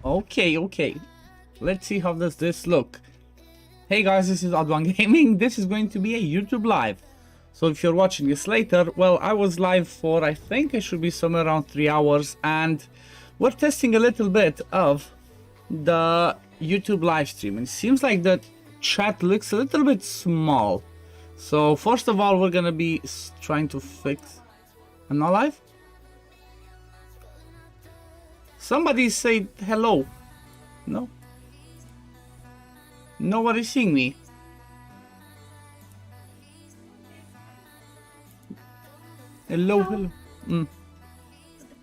Okay. Let's see how does this look. Hey guys, this is OddOneGaming. This is going to be a YouTube live. So if you're watching this later, well, I was live for, I think it should be somewhere around 3 hours, and we're testing a little bit of the YouTube live stream. And it seems like the chat looks a little bit small. So first of all, we're gonna be trying to fix. I'm not live? Somebody say hello. No? Nobody's seeing me. Hello. The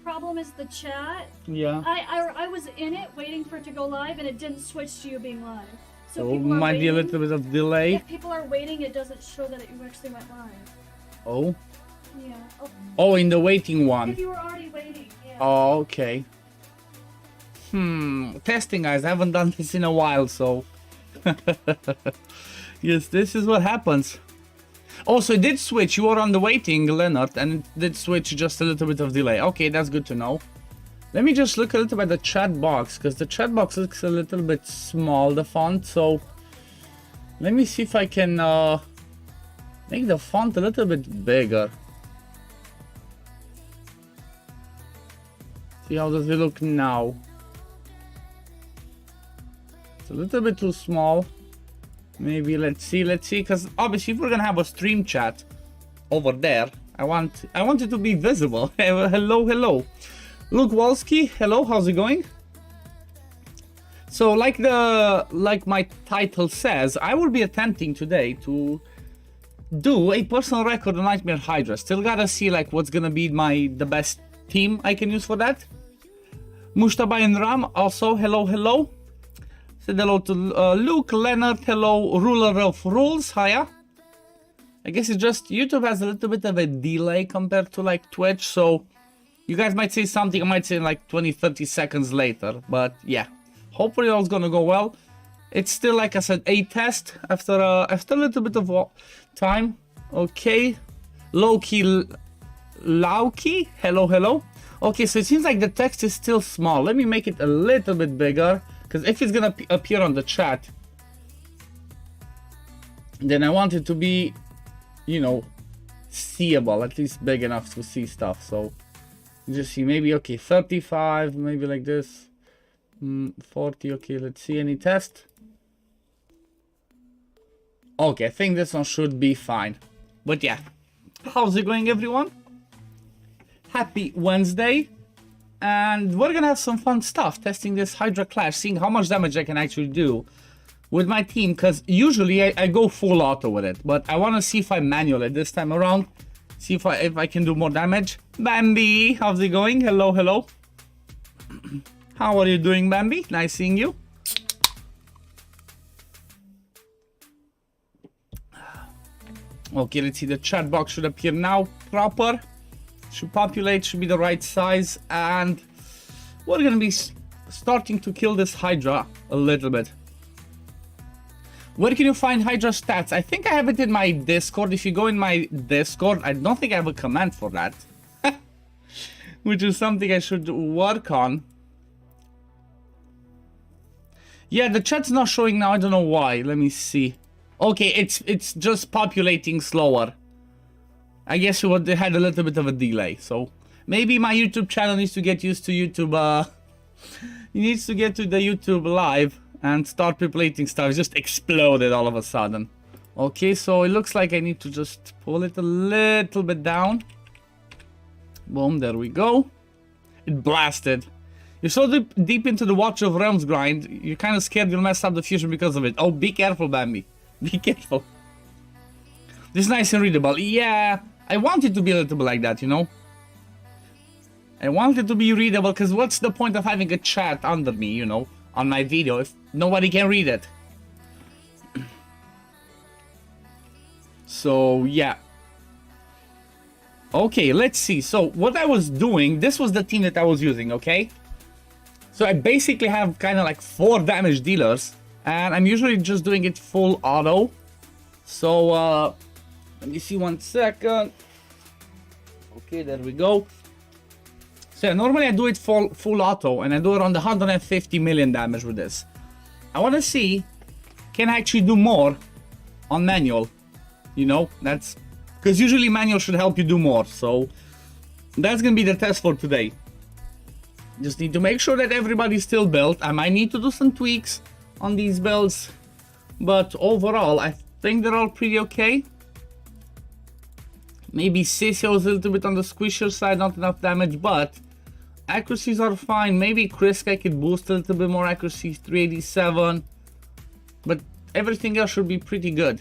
problem is the chat. Yeah. I was in it waiting for it to go live and it didn't switch to you being live. So So people are might be a waiting. little bit of delay. If people are waiting, it doesn't show that you actually went live. Oh. Yeah. Oh, in the waiting one. If you were already waiting, yeah. Oh, okay. Testing, guys. I haven't done this in a while, so. Yes, this is what happens. Also, it did switch. You were on the waiting, Leonard, and it did switch just a little bit of delay. Okay, that's good to know. Let me just look a little bit at the chat box, because the chat box looks a little bit small, the font, so let me see if I can make the font a little bit bigger. See how does it look now? It's a little bit too small. Maybe let's see, because obviously if we're gonna have a stream chat over there, I want it to be visible. Hello. Luke Walski, hello, how's it going? So like my title says, I will be attempting today to do a personal record on Nightmare Hydra. Still gotta see like what's gonna be the best team I can use for that. Mushtaba and Ram also, hello. Said hello to Luke, Leonard, hello, Ruler of Rules, hiya. I guess it's just YouTube has a little bit of a delay compared to like Twitch, so you guys might say something, I might say like 20-30 seconds later, but yeah. Hopefully all's gonna go well. It's still, like I said, a test after a little bit of time. Okay. Loki, hello. Okay, so it seems like the text is still small. Let me make it a little bit bigger, because if it's gonna appear on the chat, then I want it to be, you know, seeable, at least big enough to see stuff. So just see, maybe, okay, 35, maybe like this, 40. Okay, let's see, any test. Okay, I think this one should be fine. But yeah, how's it going, everyone? Happy Wednesday, and we're gonna have some fun stuff testing this Hydra Clash, seeing how much damage I can actually do with my team, because usually I go full auto with it, but I want to see if I manual it this time around, see if I can do more damage. Bambi, how's it going? Hello. How are you doing, Bambi? Nice seeing you. Okay, let's see, the chat box should appear now proper. Should populate, should be the right size, and we're gonna be starting to kill this Hydra a little bit. Where can you find Hydra stats? I think I have it in my Discord. If you go in my Discord, I don't think I have a command for that. Which is something I should work on. Yeah, the chat's not showing now, I don't know why. Let me see. Okay, it's just populating slower. I guess they had a little bit of a delay, so maybe my YouTube channel needs to get used to YouTube. It needs to get to the YouTube live and start populating stuff. It just exploded all of a sudden. Okay, so it looks like I need to just pull it a little bit down. Boom, there we go. It blasted. You're so deep into the Watch of Realms grind, you're kind of scared you'll mess up the fusion because of it. Oh, be careful, Bambi. Be careful. This is nice and readable. Yeah, I want it to be a little bit like that, you know? I want it to be readable, because what's the point of having a chat under me, you know, on my video if nobody can read it? So, yeah. Okay, let's see. So, what I was doing, this was the team that I was using, okay? So, I basically have kind of like 4 damage dealers, and I'm usually just doing it full auto. So, let me see 1 second. Okay, there we go. So yeah, normally I do it full auto, and I do around 150 million damage with this. I want to see, can I actually do more on manual? You know, that's... Because usually manual should help you do more, so... That's gonna be the test for today. Just need to make sure that everybody's still built. I might need to do some tweaks on these builds. But overall, I think they're all pretty okay. Maybe Sissio is a little bit on the squishier side, not enough damage, but accuracies are fine. Maybe Krisk I could boost a little bit more accuracy, 387. But everything else should be pretty good.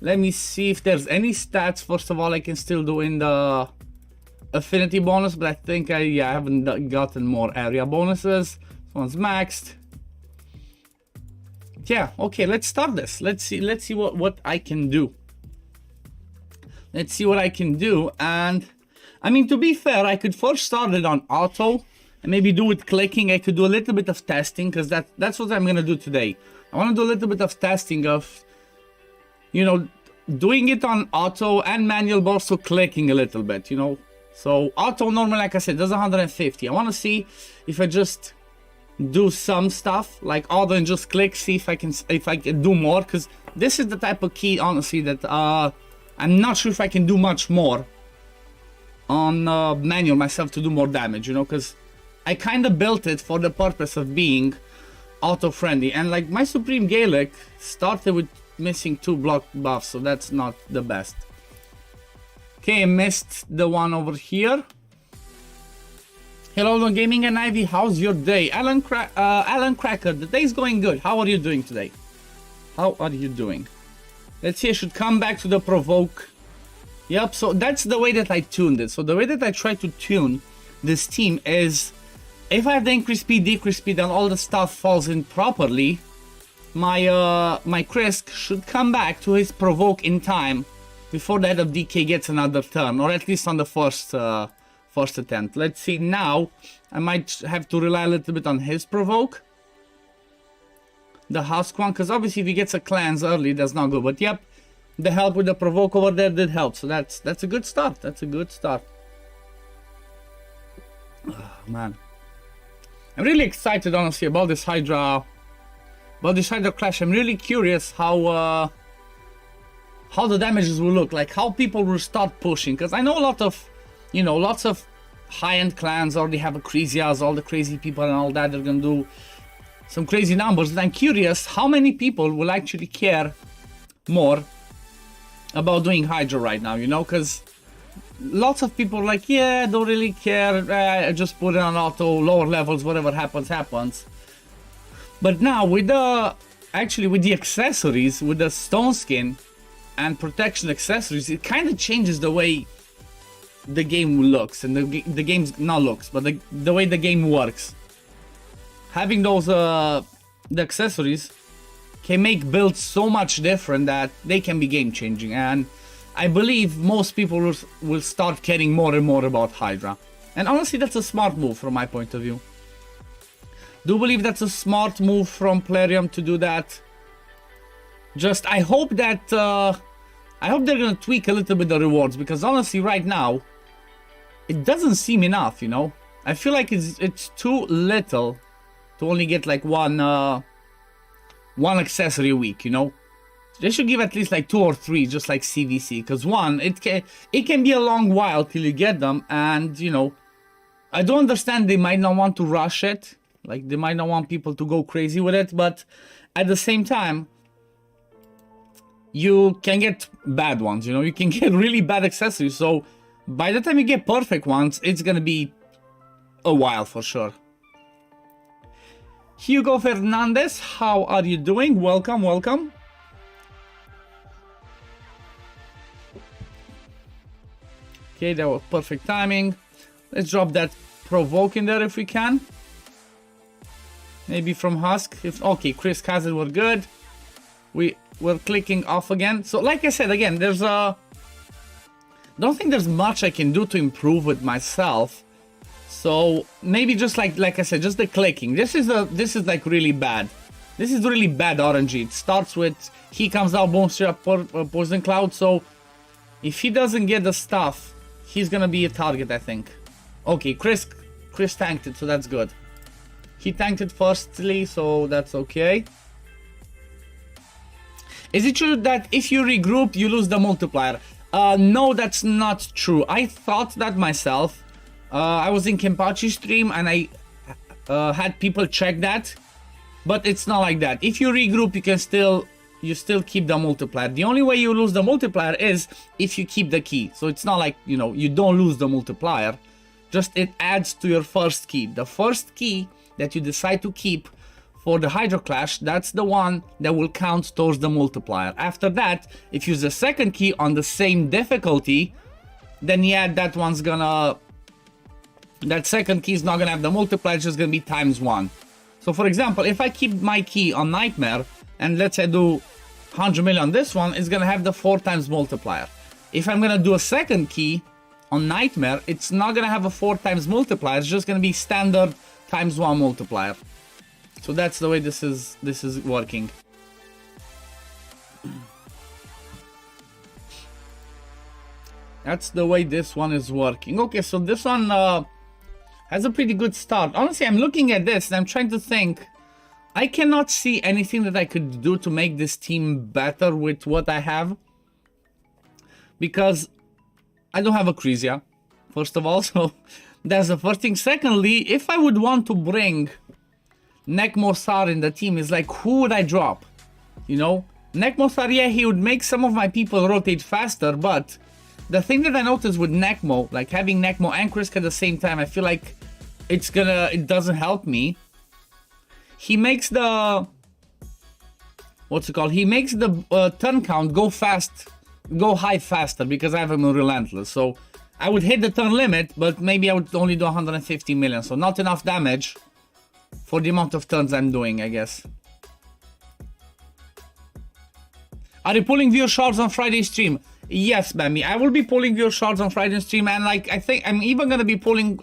Let me see if there's any stats, first of all, I can still do in the affinity bonus, but I think I haven't gotten more area bonuses. This one's maxed. Yeah, okay, let's start this. Let's see what I can do. Let's see what I can do. And I mean, to be fair, I could first start it on auto and maybe do it clicking. I could do a little bit of testing, because that's what I'm gonna do today. I want to do a little bit of testing of, you know, doing it on auto and manual, but also clicking a little bit, you know. So auto normally, like I said, does 150. I want to see if I just do some stuff like auto and just click, see if I can do more, because this is the type of key, honestly, that I'm not sure if I can do much more on manual myself to do more damage, you know, because I kind of built it for the purpose of being auto friendly, and like my Supreme Gaelic started with missing 2 block buffs, so that's not the best. Okay, I missed the one over here. Hello, OddOneGaming and Ivy, how's your day? Alan Cracker, the day's going good. How are you doing today? How are you doing? Let's see, I should come back to the provoke. Yep, so that's the way that I tuned it. So the way that I try to tune this team is, if I have the increase speed, decrease speed, and all the stuff falls in properly, my Krisk should come back to his provoke in time before the head of DK gets another turn, or at least on the first attempt. Let's see, now I might have to rely a little bit on his provoke, the Husk one, because obviously if he gets a cleanse early, that's not good. But yep, the help with the provoke over there did help, so that's a good start. That's a good start. Oh, man, I'm really excited, honestly, about this HYDRA. About this HYDRA clash. I'm really curious how the damages will look, like how people will start pushing, because I know a lot of, you know, lots of high-end clans already have Acrisias, all the crazy people and all that. They're gonna do some crazy numbers, and I'm curious how many people will actually care more about doing HYDRA right now, you know, because lots of people are like, yeah, don't really care, I just put it on auto, lower levels, whatever happens, happens. But now with the, actually with the accessories, with the stone skin and protection accessories, it kind of changes the way the game looks, and the game's not looks, but the way the game works. Having those the accessories can make builds so much different that they can be game changing, and I believe most people will start caring more and more about HYDRA. And honestly, that's a smart move from my point of view. Do believe that's a smart move from Plarium to do that. Just I hope that I hope they're gonna tweak a little bit the rewards, because honestly right now it doesn't seem enough, you know. I feel like it's too little to only get like one accessory a week, you know. They should give at least like 2 or 3, just like CVC, because one, it can be a long while till you get them, and you know, I don't understand, they might not want to rush it. Like, they might not want people to go crazy with it, but at the same time, you can get bad ones, you know? You can get really bad accessories, so by the time you get perfect ones, it's gonna be a while for sure. Hugo Fernandez, how are you doing? Welcome, welcome. Okay, that was perfect timing. Let's drop that provoke in there if we can. Maybe from Husk. If okay, Chris Kazan, we're good. We're clicking off again. So like I said, again, there's don't think there's much I can do to improve with myself. So maybe just like I said, just the clicking. This is like really bad. This is really bad RNG. It starts with he comes out, boom, straight up poison cloud. So if he doesn't get the stuff, he's gonna be a target, I think. Okay, Chris tanked it, so that's good. He tanked it firstly, so that's okay. Is it true that if you regroup, you lose the multiplier? No, that's not true. I thought that myself. I was in Kenpachi's stream and I had people check that, but it's not like that. If you regroup, you still keep the multiplier. The only way you lose the multiplier is if you keep the key. So it's not like, you know, you don't lose the multiplier. Just it adds to your first key. The first key that you decide to keep for the Hydra Clash, that's the one that will count towards the multiplier. After that, if you use the second key on the same difficulty, then yeah, that second key is not gonna have the multiplier, it's just gonna be ×1. So for example, if I keep my key on Nightmare, and let's say I do 100 million on this one, it's gonna have the 4 times multiplier. If I'm gonna do a second key on Nightmare, it's not gonna have a 4 times multiplier, it's just gonna be standard ×1 multiplier. So that's the way this is working. That's the way this one is working. Okay, so this one has a pretty good start. Honestly, I'm looking at this and I'm trying to think. I cannot see anything that I could do to make this team better with what I have. Because I don't have a Crisia, first of all, so that's the first thing. Secondly, if I would want to bring Nekmosar in the team, is like, who would I drop? You know, Nekmosar, yeah, he would make some of my people rotate faster, but the thing that I noticed with Nekmo, like having Nekmo and Krisk at the same time, I feel like it doesn't help me. He makes the, what's it called? He makes the turn count go high faster because I have him in Relentless. So I would hit the turn limit, but maybe I would only do 150 million. So not enough damage for the amount of turns I'm doing, I guess. Are you pulling viewer shards on Friday stream? Yes, Bambi. I will be pulling viewer shards on Friday stream, and like I think I'm even gonna be pulling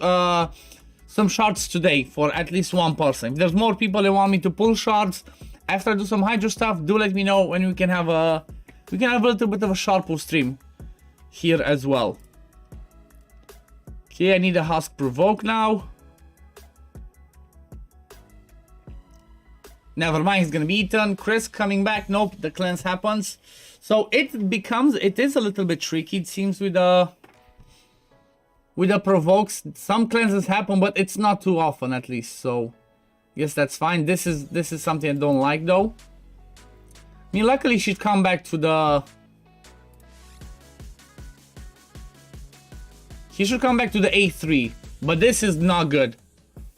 some shards today for at least one person. If there's more people that want me to pull shards after I do some Hydra stuff, do let me know, when we can have a little bit of a shard pull stream here as well. Okay, I need a Husk Provoke now. Never mind, he's gonna be eaten. Chris coming back. Nope, the cleanse happens. So it is a little bit tricky, it seems, with the provokes. Some cleanses happen, but it's not too often, at least. So yes, that's fine. This is something I don't like, though. I mean, luckily she'd come back to the. He should come back to the A3, but this is not good.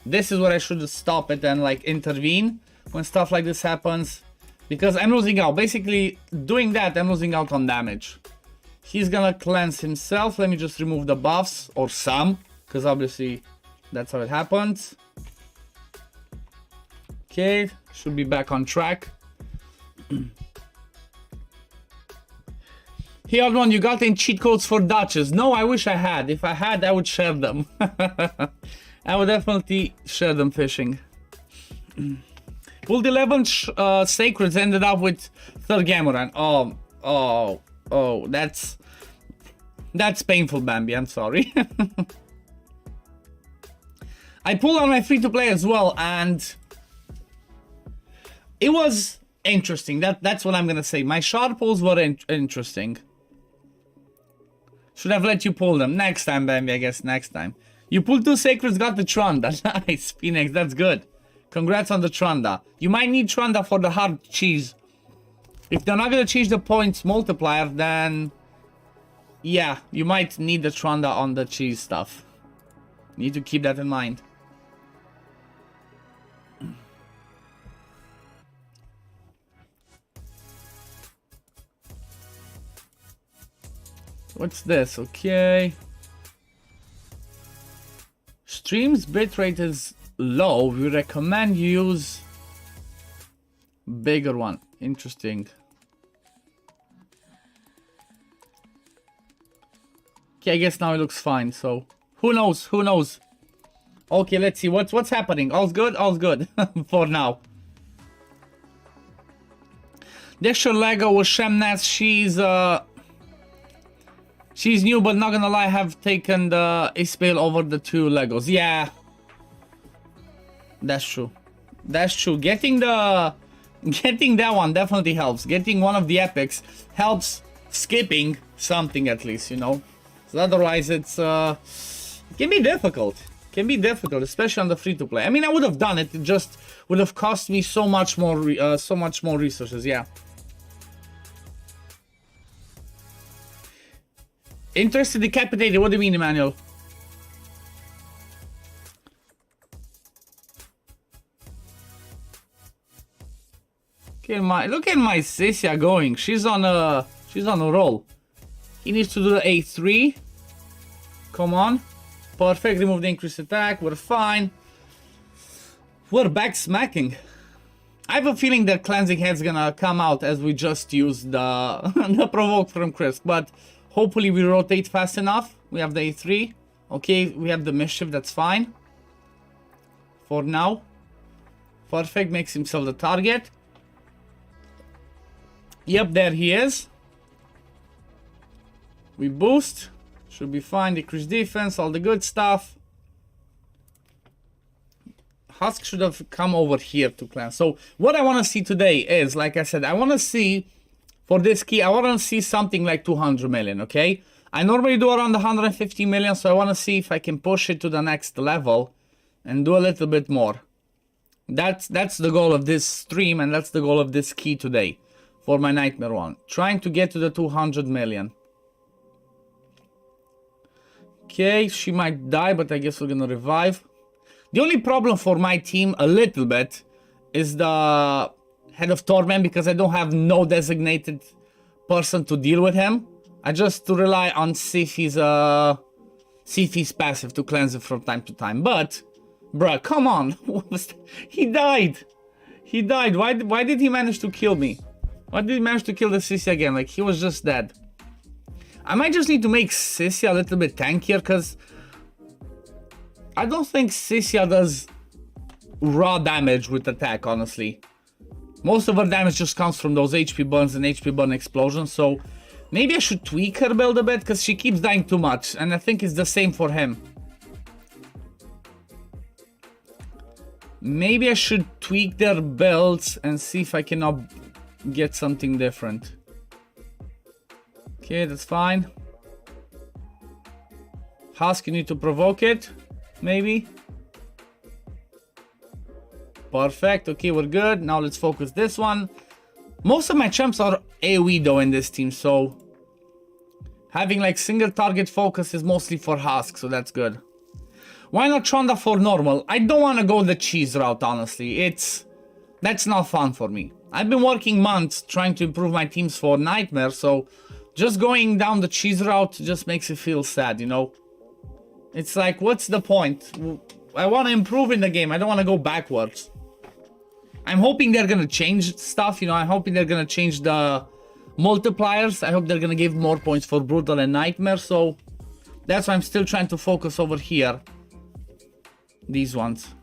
This is where I should stop it and like intervene when stuff like this happens, because I'm losing out. Basically, doing that, I'm losing out on damage. He's gonna cleanse himself. Let me just remove the buffs, or some, because obviously that's how it happens. Okay, should be back on track. Hey, OddOne, you got any cheat codes for Dutches? No, I wish I had. If I had, I would share them. I would definitely share them fishing. Pulled 11 Sacreds, ended up with 3rd Gamoran. Oh, that's painful, Bambi, I'm sorry. I pulled on my free-to-play as well, and it was interesting. That's what I'm gonna say. My shard pulls were interesting. Should have let you pull them. Next time, Bambi, I guess next time. You pulled 2 Sacreds, got the Trunda. Nice, Phoenix, that's good. Congrats on the Trunda. You might need Trunda for the hard cheese. If they're not gonna change the points multiplier, then yeah, you might need the Trunda on the cheese stuff. Need to keep that in mind. What's this? Okay. Stream's bitrate is low. We recommend you use bigger one. Interesting. Okay, I guess now it looks fine. So who knows? Who knows? Okay, let's see what's happening. All's good. All's good for now. The extra Lego with Shemnaz. She's new, but not gonna lie, I have taken the Ispail over the 2 Legos. Yeah. That's true. That's true. Getting that one definitely helps. Getting one of the epics helps skipping something at least, you know. So otherwise it's it can be difficult. Can be difficult, especially on the free-to-play. I mean, I would have done it. It just would have cost me so much more resources. Yeah. Interested, decapitated. What do you mean, Emmanuel? Look at my Sissia going. She's on a roll. He needs to do the A3. Come on. Perfect. Remove the increased attack. We're fine. We're back smacking. I have a feeling that Cleansing Head's gonna come out as we just used the provoke from Chris, but hopefully we rotate fast enough. We have the A3. Okay, we have the Mischief. That's fine. For now. Perfect. Makes himself the target. Yep, there he is. We boost. Should be fine. Decrease defense. All the good stuff. Husk should have come over here to cleanse. So what I want to see today is, like I said, I want to see, for this key, I want to see something like 200 million, okay? I normally do around 150 million, so I want to see if I can push it to the next level and do a little bit more. That's the goal of this stream, and that's the goal of this key today for my Nightmare one. Trying to get to the 200 million. Okay, she might die, but I guess we're gonna revive. The only problem for my team, a little bit, is the Head of Torment, because I don't have no designated person to deal with him. I just rely on Sifi's passive to cleanse it from time to time. But, bruh, come on. He died. He died. Why did he manage to kill me? Why did he manage to kill the Sissy again? Like, he was just dead. I might just need to make Sissy a little bit tankier, because I don't think Sissy does raw damage with attack, honestly. Most of her damage just comes from those HP burns and HP burn explosions, so maybe I should tweak her build a bit, because she keeps dying too much, and I think it's the same for him. Maybe I should tweak their builds and see if I cannot get something different. Okay, that's fine. Husk, you need to provoke it. Maybe. Perfect. Okay, we're good. Now let's focus this one. Most of my champs are AoE though in this team, so having like single target focus is mostly for Husk, so that's good. Why not Chonda for normal? I don't want to go the cheese route, honestly. That's not fun for me. I've been working months trying to improve my teams for Nightmare, so just going down the cheese route just makes it feel sad, you know? It's like, what's the point? I want to improve in the game. I don't want to go backwards. I'm hoping they're going to change stuff, you know? I'm hoping they're going to change the multipliers. I hope they're going to give more points for Brutal and Nightmare, so that's why I'm still trying to focus over here. These ones.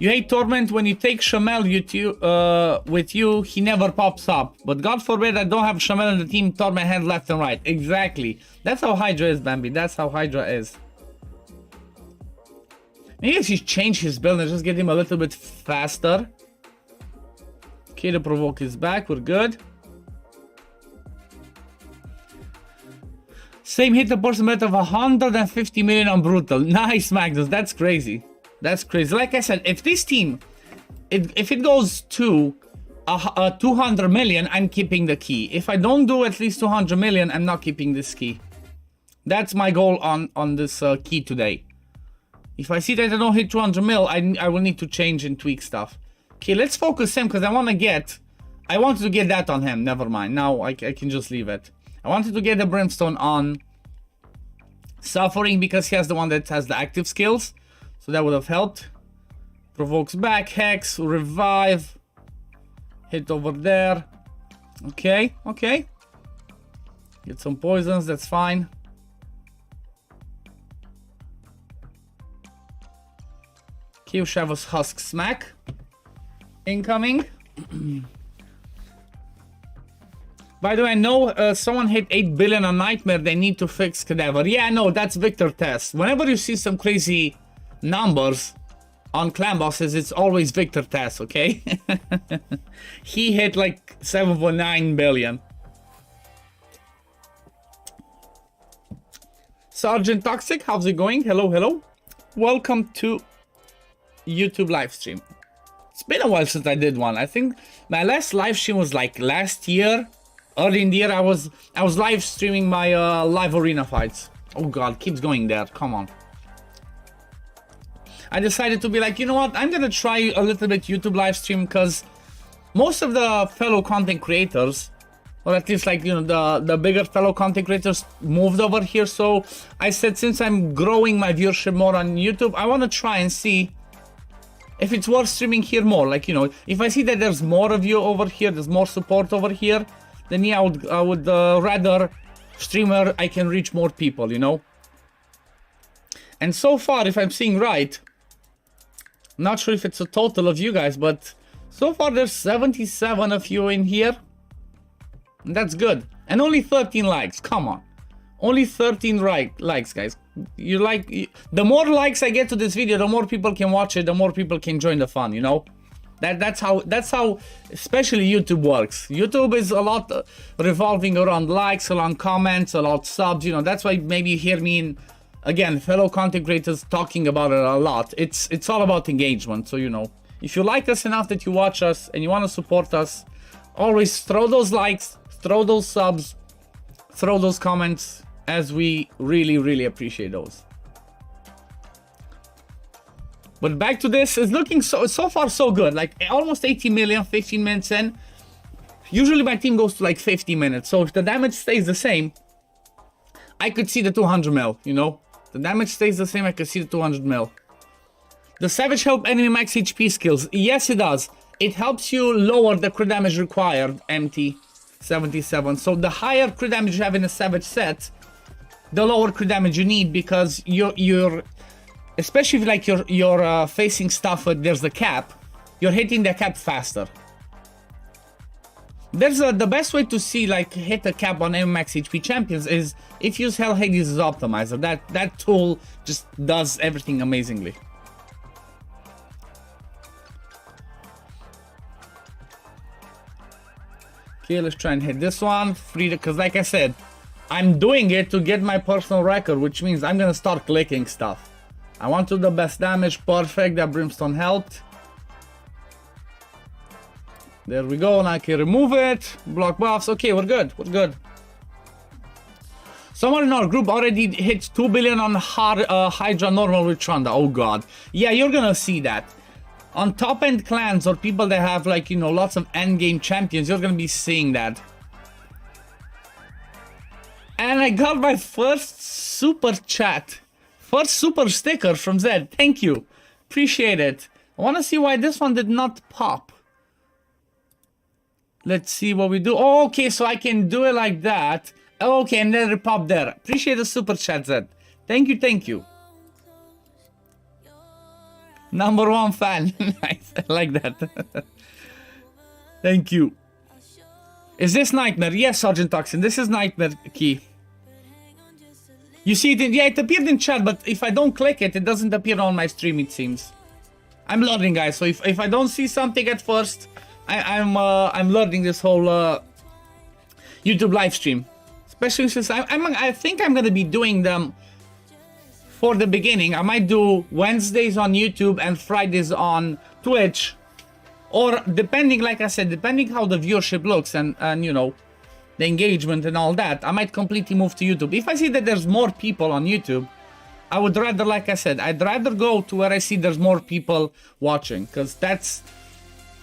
You hate Torment. When you take Shamel with you, he never pops up. But God forbid I don't have Shamel in the team, Torment hand left and right. Exactly. That's how Hydra is, Bambi. That's how Hydra is. Maybe I should change his build and just get him a little bit faster. Okay, the provoke is back. We're good. Same hit the person rate of 150 million on Brutal. Nice, Magnus. That's crazy. That's crazy. Like I said, if this team, if it goes to 200 million, I'm keeping the key. If I don't do at least 200 million, I'm not keeping this key. That's my goal on this key today. If I see that I don't hit 200 mil, I will need to change and tweak stuff. Okay, let's focus him, because I wanted to get that on him. Never mind. Now I can just leave it. I wanted to get the Brimstone on Suffering, because he has the one that has the active skills. So that would have helped. Provokes back, Hex, Revive. Hit over there. Okay, okay. Get some poisons, that's fine. Kyoshav's Husk Smack. Incoming. By the way, I know someone hit 8 billion on Nightmare. They need to fix Cadaver. Yeah, no, that's Victor Test. Whenever you see some crazy numbers on clan bosses, it's always Victor Test, okay? He hit like 7.9 billion. Sergeant Toxic, how's it going? Hello, hello. Welcome to YouTube live stream. It's been a while since I did one. I think my last live stream was like last year. Early in the year, I was live streaming my live arena fights. Oh god, keeps going there. Come on. I decided to be like, you know what? I'm gonna try a little bit YouTube live stream because most of the fellow content creators, or at least like, you know, the bigger fellow content creators moved over here. So I said, since I'm growing my viewership more on YouTube, I want to try and see if it's worth streaming here more. Like, you know, if I see that there's more of you over here, there's more support over here, then yeah, I would rather stream where I can reach more people, you know. And so far, if I'm seeing right, not sure if it's a total of you guys, but so far there's 77 of you in here. And that's good. And only 13 likes. Come on. Only 13 likes, guys. The more likes I get to this video, the more people can watch it, the more people can join the fun, you know? That's how especially YouTube works. YouTube is a lot revolving around likes, around comments, around subs, you know. That's why maybe you hear me in, again, fellow content creators talking about it a lot. It's all about engagement. So, you know, if you like us enough that you watch us and you want to support us, always throw those likes, throw those subs, throw those comments, as we really appreciate those. But back to this, it's looking so far so good. Like almost 80 million, 15 minutes in. Usually my team goes to like 50 minutes. So if the damage stays the same, I could see the 200 mil, you know? The damage stays the same, I could see the 200 mil. Does Savage help enemy max HP skills? Yes, it does. It helps you lower the crit damage required, MT77. So the higher crit damage you have in a Savage set, the lower crit damage you need, because you're especially if like you're facing stuff where there's the cap, you're hitting the cap faster. There's the best way to see like hit a cap on max HP champions is if you use Hell Hades as optimizer. That tool just does everything amazingly. Okay, let's try and hit this one. Free, because like I said, I'm doing it to get my personal record, which means I'm gonna start clicking stuff. I want to do the best damage. Perfect, that Brimstone helped. There we go, now I can remove it. Block buffs. Okay, we're good, we're good. Someone in our group already hit 2 billion on HYDRA normal with Trunda. Oh god. Yeah, you're gonna see that. On top end clans or people that have like, you know, lots of end game champions, you're gonna be seeing that. And I got my first super chat. First super sticker from Zed. Thank you. Appreciate it. I want to see why this one did not pop. Let's see what we do. Oh, okay, so I can do it like that. Okay, and then it popped there. Appreciate the super chat, Zed. Thank you, thank you. #1 fan. Nice, I like that. Thank you. Is this Nightmare? Yes, Sergeant Toxin. This is Nightmare key. You see it in, yeah, it appeared in chat, but if I don't click it, it doesn't appear on my stream, it seems. I'm learning, guys, so if I don't see something at first, I'm learning this whole YouTube live stream. Especially since I think I'm gonna be doing them for the beginning. I might do Wednesdays on YouTube and Fridays on Twitch. Or depending, like I said, depending how the viewership looks and you know, the engagement and all that, I might completely move to YouTube. If I see that there's more people on YouTube, I would rather, like I said, I'd rather go to where I see there's more people watching, because that's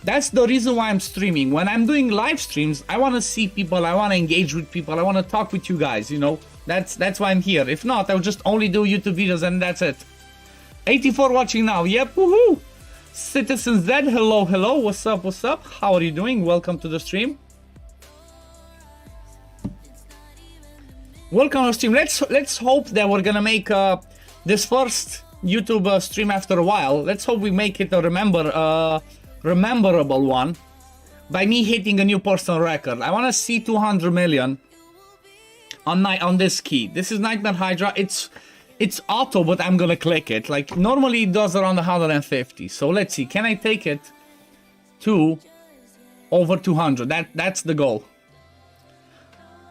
the reason why I'm streaming. When I'm doing live streams, I want to see people, I want to engage with people, I want to talk with you guys, you know? That's why I'm here. If not, I'll just only do YouTube videos and that's it. 84 watching now. Yep, woohoo! Citizen Z, hello, hello. What's up, what's up? How are you doing? Welcome to the stream. Welcome to the stream. Let's hope that we're gonna make this first YouTube stream after a while. Let's hope we make it a rememberable one. by me hitting a new personal record. I want to see 200 million on this key. This is Nightmare Hydra. It's auto, but I'm gonna click it. Like, normally it does around 150. So let's see, can I take it to over 200? That's the goal.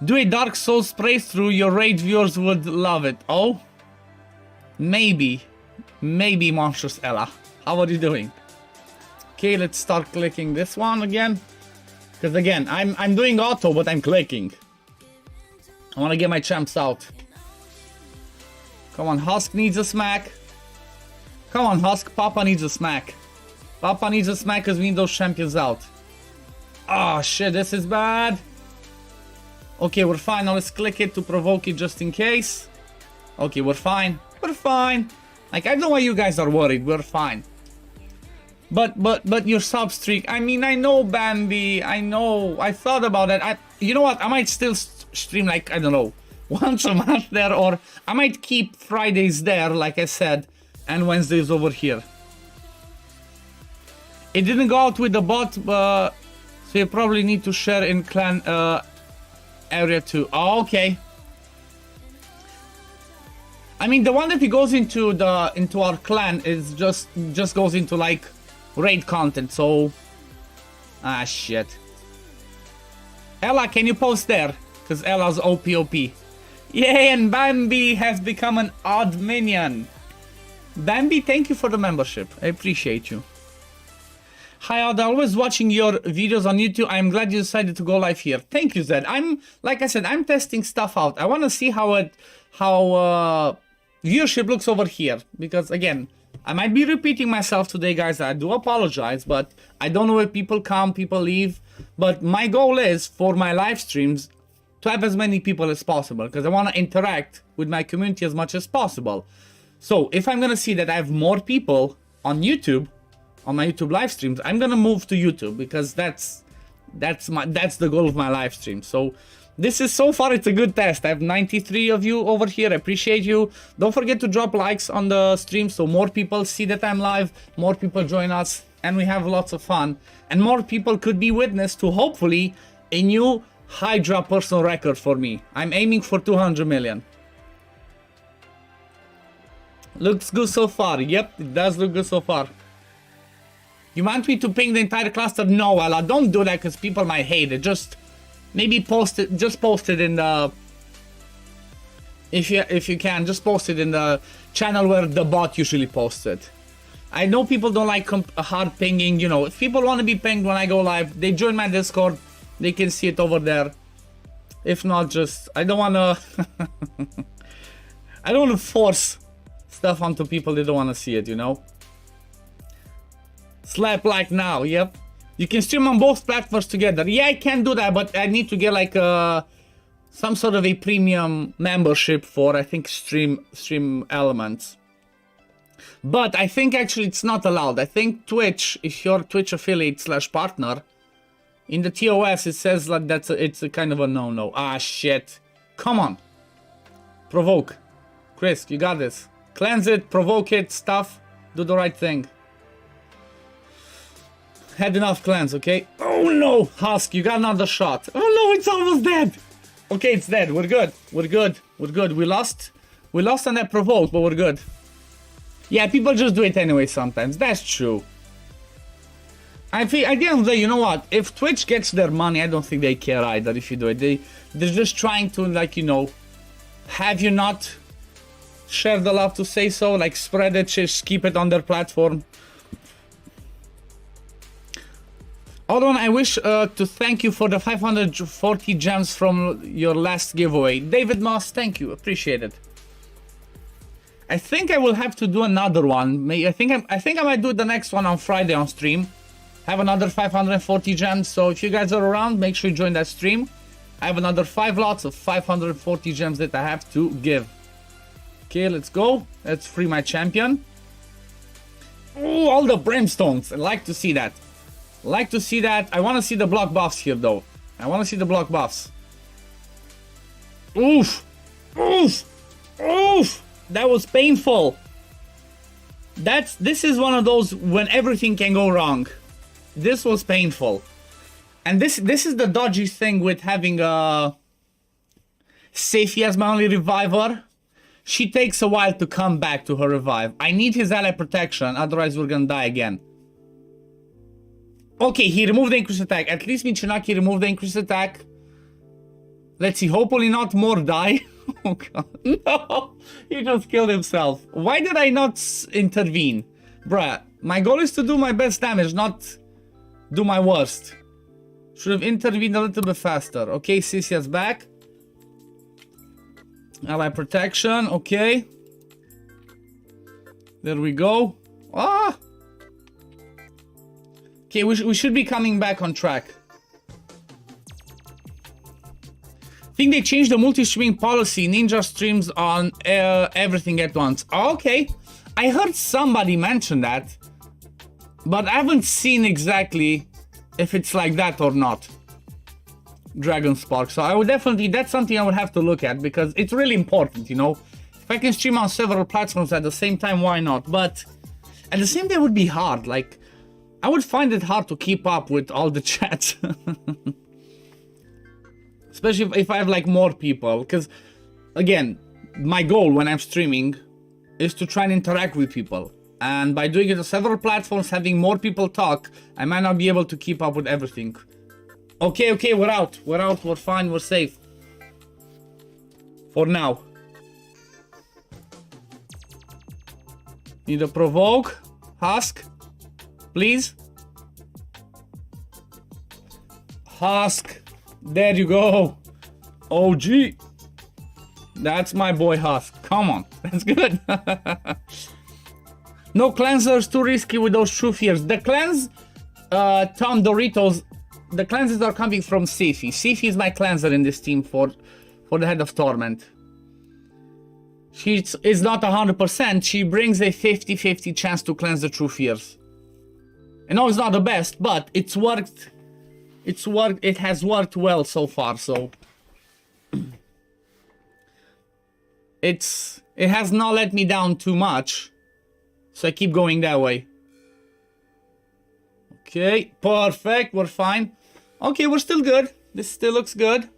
Do a Dark Souls playthrough, your raid viewers would love it. Oh? Maybe Monstrous Ella. How are you doing? Okay, let's start clicking this one again. Because again, I'm doing auto, but I'm clicking. I want to get my champs out. Come on, Husk needs a smack. Come on, Husk. Papa needs a smack. Papa needs a smack because we need those champions out. Oh shit, this is bad. Okay, we're fine. Now let's click it to provoke it just in case. Okay, we're fine. We're fine. Like, I don't know why you guys are worried. We're fine. But your sub streak. I mean, I know, Bambi. I know. I thought about it. You know what? I might still stream, like, I don't know, once a month there, or I might keep Fridays there, like I said, and Wednesdays over here. It didn't go out with the bot, so you probably need to share in clan area too. Oh, okay. I mean, the one that it goes into our clan is just goes into like raid content. So, shit. Ella, can you post there? Because Ella's OP. Yay, and Bambi has become an odd minion. Bambi, thank you for the membership. I appreciate you. Hi, Odd. Always watching your videos on YouTube. I'm glad you decided to go live here. Thank you, Zed. Like I said, I'm testing stuff out. I want to see how viewership looks over here. Because again, I might be repeating myself today, guys. I do apologize, but I don't know if people come, people leave. But my goal is for my live streams to have as many people as possible, because I want to interact with my community as much as possible. So if I'm gonna see that I have more people on YouTube, on my YouTube live streams, I'm gonna move to YouTube, because that's the goal of my live stream. So this is, so far it's a good test. I have 93 of you over here. I appreciate you. Don't forget to drop likes on the stream so more people see that I'm live, more people join us, and we have lots of fun, and more people could be witness to hopefully a new HYDRA personal record for me. I'm aiming for 200 million. Looks good so far. Yep, it does look good so far. You want me to ping the entire cluster? No, Ella, don't do that because people might hate it. Just maybe post it. Just post it in the. If you can, just post it in the channel where the bot usually posts it. I know people don't like hard pinging. You know, if people want to be pinged when I go live, they join my Discord. They can see it over there. If not, just I don't wanna. I don't wanna force stuff onto people. They don't wanna see it. You know. Slap like now. Yep. You can stream on both platforms together. Yeah, I can do that, but I need to get like some sort of a premium membership for, I think, stream elements. But I think actually it's not allowed. I think Twitch, if you're Twitch affiliate / partner, in the TOS it says like it's a kind of a no-no. Ah, shit. Come on. Provoke. Chris, you got this. Cleanse it, provoke it, stuff. Do the right thing. Had enough cleanse, okay? Oh no, Husk, you got another shot. Oh no, it's almost dead. Okay, it's dead. We're good. We're good. We're good. We lost on that provoke, but we're good. Yeah, people just do it anyway sometimes. That's true. I think at the end of the day, you know what? If Twitch gets their money, I don't think they care either if you do it. They're just trying to, like, you know, have you not share the love, to say so, like spread it, just keep it on their platform. Odon, I wish to thank you for the 540 gems from your last giveaway. David Moss, thank you, appreciate it. I think I will have to do another one. I think I might do the next one on Friday on stream. Have another 540 gems. So if you guys are around, make sure you join that stream. I have another 5 lots of 540 gems that I have to give. Okay, let's go. Let's free my champion. Oh, all the brimstones. I like to see that. Like to see that. I want to see the block buffs here though. I want to see the block buffs. Oof. Oof. Oof. That was painful. This is one of those when everything can go wrong. This was painful. And this is the dodgy thing with having Safety as my only reviver. She takes a while to come back to her revive. I need his ally protection, otherwise we're gonna die again. Okay, he removed the increased attack. At least Michinaki removed the increased attack. Let's see, hopefully not more die. Oh god, no! He just killed himself. Why did I not intervene? Bruh, my goal is to do my best damage, not do my worst. Should have intervened a little bit faster. Okay, Sisia's back. Ally protection, okay. There we go. Ah! Okay, we should be coming back on track. I think they changed the multi-streaming policy. Ninja streams on everything at once. Okay. I heard somebody mention that. But I haven't seen exactly if it's like that or not. Dragon Spark. So I would definitely, that's something I would have to look at because it's really important, you know. If I can stream on several platforms at the same time, why not? But at the same time, it would be hard. Like, I would find it hard to keep up with all the chats. Especially if I have like more people. Because, again, my goal when I'm streaming is to try and interact with people. And by doing it on several platforms, having more people talk, I might not be able to keep up with everything. Okay, okay, we're out. We're out, we're fine, we're safe. For now. Need a provoke. Husk. Please. Husk. There you go. OG. That's my boy Husk. Come on. That's good. No cleansers, too risky with those true fears. The cleanse, Tom Doritos, the cleanses are coming from Sifi. Sifi is my cleanser in this team for the Head of Torment. She is not 100%. She brings a 50-50 chance to cleanse the true fears. I know it's not the best, but it's worked. It's worked. It has worked well so far. So it has not let me down too much. So I keep going that way. Okay, perfect. We're fine. Okay, we're still good. This still looks good.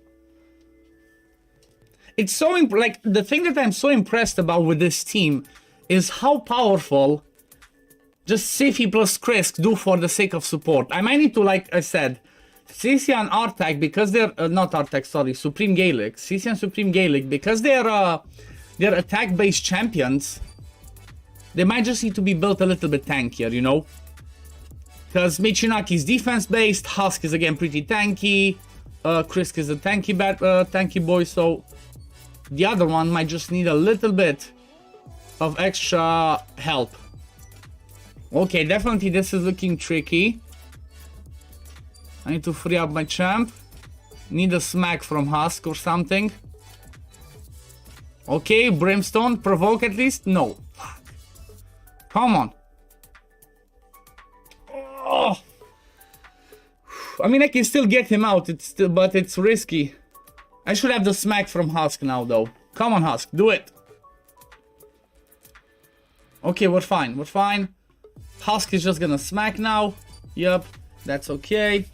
It's so like the thing that I'm so impressed about with this team is how powerful just Sifi plus Krisk do for the sake of support. I might need to, like I said, Sisia and Artak, because they're not Artak, sorry, Supreme Gaelic. Sisia and Supreme Gaelic, because they're attack-based champions. They might just need to be built a little bit tankier, you know? Because Michinaki is defense-based, Husk is again pretty tanky, Krisk is a tanky boy, so the other one might just need a little bit of extra help. Okay, definitely this is looking tricky. I need to free up my champ. Need a smack from Husk or something. Okay, Brimstone, provoke at least? No. Come on. Oh. I mean, I can still get him out, but it's risky. I should have the smack from Husk now, though. Come on, Husk, do it. Okay, we're fine, we're fine. Husk is just gonna smack now. Yep, that's okay.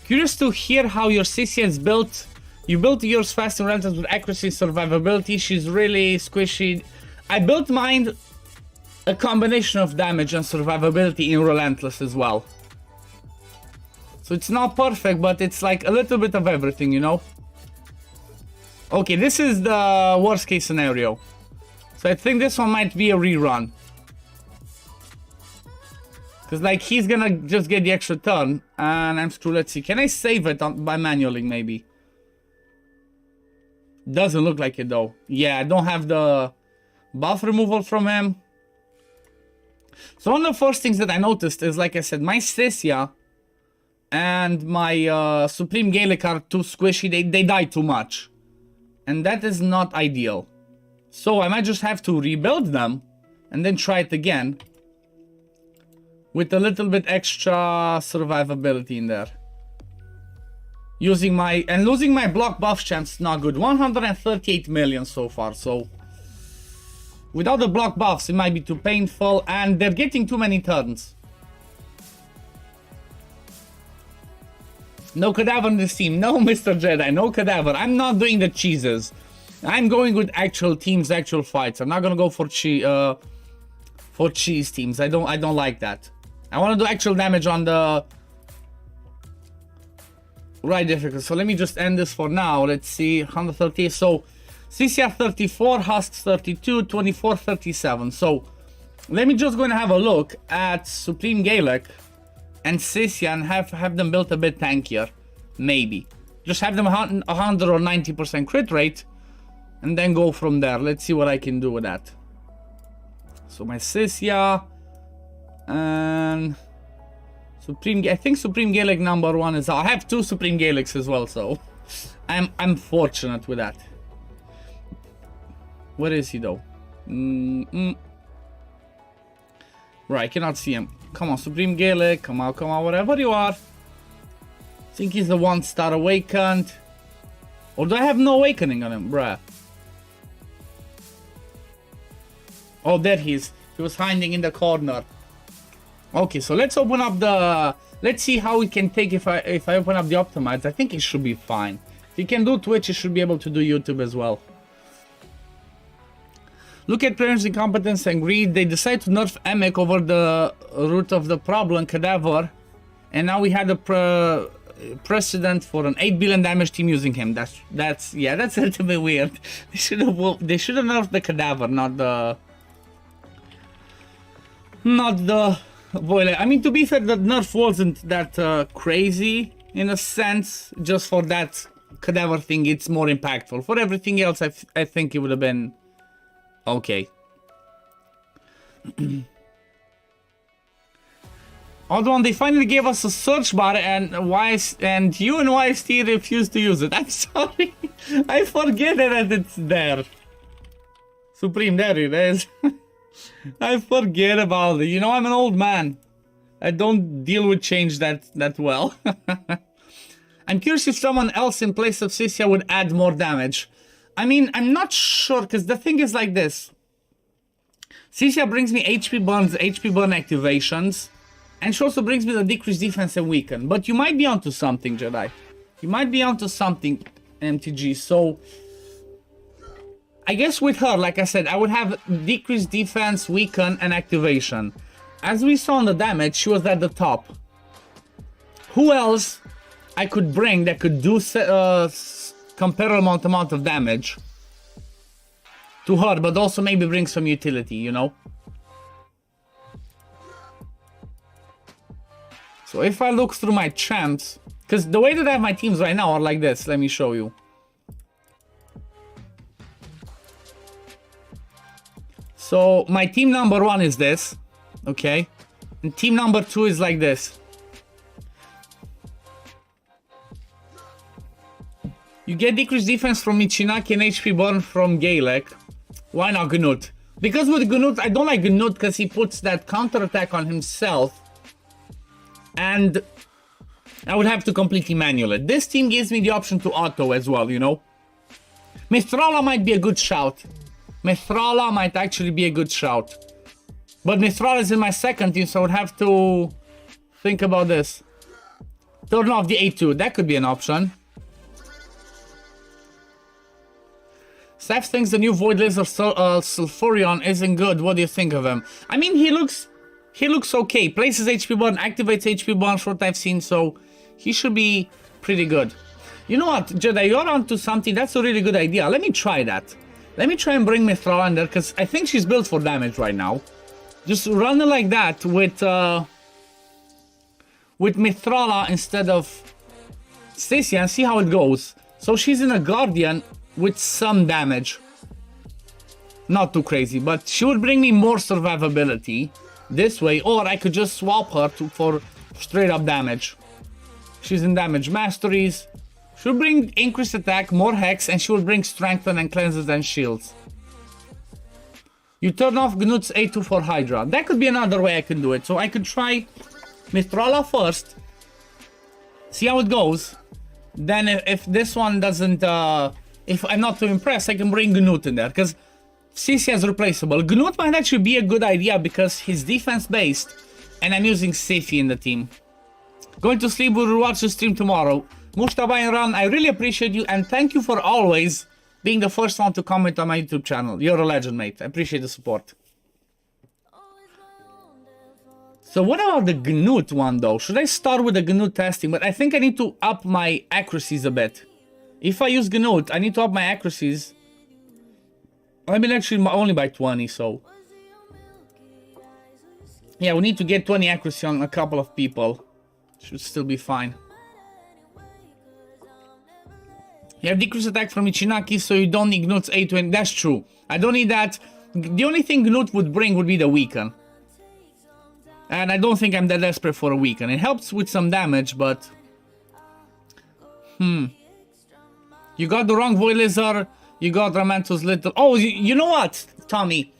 Curious to hear how your Sisia is built. You built yours fast and relentless with accuracy and survivability. She's really squishy. I built mine a combination of damage and survivability in relentless as well. So it's not perfect, but it's like a little bit of everything, you know? Okay, this is the worst case scenario. So I think this one might be a rerun. Because like he's gonna just get the extra turn and I'm screwed. Let's see, can I save it by manualing maybe? Doesn't look like it though. Yeah, I don't have the buff removal from him. So one of the first things that I noticed is, like I said, my Sisia and my Supreme Gaelic are too squishy. They die too much. And that is not ideal. So I might just have to rebuild them and then try it again. With a little bit extra survivability in there. Using my... And losing my block buff champs not good. 138 million so far, so... Without the block buffs, it might be too painful. And they're getting too many turns. No cadaver in this team. No, Mr. Jedi, no cadaver. I'm not doing the cheeses. I'm going with actual teams, actual fights. I'm not gonna go for cheese teams. I don't like that. I want to do actual damage on the right difficulty. So let me just end this for now. Let's see, 130. So CCR 34, Husks 32, 24, 37. So let me just go and have a look at Supreme Gaelic and Sisia and have them built a bit tankier. Maybe. Just have them 100 or 90% crit rate and then go from there. Let's see what I can do with that. So my Sisia and Supreme, I think Supreme Gaelic number 1 is, I have 2 Supreme Gaelics as well, so I'm fortunate with that. Where is he though? Right, I cannot see him. Come on, Supreme Gaelic, come on, wherever you are. I think he's the 1-star awakened. Or do I have no awakening on him, bruh? Oh, there he is. He was hiding in the corner. Okay, so let's open up the... Let's see how it can take if I open up the optimize. I think it should be fine. If you can do Twitch, you should be able to do YouTube as well. Look at players' incompetence and greed. They decide to nerf Emek over the root of the problem, Cadaver. And now we had a precedent for an 8 billion damage team using him. That's a little bit weird. They should have nerfed the Cadaver, not the Voile. I mean, to be fair, the nerf wasn't that crazy in a sense. Just for that Cadaver thing, it's more impactful. For everything else, I think it would have been okay. OddOne, they finally gave us a search bar, and you and YST refused to use it. I'm sorry, I forget that it's there. Supreme, there it is. I forget about it. You know, I'm an old man. I don't deal with change that well. I'm curious if someone else in place of Sisia would add more damage. I mean, I'm not sure, because the thing is like this. Sisia brings me HP burns, HP burn activations, and she also brings me the decreased defense and weaken. But you might be onto something, Jedi. You might be onto something, MTG. So, I guess with her, like I said, I would have decreased defense, weaken, and activation. As we saw on the damage, she was at the top. Who else I could bring that could do comparable amount of damage to her, but also maybe bring some utility, you know? So if I look through my champs, because the way that I have my teams right now are like this, let me show you. So my team number 1 is this, okay? And team number 2 is like this. You get decreased defense from Michinaki and HP burn from Gaelic. Why not Gnut? Because with Gnut, I don't like Gnut because he puts that counter attack on himself. And I would have to completely manual it. This team gives me the option to auto as well, you know? Mithrala might be a good shout. Mithrala might actually be a good shout. But Mithrala is in my second team, so I would have to think about this. Turn off the A2, that could be an option. Steph thinks the new Void Laser Sulfurion isn't good. What do you think of him? I mean, he looks okay. Places HP burn, activates HP burn, short I've seen, so he should be pretty good. You know what, Jedi, you're onto something. That's a really good idea. Let me try that. Let me try and bring Mithrala in there, because I think she's built for damage right now. Just run it like that with Mithrala instead of Stacia and see how it goes. So she's in a Guardian with some damage. Not too crazy, but she would bring me more survivability this way, or I could just swap her for straight up damage. She's in damage masteries. She'll bring increased attack, more hex, and she will bring strengthen and cleanses and shields. You turn off Gnut's A2 for Hydra. That could be another way I can do it. So I could try Mithrala first, see how it goes. Then if this one doesn't, if I'm not too impressed, I can bring Gnut in there, because Sisia is replaceable. Gnut might actually be a good idea because he's defense based, and I'm using Seifi in the team. Going to sleep, we'll watch the stream tomorrow. Mustafa and Ran, I really appreciate you and thank you for always being the first one to comment on my YouTube channel. You're a legend, mate. I appreciate the support. So what about the Gnut one though? Should I start with the Gnut testing? But I think I need to up my accuracies a bit. If I use Gnut, I need to up my accuracies. I've been actually only by 20, so... Yeah, we need to get 20 accuracy on a couple of people. Should still be fine. You have decreased attack from Ichinaki, so you don't need Gnut's A20. That's true. I don't need that. The only thing Gnut would bring would be the weaken. And I don't think I'm that desperate for a weaken. It helps with some damage, but... You got the wrong Void Lizard. You got Ramanto's little... Oh, you know what, Tommy?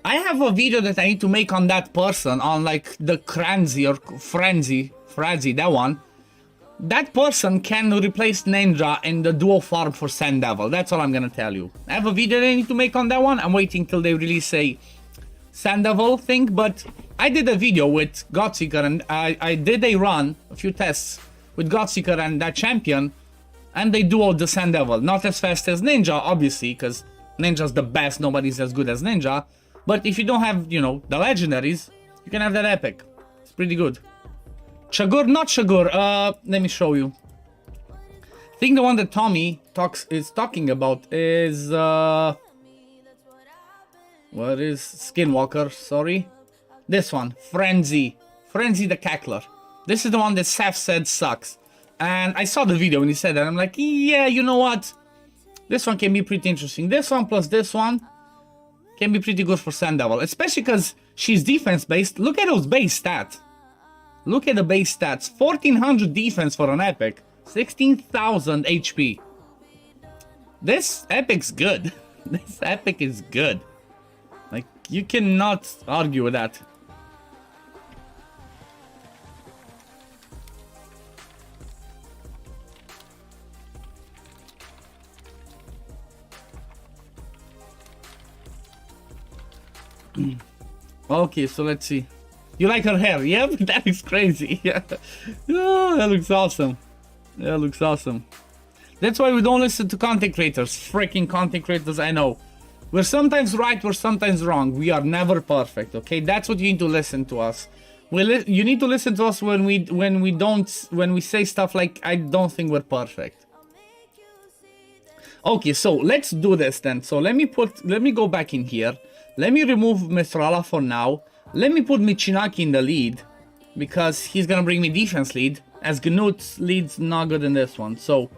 I have a video that I need to make on that person. On, like, the Kranzi or Frenzy, that one. That person can replace Ninja in the duo farm for Sand Devil. That's all I'm gonna tell you. I have a video that I need to make on that one. I'm waiting till they release a Sand Devil thing. But I did a video with Godseeker and I did a run, a few tests with Godseeker and that champion. And they duo the Sand Devil. Not as fast as Ninja, obviously, because Ninja's the best. Nobody's as good as Ninja. But if you don't have, you know, the legendaries, you can have that epic. It's pretty good. Chagur, not Chagur. Let me show you. I think the one that Tommy is talking about is what is Skinwalker? Sorry, this one, Frenzy the Cackler. This is the one that Seth said sucks, and I saw the video when he said that. I'm like, yeah, you know what? This one can be pretty interesting. This one plus this one can be pretty good for Sand Devil, especially because she's defense based. Look at those base stats. Look at the base stats. 1400 defense for an epic. 16,000 HP. This epic's good. This epic is good. Like, you cannot argue with that. Okay, so let's see. You like her hair? Yep, that is crazy. Yeah. Oh, that looks awesome. That looks awesome. That's why we don't listen to content creators. Freaking content creators, I know. We're sometimes right, we're sometimes wrong. We are never perfect, okay? That's what you need to listen to us. You need to listen to us when we say stuff like, I don't think we're perfect. Okay, so let's do this then. So let me go back in here. Let me remove Mithrala for now. Let me put Michinaki in the lead, because he's gonna bring me defense lead, as Gnut's lead's not good in this one. So,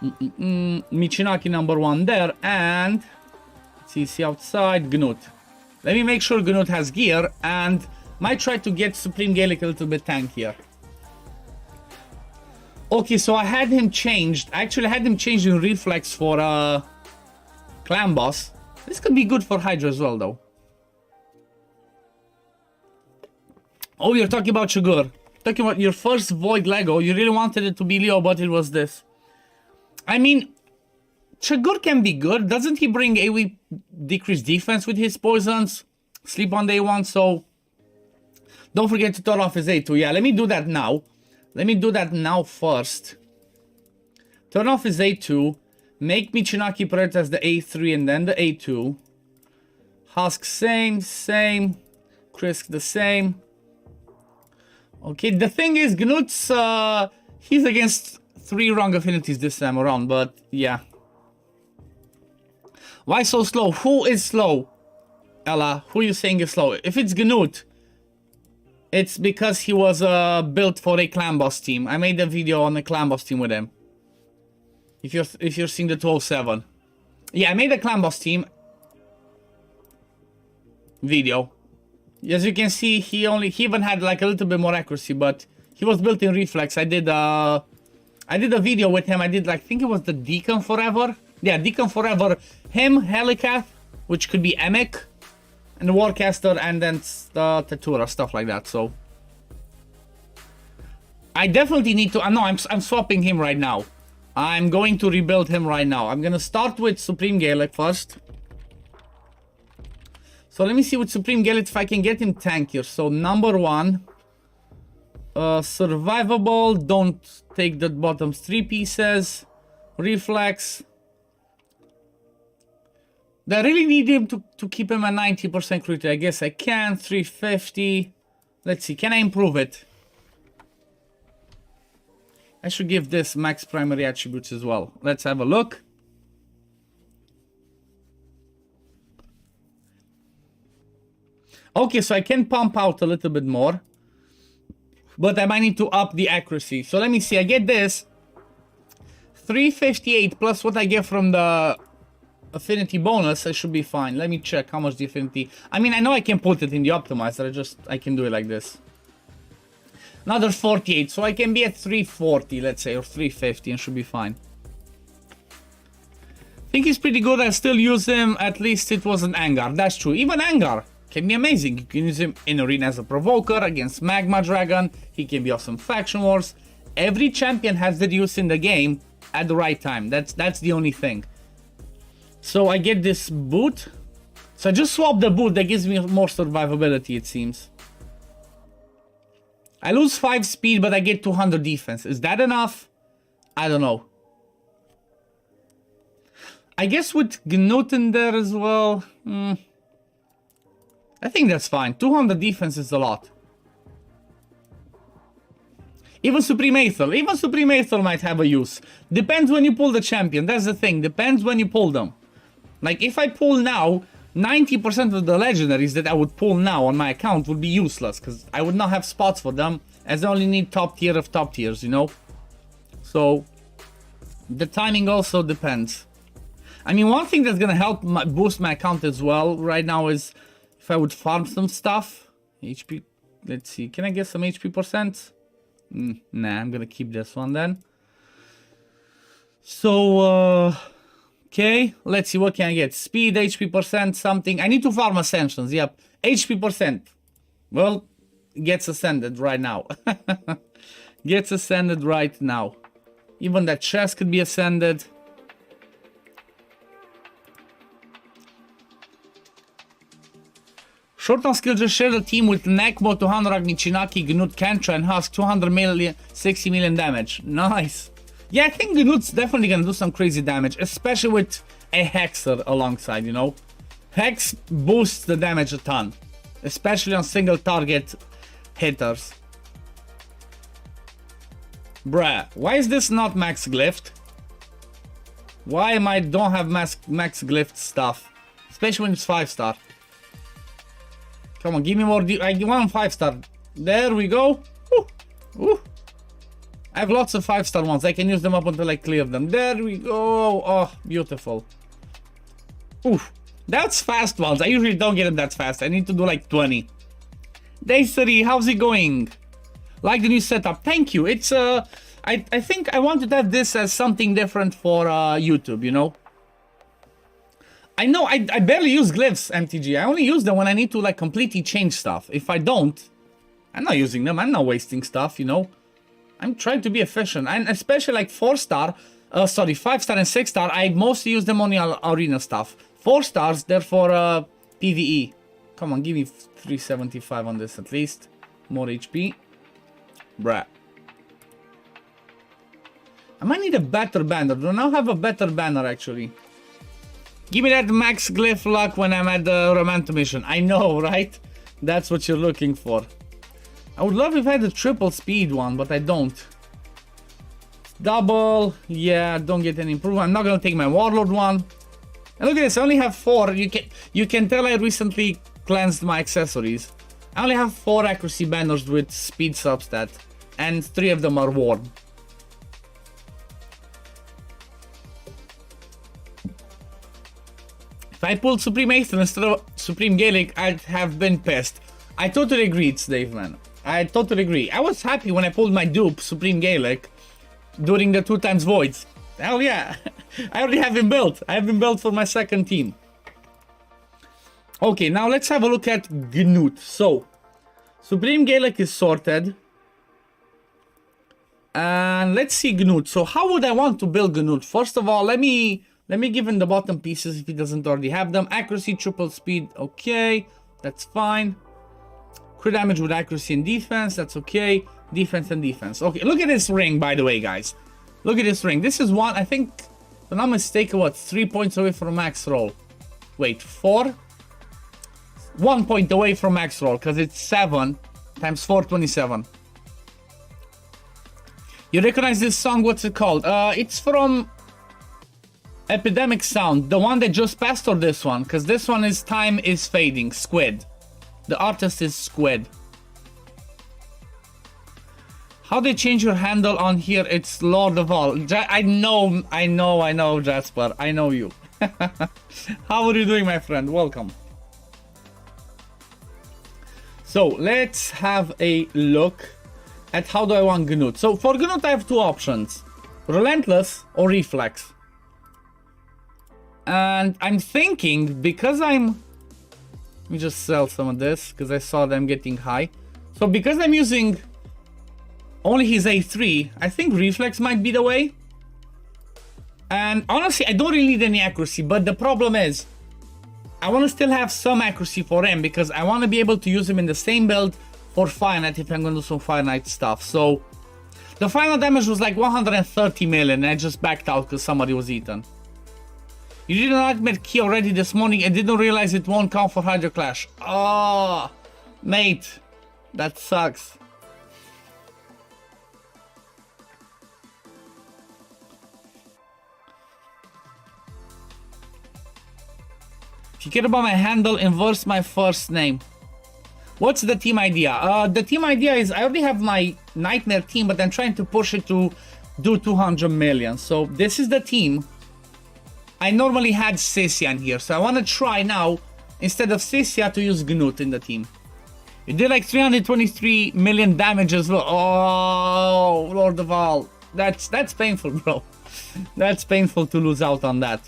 Michinaki number 1 there, and CC outside, Gnut. Let me make sure Gnut has gear, and might try to get Supreme Gaelic a little bit tankier. Okay, so I had him changed. Actually, I had him changed in Reflex for Clan Boss. This could be good for Hydra as well, though. Oh, you're talking about Chagur. Talking about your first Void Lego. You really wanted it to be Leo, but it was this. I mean, Chagur can be good. Doesn't he bring AoE decreased defense with his poisons? Sleep on day 1, so... Don't forget to turn off his A2. Yeah, let me do that now. Let me do that now first. Turn off his A2. Make Michinaki prioritize the A3 and then the A2. Husk same. Krisk the same. Okay, the thing is, Gnut's, he's against 3 wrong affinities this time around, but yeah. Why so slow? Who is slow? Ella, who are you saying is slow? If it's Gnut, it's because he was built for a Clan Boss team. I made a video on the Clan Boss team with him. If you're seeing the 207. Yeah, I made a Clan Boss team video. As you can see, he even had like a little bit more accuracy, but he was built in Reflex. I did a video with him. I did, like, I think it was the Deacon Forever. Yeah, Deacon Forever. Him, Helicath, which could be Emek, and the Warcaster, and then Tatura, stuff like that. So I definitely need to. No, I'm swapping him right now. I'm going to rebuild him right now. I'm gonna start with Supreme Gaelic first. So let me see with Supreme Gaelic if I can get him tankier. So number 1. Survivable, don't take the bottom 3 pieces. Reflex. I really need him to keep him at 90% crit. I guess I can. 350. Let's see, can I improve it? I should give this max primary attributes as well. Let's have a look. Okay, so I can pump out a little bit more. But I might need to up the accuracy. So let me see, I get this. 358 plus what I get from the affinity bonus, I should be fine. Let me check how much the affinity... I mean, I know I can put it in the optimizer, I can do it like this. Another 48, so I can be at 340, let's say, or 350, and should be fine. I think he's pretty good. I still use him, at least it wasn't Angar. That's true. Even Angar can be amazing. You can use him in arena as a provoker against Magma Dragon. He can be awesome faction wars. Every champion has the use in the game at the right time. That's the only thing. So I get this boot. So I just swap the boot. That gives me more survivability, it seems. I lose 5 speed, but I get 200 defense. Is that enough? I don't know. I guess with Gnut in there as well. I think that's fine. 200 defense is a lot. Even Supreme Aether. Even Supreme Aether might have a use. Depends when you pull the champion. That's the thing. Depends when you pull them. Like, if I pull now, 90% of the legendaries that I would pull now on my account would be useless. Because I would not have spots for them. As I only need top tier of top tiers, you know? So, the timing also depends. I mean, one thing that's gonna help boost my account as well right now is if I would farm some stuff. HP, let's see. Can I get some HP percent? Nah, I'm gonna keep this one then. So, okay, let's see, what can I get? Speed, HP percent, something. I need to farm ascensions, yep. HP percent. Well, gets ascended right now. Gets ascended right now. Even that chest could be ascended. Short on skill just share the team with Nekmo, 200 Agnichinaki, Gnut, Kentra, and Husk, 200 million, 60 million damage. Nice. Yeah, I think Gnut's definitely gonna do some crazy damage, especially with a Hexer alongside, you know? Hex boosts the damage a ton, especially on single target hitters. Bruh, why is this not max glyphed? Why am I don't have max glyphed stuff? Especially when it's 5-star. Come on, give me more. I want 5-star. There we go. Ooh. Ooh. I have lots of 5-star ones. I can use them up until I clear them. There we go. Oh, beautiful. Oof. That's fast ones. I usually don't get them that fast. I need to do like 20. Day 3, how's it going? Like the new setup. Thank you. It's I think I wanted to have this as something different for YouTube, you know? I know I barely use glyphs, MTG. I only use them when I need to like completely change stuff. If I don't, I'm not using them. I'm not wasting stuff, you know. I'm trying to be efficient. And especially like 4-star, 5-star and 6-star, I mostly use them on the arena stuff. 4 stars, they're for PvE. Come on, give me 375 on this at least. More HP. Bruh. I might need a better banner. Do I now have a better banner actually? Give me that max glyph luck when I'm at the Romanto mission. I know, right? That's what you're looking for. I would love if I had a triple speed one, but I don't. Double, yeah, don't get any improvement. I'm not gonna take my Warlord one. And look at this, I only have 4. You can tell I recently cleansed my accessories. I only have 4 accuracy banners with speed substat, and 3 of them are worn. If I pulled Supreme Aether instead of Supreme Gaelic, I'd have been pissed. I totally agree, it's Dave, man. I totally agree. I was happy when I pulled my dupe, Supreme Gaelic, during the 2x voids. Hell yeah. I already have him built. I have him built for my second team. Okay, now let's have a look at Gnut. So, Supreme Gaelic is sorted. And let's see Gnut. So how would I want to build Gnut? First of all, let me give him the bottom pieces if he doesn't already have them. Accuracy, triple speed, okay, that's fine. Crit damage with accuracy and defense, that's okay. Defense and defense. Okay, look at this ring, by the way, guys. Look at this ring. This is one, I think, if I'm not mistaken, what, 3 points away from max roll. Wait, 4? 1 point away from max roll, because it's 7 times 4, 27. You recognize this song? What's it called? It's from Epidemic Sound. The one that just passed, or this one? Because this one is Time is Fading. Squid. The artist is Squid. How they change your handle on here? It's Lord of All. I know, Jasper. I know you. How are you doing, my friend? Welcome. So, let's have a look at how do I want Gnut. So, for Gnut, I have 2 options. Relentless or Reflex. And I'm thinking, because let me just sell some of this, because I saw them getting high. So, because I'm using only his A3, I think Reflex might be the way. And honestly, I don't really need any accuracy, but the problem is, I want to still have some accuracy for him, because I want to be able to use him in the same build for Fire Knight if I'm going to do some Fire Knight stuff. So, the final damage was like 130 million, and I just backed out because somebody was eaten. You did a nightmare key already this morning and didn't realize it won't count for Hydra Clash. Oh, mate, that sucks. If you care about my handle, inverse my first name. What's the team idea? The team idea is I already have my Nightmare team, but I'm trying to push it to do 200 million. So this is the team. I normally had Sissia in here, so I want to try now, instead of Sissia, to use Gnut in the team. It did like 323 million damage as well. Oh, Lord of All. That's painful, bro. That's painful to lose out on that.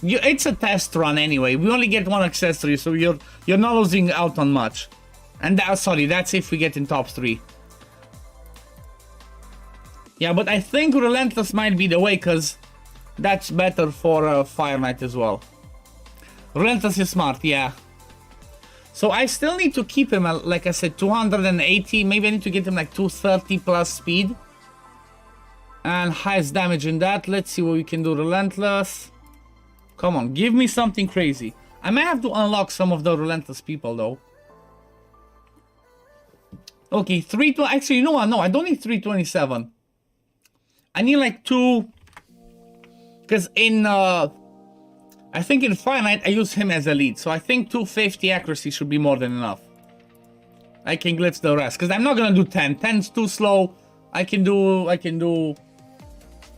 It's a test run anyway. We only get 1 accessory, so you're not losing out on much. And sorry, that's if we get in top 3. Yeah, but I think Relentless might be the way, because that's better for Fire Knight as well. Relentless is smart, yeah. So I still need to keep him at, like I said, 280. Maybe I need to get him like 230 plus speed. And highest damage in that. Let's see what we can do. Relentless. Come on, give me something crazy. I may have to unlock some of the Relentless people, though. Okay, actually, you know what? No, I don't need 327. I need like 2... Because in... I think in Fire Knight, I use him as a lead. So I think 250 accuracy should be more than enough. I can glitch the rest. Because I'm not going to do 10. 10's too slow. I can do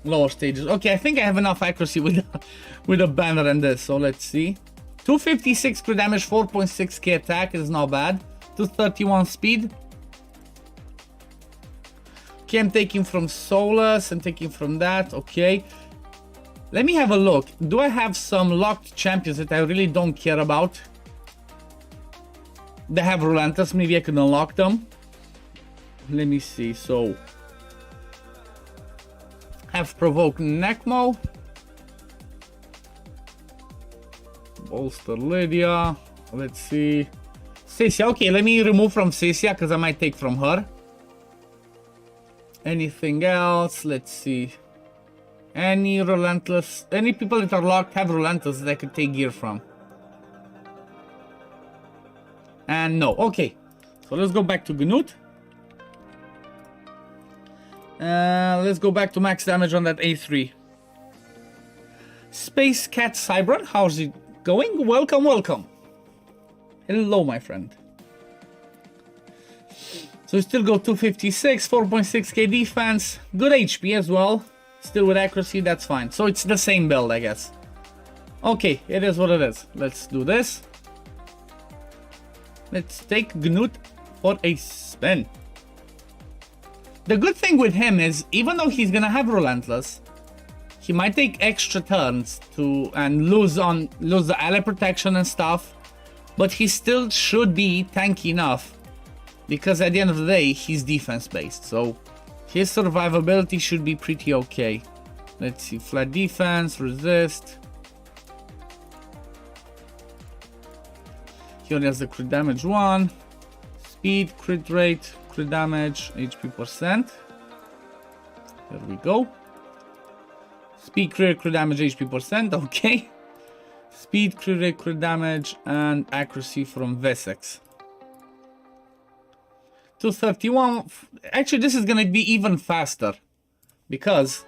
lower stages. Okay, I think I have enough accuracy with a banner and this. So let's see. 256 crit damage, 4.6k attack is not bad. 231 speed. Okay, I'm taking from Solus and taking from that. Okay. Let me have a look. Do I have some locked champions that I really don't care about? They have Relentless. Maybe I can unlock them. Let me see. So, have Provoke Necmo. Bolster Lydia. Let's see. Sissia. Okay, let me remove from Sissia because I might take from her. Anything else? Let's see. Any Relentless... Any people that are locked have Relentless that I could take gear from. And no. Okay. So let's go back to Gnut. Let's go back to max damage on that A3. Space Cat Cybran, how's it going? Welcome, welcome. Hello, my friend. So we still go 256, 4.6k defense, good HP as well. Still with accuracy, that's fine. So it's the same build, I guess. Okay, it is what it is. Let's do this. Let's take Gnut for a spin. The good thing with him is, even though he's gonna have Relentless, he might take extra turns and lose the ally protection and stuff, but he still should be tanky enough, because at the end of the day, he's defense based, so his survivability should be pretty okay. Let's see, flat defense, resist. He only has the crit damage 1. Speed, crit rate, crit damage, HP percent. There we go. Speed, crit damage, HP percent. Okay. Speed, crit rate, crit damage, and accuracy from Vesex. 231. Actually, this is gonna be even faster. Because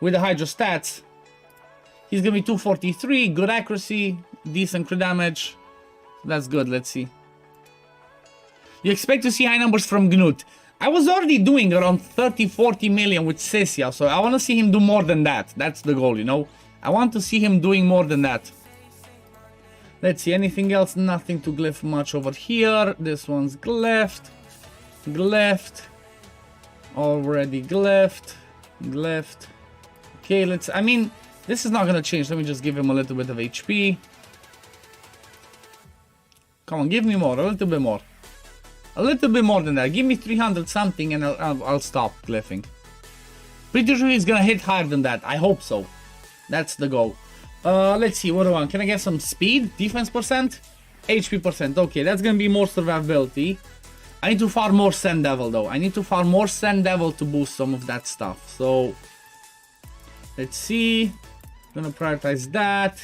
with the Hydra stats, he's gonna be 243, good accuracy, decent crit damage. That's good, let's see. You expect to see high numbers from Gnut. I was already doing around 30-40 million with Sissia, so I want to see him do more than that. That's the goal, you know? I want to see him doing more than that. Let's see, anything else? Nothing to glyph much over here. This one's glyphed. Glyphed. Already glyphed. Glyphed. Okay, let's... I mean, this is not gonna change. Let me just give him a little bit of HP. Come on, give me more. A little bit more. A little bit more than that. Give me 300 something and I'll stop glyphing. Pretty sure he's gonna hit higher than that. I hope so. That's the goal. Let's see, what do I want? Can I get some speed? Defense percent? HP percent. Okay, that's gonna be more survivability. I need to farm more Sand Devil though. I need to farm more Sand Devil to boost some of that stuff. So, let's see. Gonna prioritize that.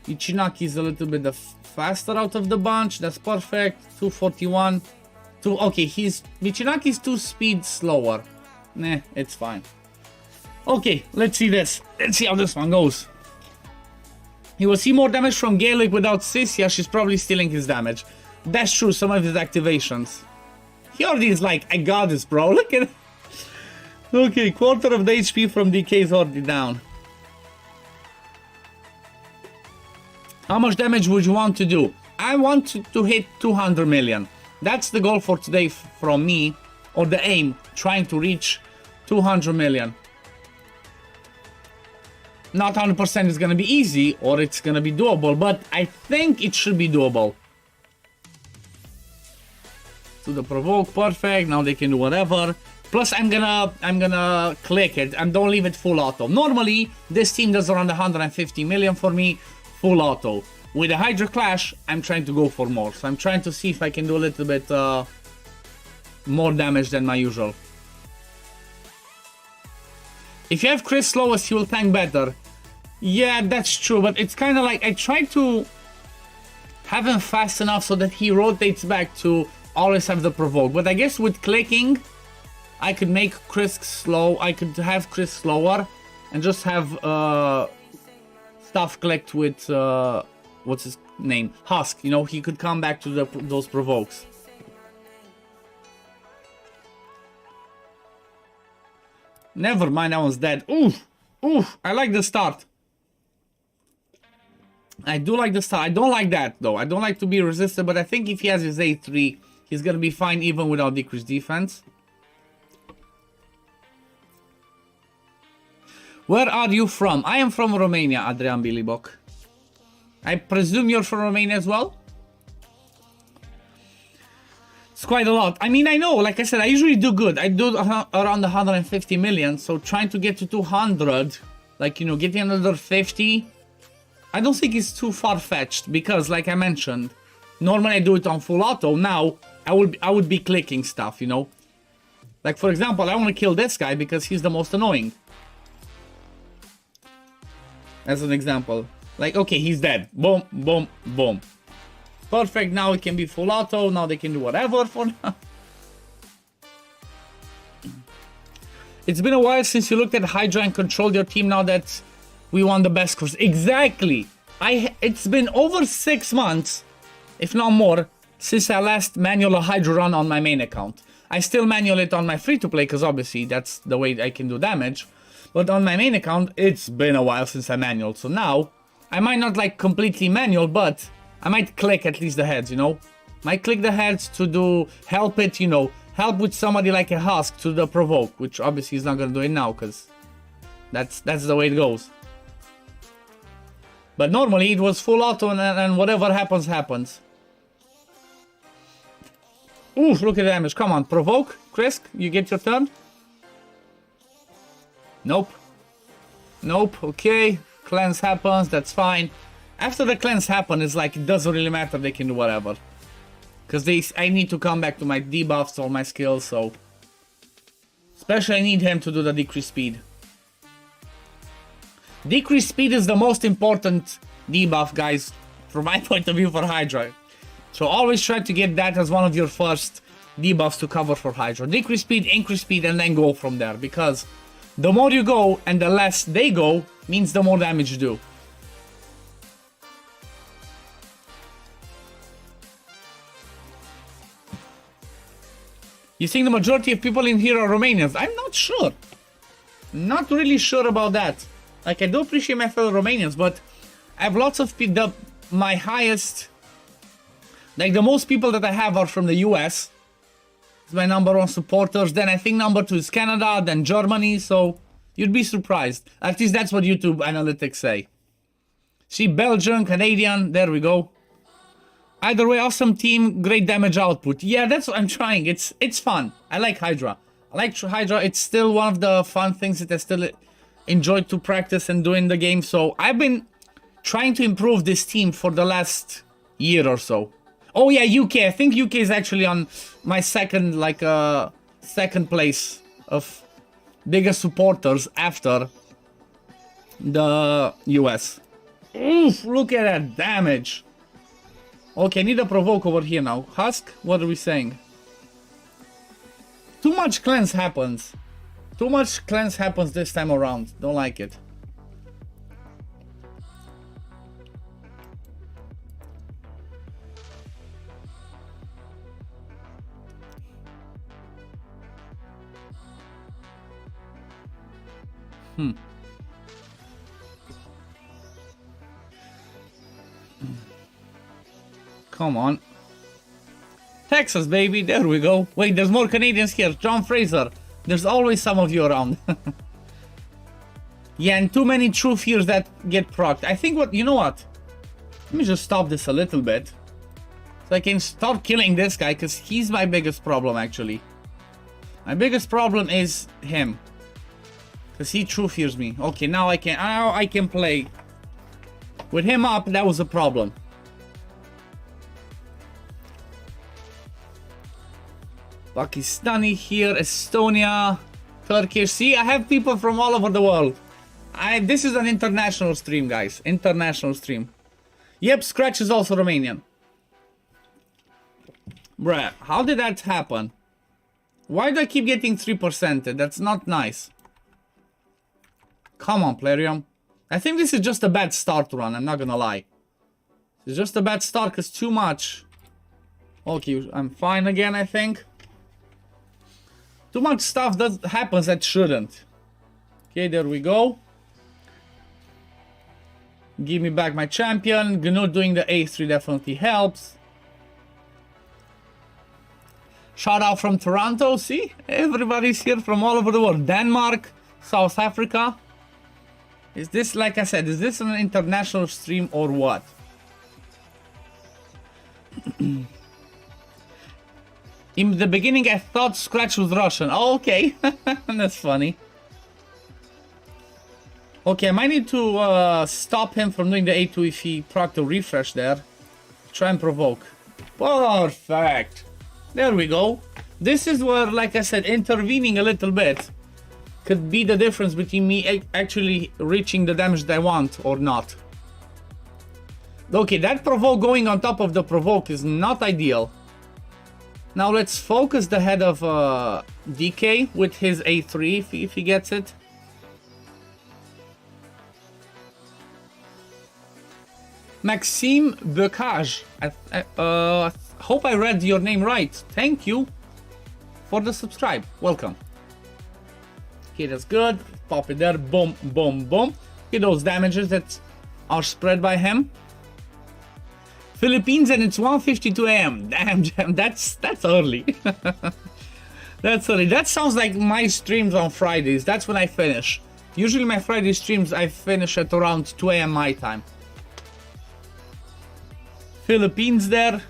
Ichinaki is a little bit faster out of the bunch. That's perfect. 241. Okay, Michinaki is 2 speed slower. Nah, it's fine. Okay, let's see this. Let's see how this one goes. He will see more damage from Gaelic without Sissia. She's probably stealing his damage. That's true, some of his activations. He already is like a goddess, bro. Look at it. Okay, quarter of the HP from DK is already down. How much damage would you want to do? I want to hit 200 million. That's the goal for today from me. Or the aim. Trying to reach 200 million. Not 100% is going to be easy. Or it's going to be doable. But I think it should be doable. To the provoke. Perfect. Now they can do whatever. Plus I'm gonna click it. And don't leave it full auto. Normally this team does around 150 million for me. Full auto. With the Hydra Clash, I'm trying to go for more. So I'm trying to see if I can do a little bit more damage than my usual. If you have Chris slowest, he will tank better. Yeah, that's true. But it's kind of like I try to have him fast enough so that he rotates back to always have the provoke. But I guess with clicking, I could make Chris slow. I could have Chris slower and just have... stuff clicked with what's his name, Husk, you know, he could come back to those provokes. Never mind, that one's dead. Oof, I like the start. I do like the start. I don't like that though. I don't like to be resisted, but I think if he has his A3, he's gonna be fine even without decreased defense. Where are you from? I am from Romania, Adrian Bilibok. I presume you're from Romania as well? It's quite a lot. I mean, I know, like I said, I usually do good. I do around 150 million, so trying to get to 200, like, you know, getting another 50, I don't think it's too far-fetched, because, like I mentioned, normally I do it on full auto. Now, I would be clicking stuff, you know? Like, for example, I want to kill this guy because he's the most annoying. As an example. Like, okay, he's dead. Boom, boom, boom. Perfect, now it can be full auto. Now they can do whatever for now. It's been a while since you looked at Hydra and controlled your team now that we won the best course. Exactly. It's been over 6 months, if not more, since I last manual a Hydra run on my main account. I still manual it on my free-to-play because obviously that's the way I can do damage. But on my main account, it's been a while since I manual. So now, I might not like completely manual, but I might click at least the heads, you know? Might click the heads to do, help it, you know, help with somebody like a Husk to the provoke, which obviously he's not gonna do it now, because that's the way it goes. But normally it was full auto and whatever happens, happens. Ooh, look at the damage. Come on, provoke, Krisk, you get your turn. Nope. Nope, okay. Cleanse happens, that's fine. After the cleanse happens, it's like, it doesn't really matter, they can do whatever. Because I need to come back to my debuffs or my skills, so... Especially I need him to do the decrease speed. Decrease speed is the most important debuff, guys, from my point of view for Hydra. So always try to get that as one of your first debuffs to cover for Hydra. Decrease speed, increase speed, and then go from there. Because the more you go and the less they go, means the more damage you do. You think the majority of people in here are Romanians? I'm not sure. Not really sure about that. Like, I do appreciate my fellow Romanians, but I have lots of people. My highest, like the most people that I have are from the US. It's my #1 supporters. Then I think #2 is Canada, then Germany. So you'd be surprised. At least that's what YouTube analytics say. See, Belgian, Canadian. There we go. Either way, awesome team, great damage output. Yeah, that's what I'm trying. It's fun. I like Hydra. I like Hydra. It's still one of the fun things that I still enjoy to practice and do in the game. So I've been trying to improve this team for the last year or so. Oh yeah, UK. I think UK is actually on my second, like, second place of biggest supporters after the US. Oof, look at that damage. Okay, I need a provoke over here now. Husk, what are we saying? Too much cleanse happens. Too much cleanse happens this time around. Don't like it. Come on. Texas, baby. There we go. Wait, there's more Canadians here. John Fraser. There's always some of you around. Yeah, and too many true fears that get procced. I think what... You know what? Let me just stop this a little bit. So I can start killing this guy, because he's my biggest problem, actually. My biggest problem is him. Because he true fears me. Okay, now I can play. With him up, that was a problem. Pakistani here, Estonia, Turkish. See, I have people from all over the world. This is an international stream, guys. International stream. Yep, Scratch is also Romanian. Bruh, how did that happen? Why do I keep getting 3%? That's not nice. Come on, Plarium. I think this is just a bad start run, I'm not gonna lie. It's just a bad start because too much. Okay, I'm fine again, I think. Too much stuff that happens that shouldn't. Okay, there we go. Give me back my champion. GNU doing the A3 definitely helps. Shout out from Toronto. See? Everybody's here from all over the world. Denmark, South Africa. Is this, like I said, is this an international stream or what? In the beginning, I thought Scratch was Russian. Oh, okay. That's funny. Okay, I might need to stop him from doing the A2 if he procced a refresh there. Try and provoke. Perfect. There we go. This is where, like I said, intervening a little bit could be the difference between me actually reaching the damage that I want or not. Okay, that provoke going on top of the provoke is not ideal. Now let's focus the head of DK with his A3 if he gets it. Maxime Bocage. I hope I read your name right. Thank you for the subscribe. Welcome. Okay, that's good. Pop it there. Boom, boom, boom. Okay, those damages that are spread by him. Philippines, and it's 1:52 AM. Damn, that's early. That's early. That sounds like my streams on Fridays. That's when I finish. Usually my Friday streams I finish at around 2 AM my time. Philippines there.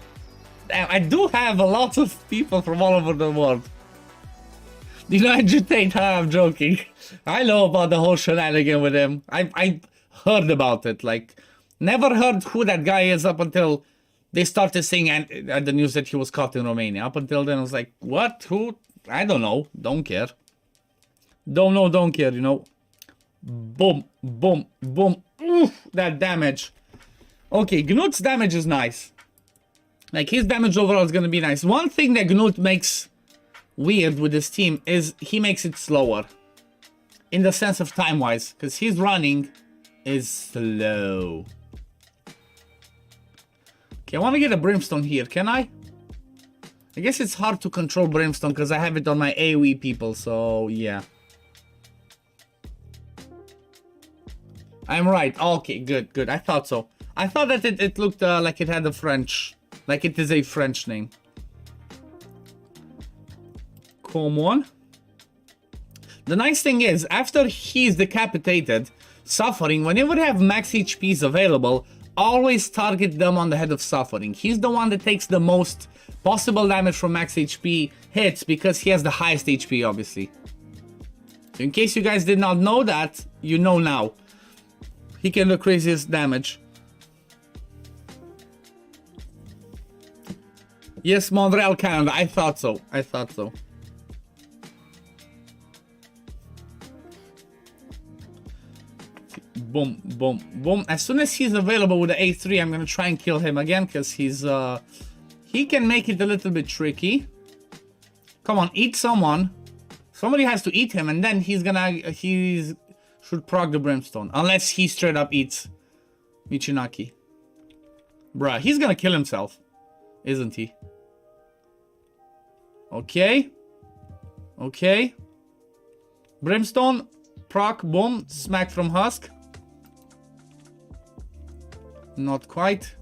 Damn, I do have a lot of people from all over the world. You know, agitate, I'm joking. I know about the whole shenanigan with him. I heard about it, like, never heard who that guy is up until they started saying at the news that he was caught in Romania. Up until then, I was like, what? Who? I don't know. Don't care. Don't know, don't care, you know. Boom, boom, boom. Oof, that damage. Okay, Gnut's damage is nice. Like, his damage overall is gonna be nice. One thing that Gnut makes weird with this team is he makes it slower. In the sense of time-wise. Because his running is slow. Okay, I want to get a Brimstone here, can I? I guess it's hard to control Brimstone because I have it on my AoE people, so yeah. I'm right. Okay, good, good. I thought so. I thought that it looked like it had a French... Like it is a French name. Come on. The nice thing is, after he's decapitated, Suffering, whenever you have max HPs available, always target them on the head of Suffering. He's the one that takes the most possible damage from max HP hits because he has the highest HP, obviously. So in case you guys did not know that, you know now. He can do craziest damage. Yes, Montreal, Canada. I thought so. I thought so. Boom, boom, boom. As soon as he's available with the A3, I'm gonna try and kill him again because he's he can make it a little bit tricky. Come on, eat someone. Somebody has to eat him, and then he should proc the Brimstone, unless he straight up eats Michinaki. Bruh, he's gonna kill himself, isn't he? Okay. Okay. Brimstone, proc, boom, smack from Husk. Not quite.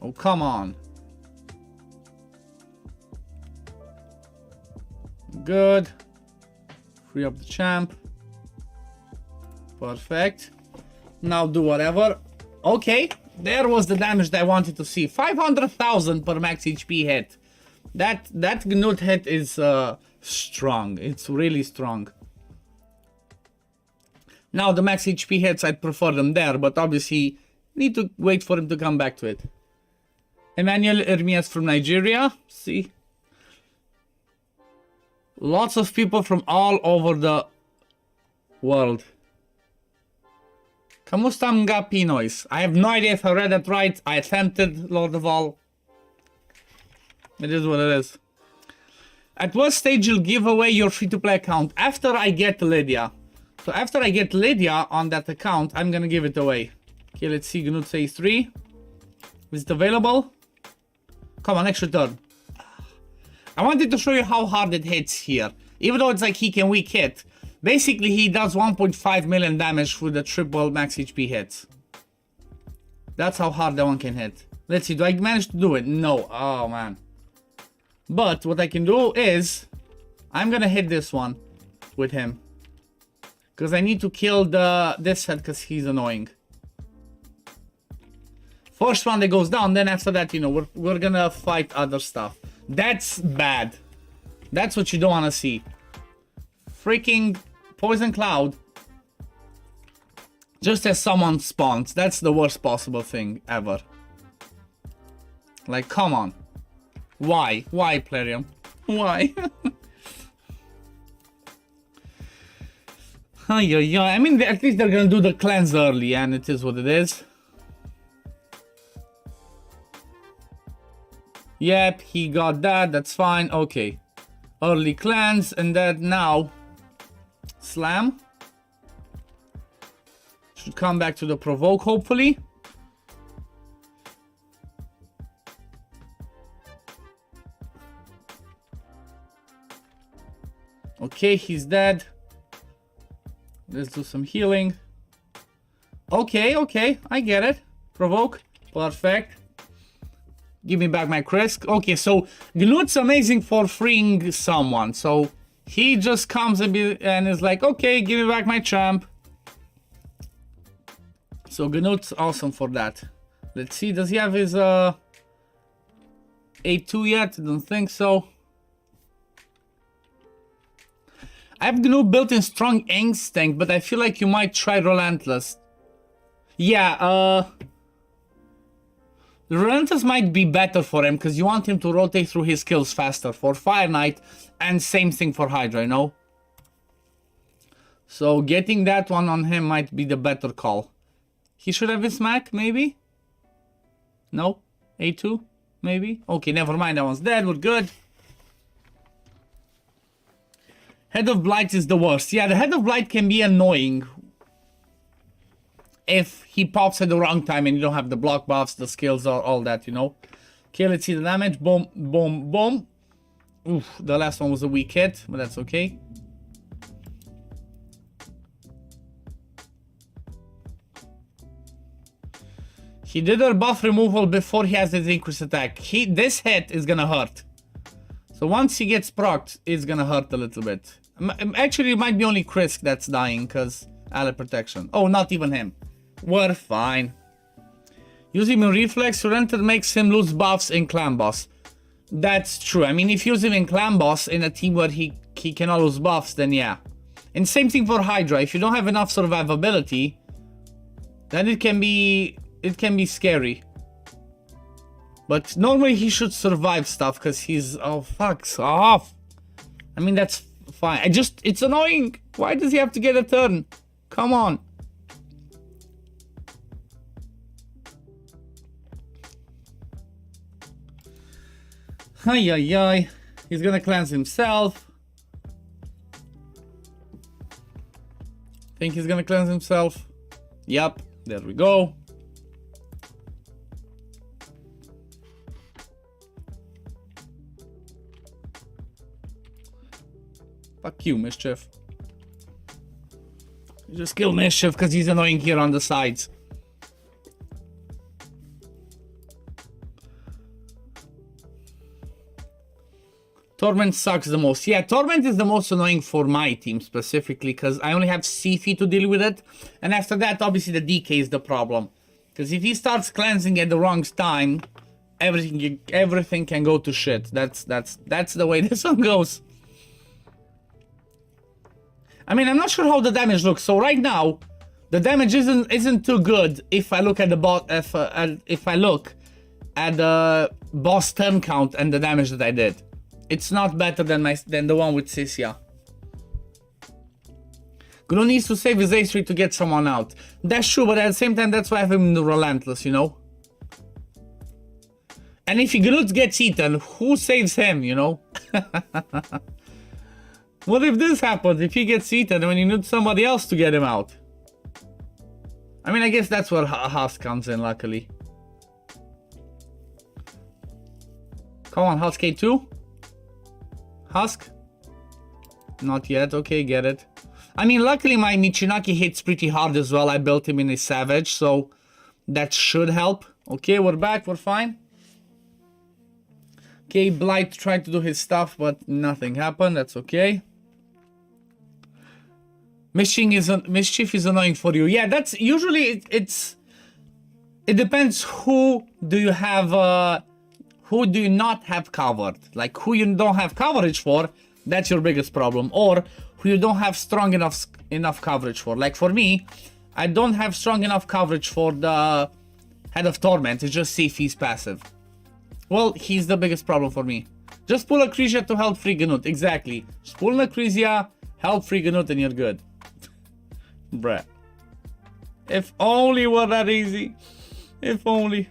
Oh, come on. Good. Free up the champ. Perfect. Now do whatever. Okay. There was the damage that I wanted to see. 500,000 per max HP hit. That Gnut hit is strong. It's really strong. Now the max HP hits, I'd prefer them there, but obviously need to wait for him to come back to it. Emmanuel Ermias from Nigeria. See? Lots of people from all over the world. Kamustanga Pinois. I have no idea if I read that right. I attempted, Lord of all. It is what it is. At what stage you'll give away your free-to-play account? After I get Lydia. So after I get Lydia on that account, I'm gonna give it away. Okay, let's see. Gnut says 3. Is it available? Come on, extra turn. I wanted to show you how hard it hits here. Even though it's like he can weak hit. Basically, he does 1.5 million damage with the triple max HP hits. That's how hard that one can hit. Let's see, do I manage to do it? No. Oh, man. But what I can do is, I'm gonna hit this one with him. Because I need to kill this head because he's annoying. First one that goes down, then after that, you know, we're gonna fight other stuff. That's bad. That's what you don't want to see. Freaking Poison Cloud. Just as someone spawns. That's the worst possible thing ever. Like, come on. Why? Why, Plarium? Why? Yeah. I mean, at least they're gonna do the cleanse early, and it is what it is. Yep, he got that. That's fine. Okay. Early cleanse, and then now slam. Should come back to the provoke, hopefully. Okay, he's dead. Let's do some healing. Okay, I get it. Provoke. Perfect. Give me back my Krisk. Okay, so Gnut's amazing for freeing someone. So he just comes and is like, okay, give me back my champ. So Gnut's awesome for that. Let's see, does he have his A2 yet? Don't think so. I have Gnut built in strong instinct, but I feel like you might try Relentless. Yeah, Relentless might be better for him because you want him to rotate through his skills faster for Fire Knight, and same thing for Hydra, you know? So getting that one on him might be the better call. He should have his smack, maybe? No? A2? Maybe? Okay, never mind, that one's dead, we're good. Head of Blight is the worst. Yeah, the Head of Blight can be annoying if he pops at the wrong time and you don't have the block buffs, the skills, or all that, you know. Okay, let's see the damage. Boom, boom, boom. Oof, the last one was a weak hit, but that's okay. He did a buff removal before he has his increased attack. This hit is gonna hurt. So once he gets procced, it's gonna hurt a little bit. Actually, it might be only Krisk that's dying because ally protection. Oh, not even him. We're fine. Using him in Reflex, Surrender makes him lose buffs in Clan Boss. That's true. I mean, if you use him in Clan Boss in a team where he cannot lose buffs, then yeah. And same thing for Hydra. If you don't have enough survivability, then it can be scary. But normally he should survive stuff because he's... Oh, fuck's off. I mean, that's fine. It's annoying. Why does he have to get a turn? Come on. Ay, ay, ay. He's gonna cleanse himself. Think he's gonna cleanse himself? Yep, there we go. Fuck you, Mischief. You just kill Mischief because he's annoying here on the sides. Torment sucks the most. Yeah, Torment is the most annoying for my team specifically because I only have Sifi to deal with it. And after that, obviously the DK is the problem. Because if he starts cleansing at the wrong time, everything can go to shit. That's the way this one goes. I mean, I'm not sure how the damage looks. So right now, the damage isn't too good if I look at the if I look at the boss turn count and the damage that I did. It's not better than the one with Sisia. Gnu needs to save his A3 to get someone out. That's true, but at the same time, that's why I have him in the Relentless, you know? And if Gnu gets eaten, who saves him, you know? What if this happens? If he gets eaten when you need somebody else to get him out? I mean, I guess that's where Husk comes in, luckily. Come on, Husk K2? Husk? Not yet. Okay, get it. I mean, luckily my Michinaki hits pretty hard as well. I built him in a Savage, so that should help. Okay, we're back. We're fine. Okay, Blight tried to do his stuff, but nothing happened. That's okay. Mischief is annoying for you. Yeah, that's usually it depends who do you have who do you not have covered. Like who you don't have coverage for, that's your biggest problem. Or who you don't have strong enough coverage for. Like for me, I don't have strong enough coverage for the Head of Torment. It's just Sifi's passive. Well, he's the biggest problem for me. Just pull a Acrisia to help free Gnut. Exactly. Just pull an Acrisia, help free Gnut, and you're good. Bruh. If only were that easy. If only.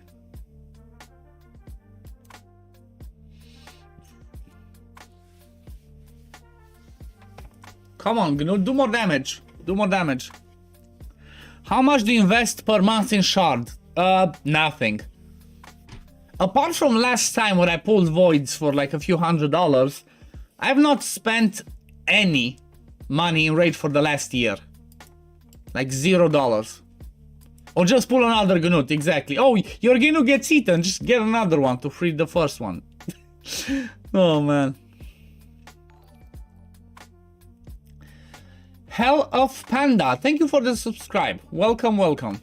Come on, Gnut, do more damage. Do more damage. How much do you invest per month in Shard? Nothing. Apart from last time when I pulled Voids for like a few $100s, I have not spent any money in Raid for the last year. Like $0. Or just pull another Gnut, exactly. Oh, your Gnut gets eaten, just get another one to free the first one. Oh man. Hell of Panda, thank you for the subscribe. Welcome, welcome.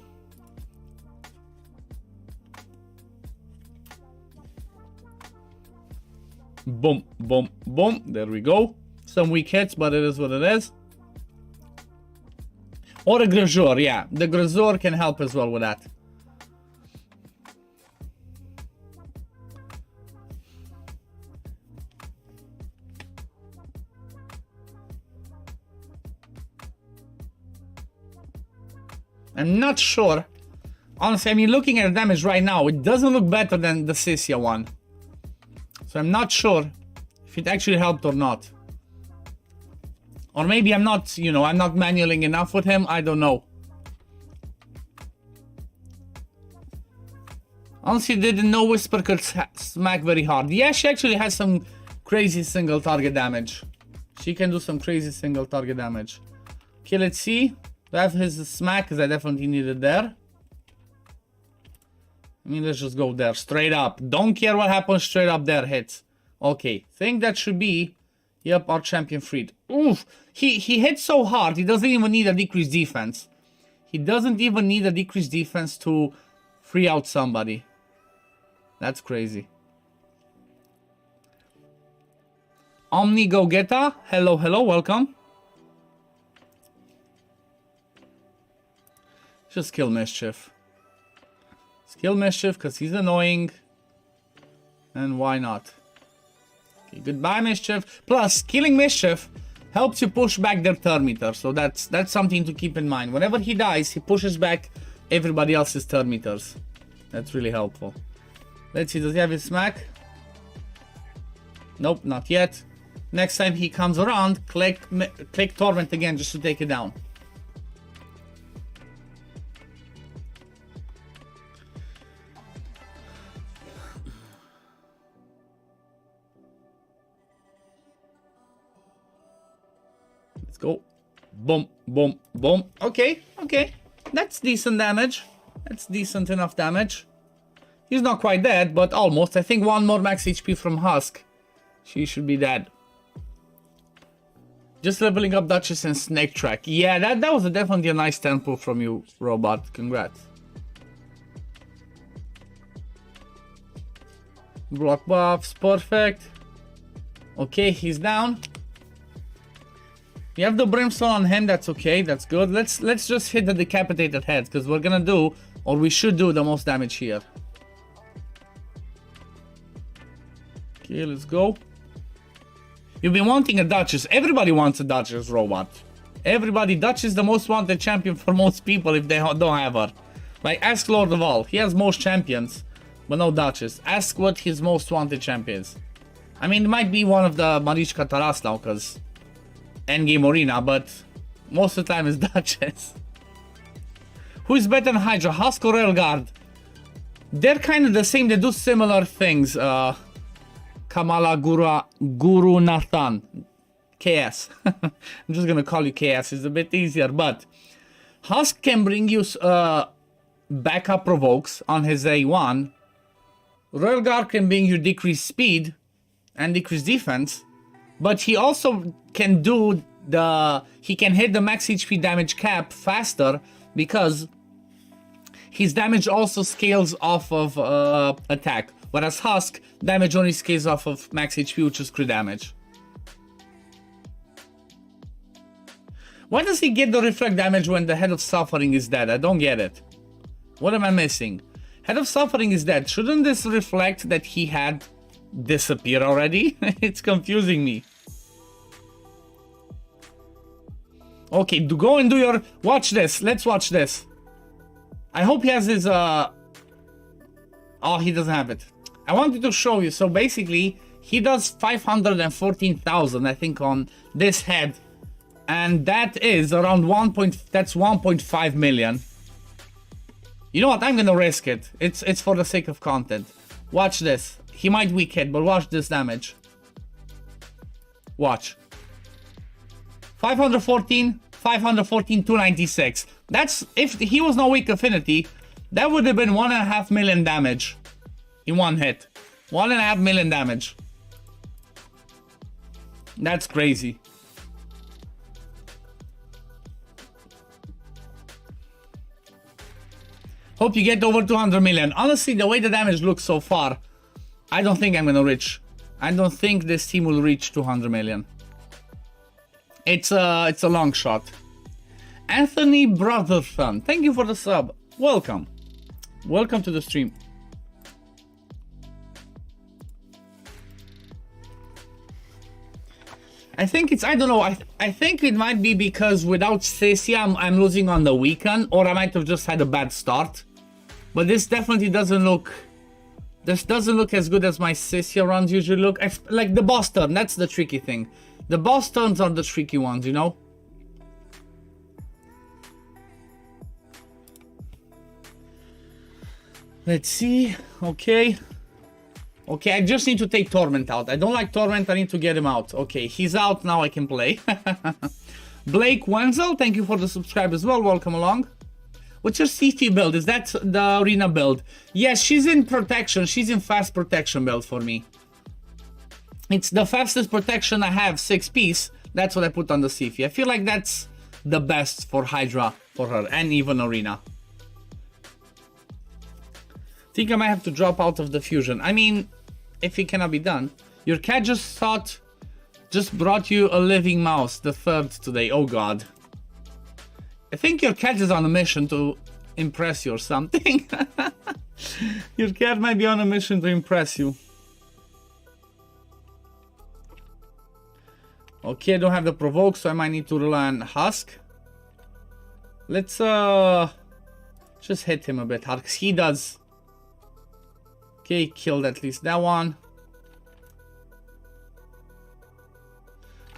Boom, boom, boom. There we go. Some weak hits, but it is what it is. Or a Grazur, yeah. The Grazur can help as well with that. I'm not sure. Honestly, I mean, looking at the damage right now, it doesn't look better than the Sisia one. So I'm not sure if it actually helped or not. Or maybe I'm not, you know, I'm not manualing enough with him. I don't know. Honestly, didn't know Whisper could smack very hard. Yeah, she actually has some crazy single target damage. She can do some crazy single target damage. Okay, let's see. Do I have his smack? Because I definitely need it there. I mean, let's just go there. Straight up. Don't care what happens. Straight up there. Hits. Okay. Think that should be... Yep, our champion freed. Oof. He hits so hard. He doesn't even need a decreased defense. He doesn't even need a decreased defense to free out somebody. That's crazy. Omni Go-Geta. Hello, hello. Welcome. Just kill Mischief. Just kill Mischief because he's annoying. And why not? Okay, goodbye, Mischief. Plus, killing Mischief helps you push back their turn meter. So that's something to keep in mind. Whenever he dies, he pushes back everybody else's turn meters. That's really helpful. Let's see, does he have his smack? Nope, not yet. Next time he comes around, click Torment again just to take it down. Let's go. Boom, boom, boom. Okay, okay. That's decent damage. That's decent enough damage. He's not quite dead, but almost. I think one more max HP from Husk. She should be dead. Just leveling up Duchess and Snake Track. Yeah, that was definitely a nice tempo from you, Robot. Congrats. Block buffs, perfect. Okay, he's down. You have the Brimstone on him, that's okay, that's good. Let's just hit the decapitated head, because we're gonna do, or we should do, the most damage here. Okay, let's go. You've been wanting a Duchess. Everybody wants a Duchess, Robot. Everybody, Duchess is the most wanted champion for most people if they don't have her. Like, ask Lord of All. He has most champions, but no Duchess. Ask what his most wanted champion is. I mean, it might be one of the Marichka Taras now, because endgame arena, but most of the time it's Duchess. Who is better than Hydra, Husk or Railguard? They're kind of the same, they do similar things. Kamala Guru Nathan. KS. I'm just gonna call you KS, it's a bit easier, but Husk can bring you backup provokes on his A1. Railguard can bring you decreased speed and decreased defense, but he also can do he can hit the max HP damage cap faster because his damage also scales off of attack. Whereas Husk, damage only scales off of max HP, which is crit damage. Why does he get the reflect damage when the Head of Suffering is dead? I don't get it. What am I missing? Head of Suffering is dead. Shouldn't this reflect that he had disappeared already? It's confusing me. Okay, go and do your... Watch this. Let's watch this. I hope he has his... Oh, he doesn't have it. I wanted to show you. So basically, he does 514,000, I think, on this head. And that is around that's 1.5 million. You know what? I'm gonna risk it. It's for the sake of content. Watch this. He might weak hit, but watch this damage. Watch. 514, 296. That's, if he was no weak affinity, that would have been 1.5 million damage in one hit. 1.5 million damage. That's crazy. Hope you get over 200 million. Honestly, the way the damage looks so far, I don't think I'm gonna reach. I don't think this team will reach 200 million. It's a long shot. Anthony Brotherson, thank you for the sub. Welcome. Welcome to the stream. I think it's, I don't know, I think it might be because without Stacia I'm losing on the weekend, or I might have just had a bad start. But this definitely doesn't look, this doesn't look as good as my Stacia runs usually look. Like the boss turn, that's the tricky thing. The boss turns are the tricky ones, you know? Let's see, okay. Okay, I just need to take Torment out. I don't like Torment, I need to get him out. Okay, he's out, now I can play. Blake Wenzel, thank you for the subscribe as well, welcome along. What's your CT build? Is that the arena build? Yes, she's in protection, she's in fast protection build for me. It's the fastest protection I have, 6-piece. That's what I put on the CT. I feel like that's the best for Hydra, for her, and even arena. Think I might have to drop out of the fusion. I mean, if it cannot be done. Your cat just brought you a living mouse, the third today. Oh god. I think your cat is on a mission to impress you or something. Your cat might be on a mission to impress you. Okay, I don't have the provoke, so I might need to rely on Husk. Let's just hit him a bit hard, because he does. Okay, killed at least that one.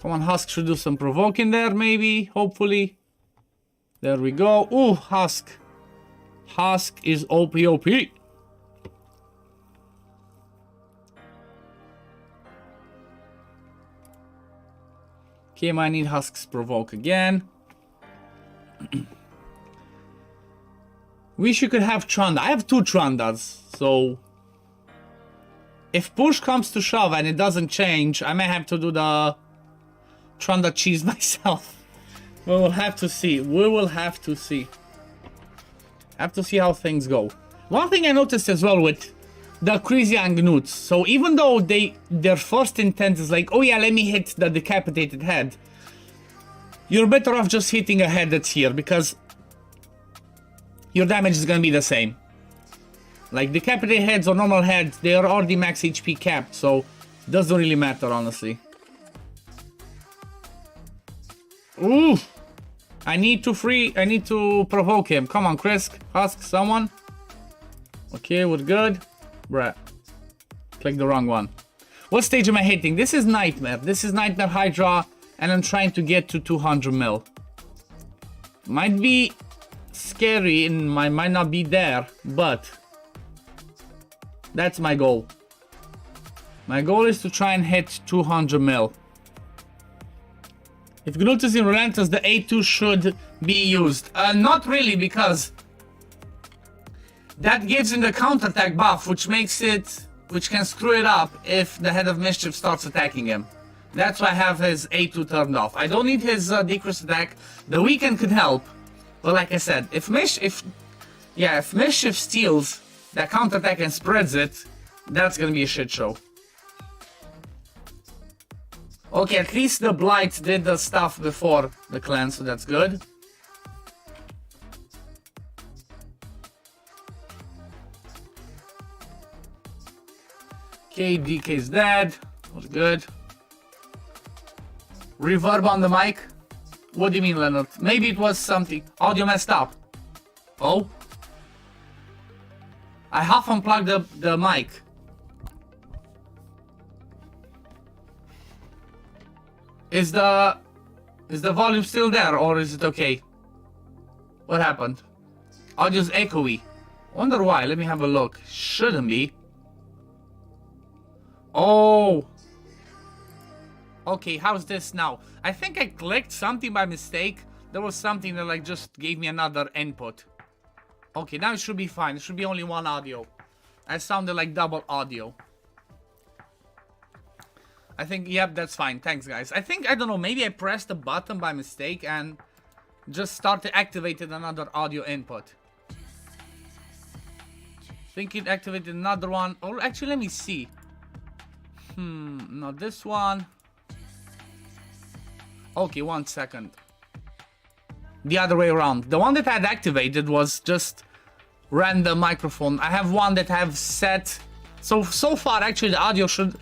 Come on, Husk should do some provoking there, maybe, hopefully. There we go. Ooh, Husk. Husk is OP. Okay, I might need Husk's provoke again. Wish you could have Tranda. I have 2 Trandas, so... if push comes to shove and it doesn't change, I may have to do the Tranda cheese myself. We will have to see. We will have to see. Have to see how things go. One thing I noticed as well with the crazy Gnoots. So even though their first intent is like, oh yeah, let me hit the decapitated head. You're better off just hitting a head that's here, because your damage is gonna be the same. Like decapitated heads or normal heads, they are already max HP capped, so it doesn't really matter, honestly. Ooh! I need to provoke him. Come on, Chris, Husk, someone. Okay, we're good. Bruh. Click the wrong one. What stage am I hitting? This is Nightmare. This is Nightmare Hydra, and I'm trying to get to 200 mil. Might be scary and might not be there, but that's my goal. My goal is to try and hit 200 mil. If Gnut is in Relentless, the A2 should be used. Not really, because that gives him the counterattack buff, which can screw it up if the Head of Mischief starts attacking him. That's why I have his A2 turned off. I don't need his decreased attack. The weekend could help, but like I said, if Mischief steals that counterattack and spreads it, that's gonna be a shit show. Okay, at least the Blight did the stuff before the cleanse, so that's good. Okay, DK's dead. That's good. Reverb on the mic? What do you mean, Leonard? Maybe it was something. Audio messed up. Oh? I half unplugged the mic. Is the volume still there, or is it okay? What happened? Audio's echoey. Wonder why. Let me have a look. Shouldn't be. Oh. Okay, how's this now? I think I clicked something by mistake. There was something that like just gave me another input. Okay, now it should be fine. It should be only one audio. I sounded like double audio. I think, yep, that's fine. Thanks, guys. I think, I don't know, maybe I pressed the button by mistake and just started activated another audio input. Think it activated another one. Or actually, let me see. Not this one. Okay, 1 second. the other way around. The one that I had activated was just random microphone. I have one that I have set. So far, actually, the audio should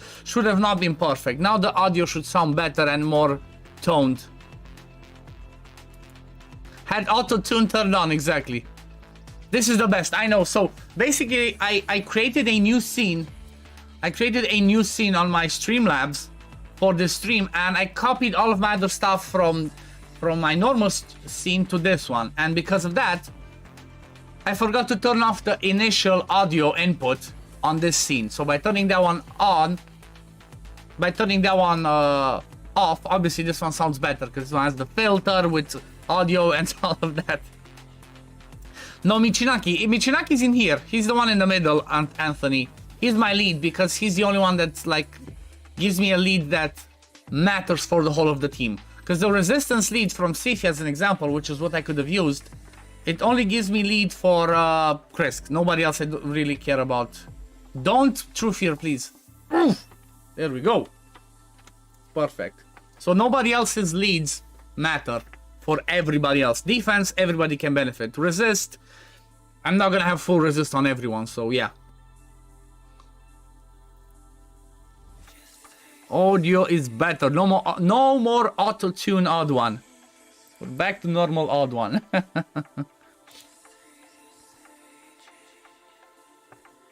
have not been perfect. Now the audio should sound better and more toned. Had auto-tune turned on, exactly. This is the best, I know. So basically, I created a new scene. I created a new scene on my Streamlabs for this stream, and I copied all of my other stuff from my normal scene to this one. And because of that, I forgot to turn off the initial audio input on this scene. So by turning that one on, off, obviously this one sounds better because this one has the filter with audio and all of that. No, Michinaki's in here. He's the one in the middle, Anthony. He's my lead because he's the only one that's like gives me a lead that matters for the whole of the team. Because the resistance lead from Sifi, as an example, which is what I could have used, it only gives me lead for Krisk. Nobody else I don't really care about. Don't True Fear, please. Oof. There we go. Perfect. So nobody else's leads matter for everybody else. Defense, everybody can benefit. Resist, I'm not gonna have full resist on everyone, so yeah. Audio is better. No more auto-tune odd one. We're back to normal odd one.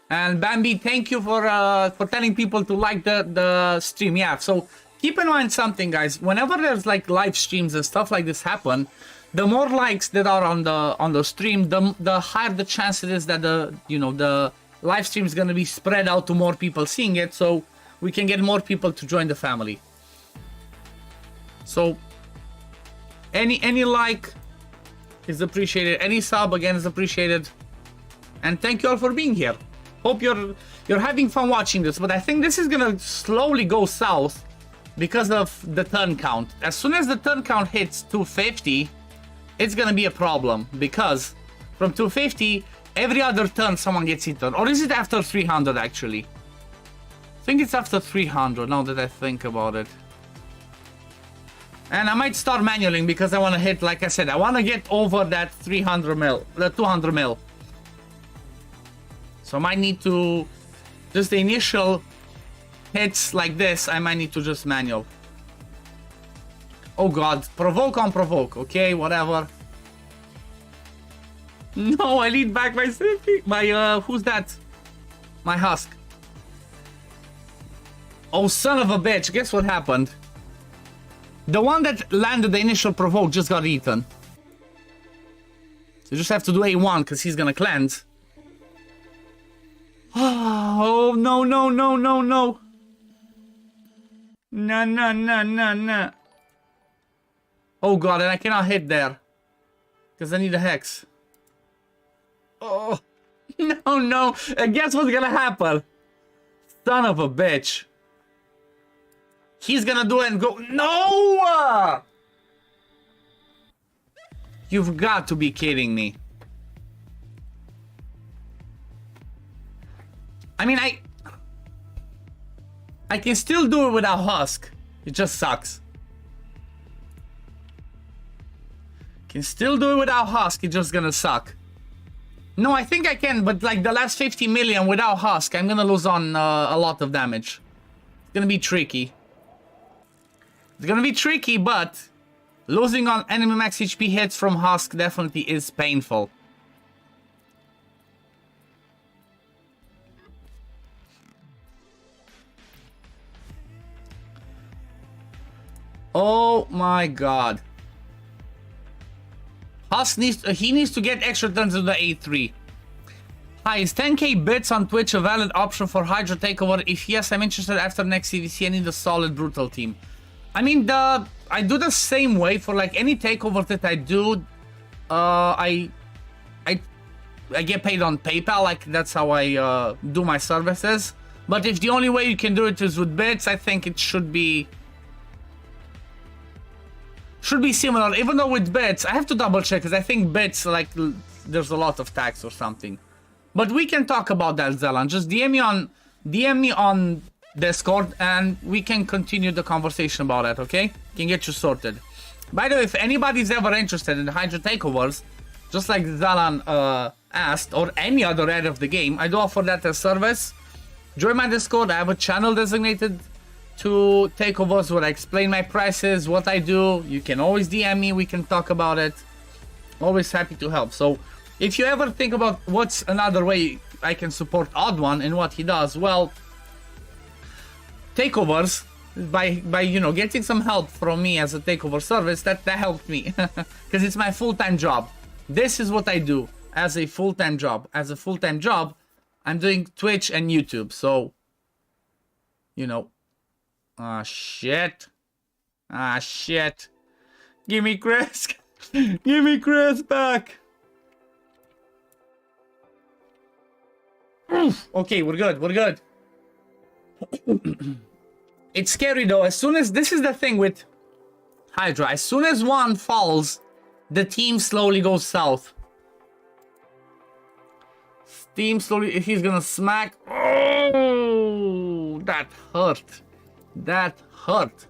And Bambi, thank you for telling people to like the stream. Yeah, so keep in mind something, guys. Whenever there's like live streams and stuff like this happen, the more likes that are on the stream, the higher the chance it is that the live stream is gonna be spread out to more people seeing it, so we can get more people to join the family. So any like is appreciated. Any sub again is appreciated. And thank you all for being here. Hope you're having fun watching this, but I think this is gonna slowly go south because of the turn count. As soon as the turn count hits 250, it's gonna be a problem because from 250, every other turn someone gets eaten. Or is it after 300 actually? I think it's after 300 now that I think about it. And I might start manualing because I want to hit, like I said, I want to get over that 300 mil, the 200 mil. So I might need to, just the initial hits like this, I might need to just manual. Oh god, provoke on provoke, okay, whatever. No, I lead back my safety. My, who's that? My husk. Oh, son of a bitch, guess what happened? The one that landed the initial provoke just got eaten. So you just have to do A1 because he's gonna cleanse. Oh, no, no, no, no, no. No, no, no, no, no. Oh god, and I cannot hit there. Because I need a hex. Oh, no, no. And guess what's gonna happen? Son of a bitch. He's gonna do it and go. No! You've got to be kidding me. I mean, I can still do it without husk. It just sucks. Can still do it without husk. It's just gonna suck. No, I think I can, but like the last 50 million without husk, I'm gonna lose on a lot of damage. It's gonna be tricky. It's gonna be tricky, but losing on enemy max HP hits from husk definitely is painful. Oh my god. Husk needs he needs to get extra turns to the A3. Hi, is 10k bits on Twitch a valid option for Hydra takeover? If yes, I'm interested after next CVC. I need a solid brutal team. I mean, I do the same way for like any takeover that I do. I get paid on PayPal, like that's how I do my services. But if the only way you can do it is with bits, I think it should be similar. Even though with bits, I have to double check because I think bits like there's a lot of tax or something. But we can talk about that, Zelan. Just DM me on Discord and we can continue the conversation about that, okay? Can get you sorted. By the way, if anybody's ever interested in Hydra takeovers, just like Zalan asked, or any other area of the game, I do offer that as service. Join my Discord. I have a channel designated to takeovers where I explain my prices, what I do. You can always DM me, we can talk about it. Always happy to help. So if you ever think about what's another way I can support Odd One and what he does, well, takeovers, by you know, getting some help from me as a takeover service, that helped me. Because it's my full-time job. This is what I do as a full-time job. As a full-time job, I'm doing Twitch and YouTube. So, you know. Ah, shit. Ah, shit. Give me Chris. Give me Chris back. Okay, we're good. We're good. It's scary though. As soon as, this is the thing with Hydra, as soon as one falls, the team slowly goes south. Team slowly, he's gonna smack. Oh, that hurt. That hurt.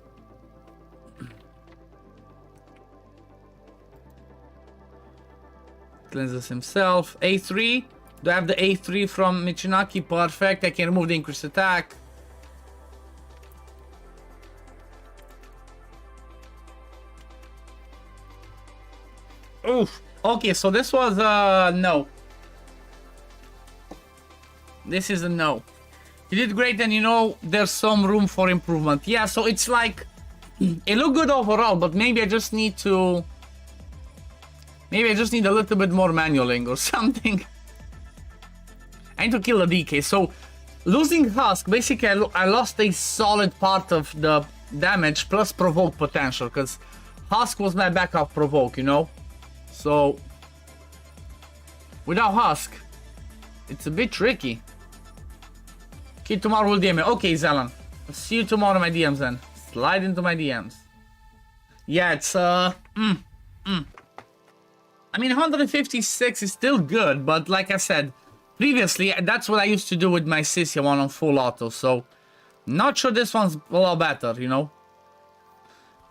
Cleanses himself. A3. Do I have the A3 from Michinaki? Perfect. I can remove the increased attack. Oof. Okay, so this was no. This is a no. You did great, and you know there's some room for improvement. Yeah, so it's like it looked good overall, but maybe I just need to. Maybe I just need a little bit more manualing or something. I need to kill a DK. So losing Husk, basically I lost a solid part of the damage plus provoke potential, because Husk was my backup provoke, you know. So without Husk, it's a bit tricky. Okay, tomorrow we'll DM it. Okay, Zalan. I'll see you tomorrow in my DMs then. Slide into my DMs. Yeah, it's I mean, 156 is still good, but like I said previously, that's what I used to do with my Sisia one on full auto, so not sure this one's a lot better, you know.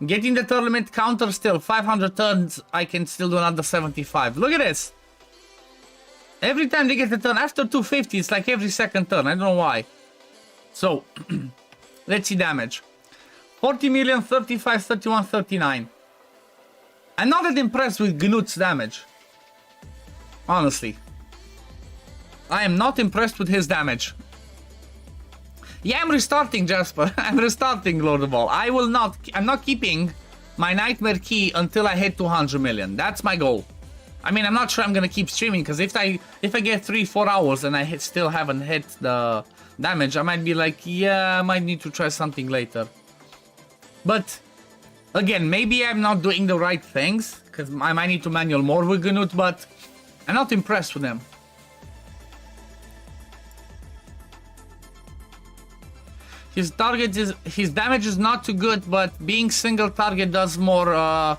Getting the turn limit counter still, 500 turns, I can still do another 75. Look at this. Every time they get a turn, after 250, it's like every second turn, I don't know why. So, let's see damage. 40 million, 35, 31, 39. I'm not that impressed with Gnut's damage. Honestly. I am not impressed with his damage. Yeah, I'm restarting, Jasper. I'm restarting, Lord of All. I'm not keeping my Nightmare Key until I hit 200 million. That's my goal. I mean, I'm not sure I'm gonna keep streaming, because if I get 3-4 hours and I still haven't hit the damage, I might be like, yeah, I might need to try something later. But again, maybe I'm not doing the right things, because I might need to manual more with Gnut, but I'm not impressed with him. His damage is not too good, but being single target does more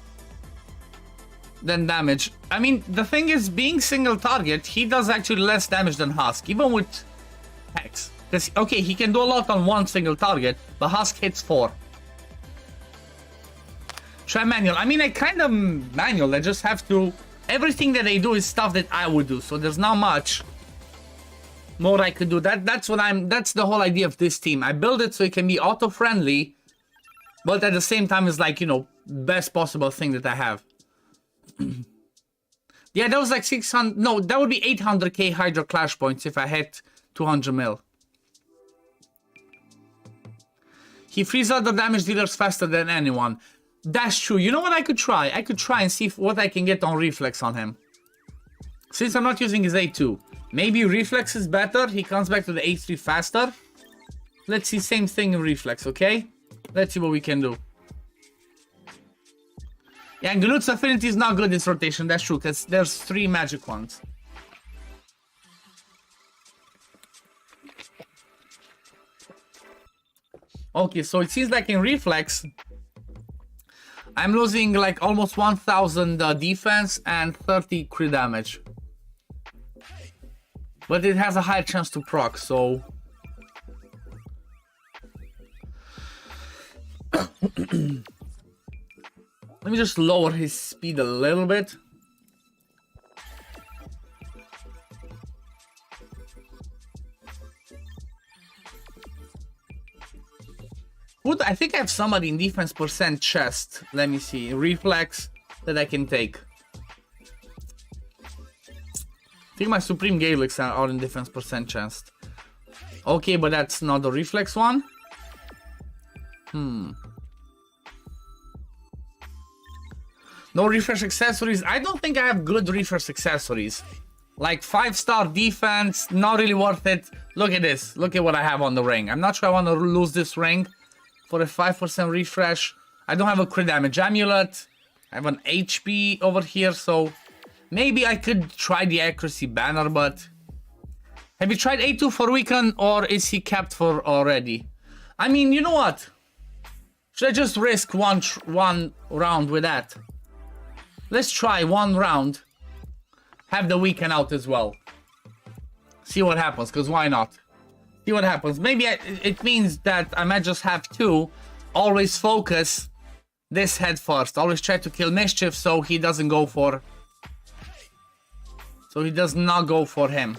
than damage. I mean, the thing is, being single target, he does actually less damage than Husk, even with Hex. Because, okay, he can do a lot on one single target, but Husk hits 4. Try manual. I mean, I kind of manual. I just have to. Everything that they do is stuff that I would do, so there's not much more I could do. That's the whole idea of this team. I build it so it can be auto friendly, but at the same time it's like, you know, best possible thing that I have. Yeah, that was like 600. No, that would be 800k Hydra Clash points if I hit 200 mil. He frees other damage dealers faster than anyone. That's true. You know what I could try? I could try and see what I can get on reflex on him. Since I'm not using his A2. Maybe reflex is better. He comes back to the A3 faster. Let's see, same thing in reflex, okay? Let's see what we can do. Yeah, and Gnut's affinity is not good this rotation. That's true, because there's 3 magic ones. Okay, so it seems like in reflex, I'm losing like almost 1000 defense and 30 crit damage. But it has a higher chance to proc, so... Let me just lower his speed a little bit. I think I have somebody in defense percent chest. Let me see. Reflex that I can take. I think my Supreme Gaelics are in defense percent chest. Okay, but that's not the reflex one. No refresh accessories. I don't think I have good refresh accessories. Like 5-star defense, not really worth it. Look at this. Look at what I have on the ring. I'm not sure I want to lose this ring for a 5% refresh. I don't have a crit damage amulet. I have an HP over here, so maybe I could try the accuracy banner, but have you tried A2 for weekend, or is he capped for already? I mean, you know what? Should I just risk one round with that? Let's try one round. Have the weekend out as well. See what happens, because why not? See what happens. Maybe it means that I might just have to always focus this head first. Always try to kill Mischief so he doesn't go for... So he does not go for him.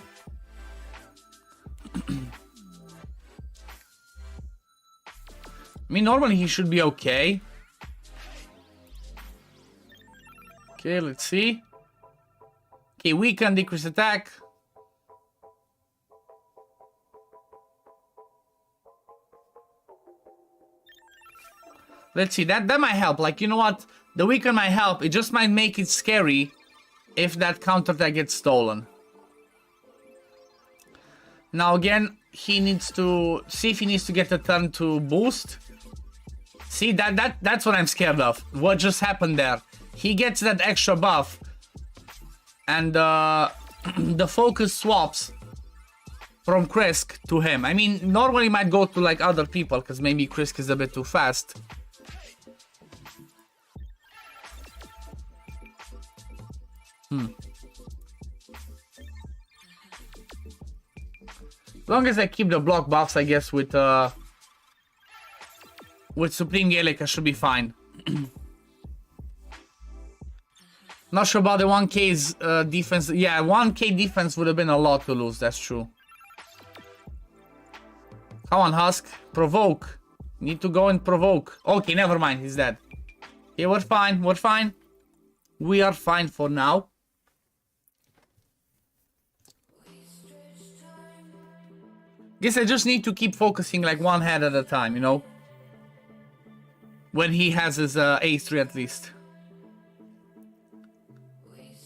I mean, normally he should be okay. Okay, let's see. Okay, weaken, decrease attack. Let's see, that might help. Like, you know what? The weaken might help. It just might make it scary if that counterattack gets stolen. Now again, he needs to see if he needs to get a turn to boost. See, that's what I'm scared of. What just happened there? He gets that extra buff, and the focus swaps from Krisk to him. I mean, normally it might go to like other people because maybe Krisk is a bit too fast. As long as I keep the block buffs, I guess with Supreme Gaelic I should be fine. Not sure about the 1k's defense. Yeah, 1k defense would have been a lot to lose, that's true. Come on, Husk. Provoke. Need to go and provoke. Okay, never mind, he's dead. Okay, we're fine, we're fine. We are fine for now. Guess I just need to keep focusing like one head at a time, you know? When he has his A3 at least.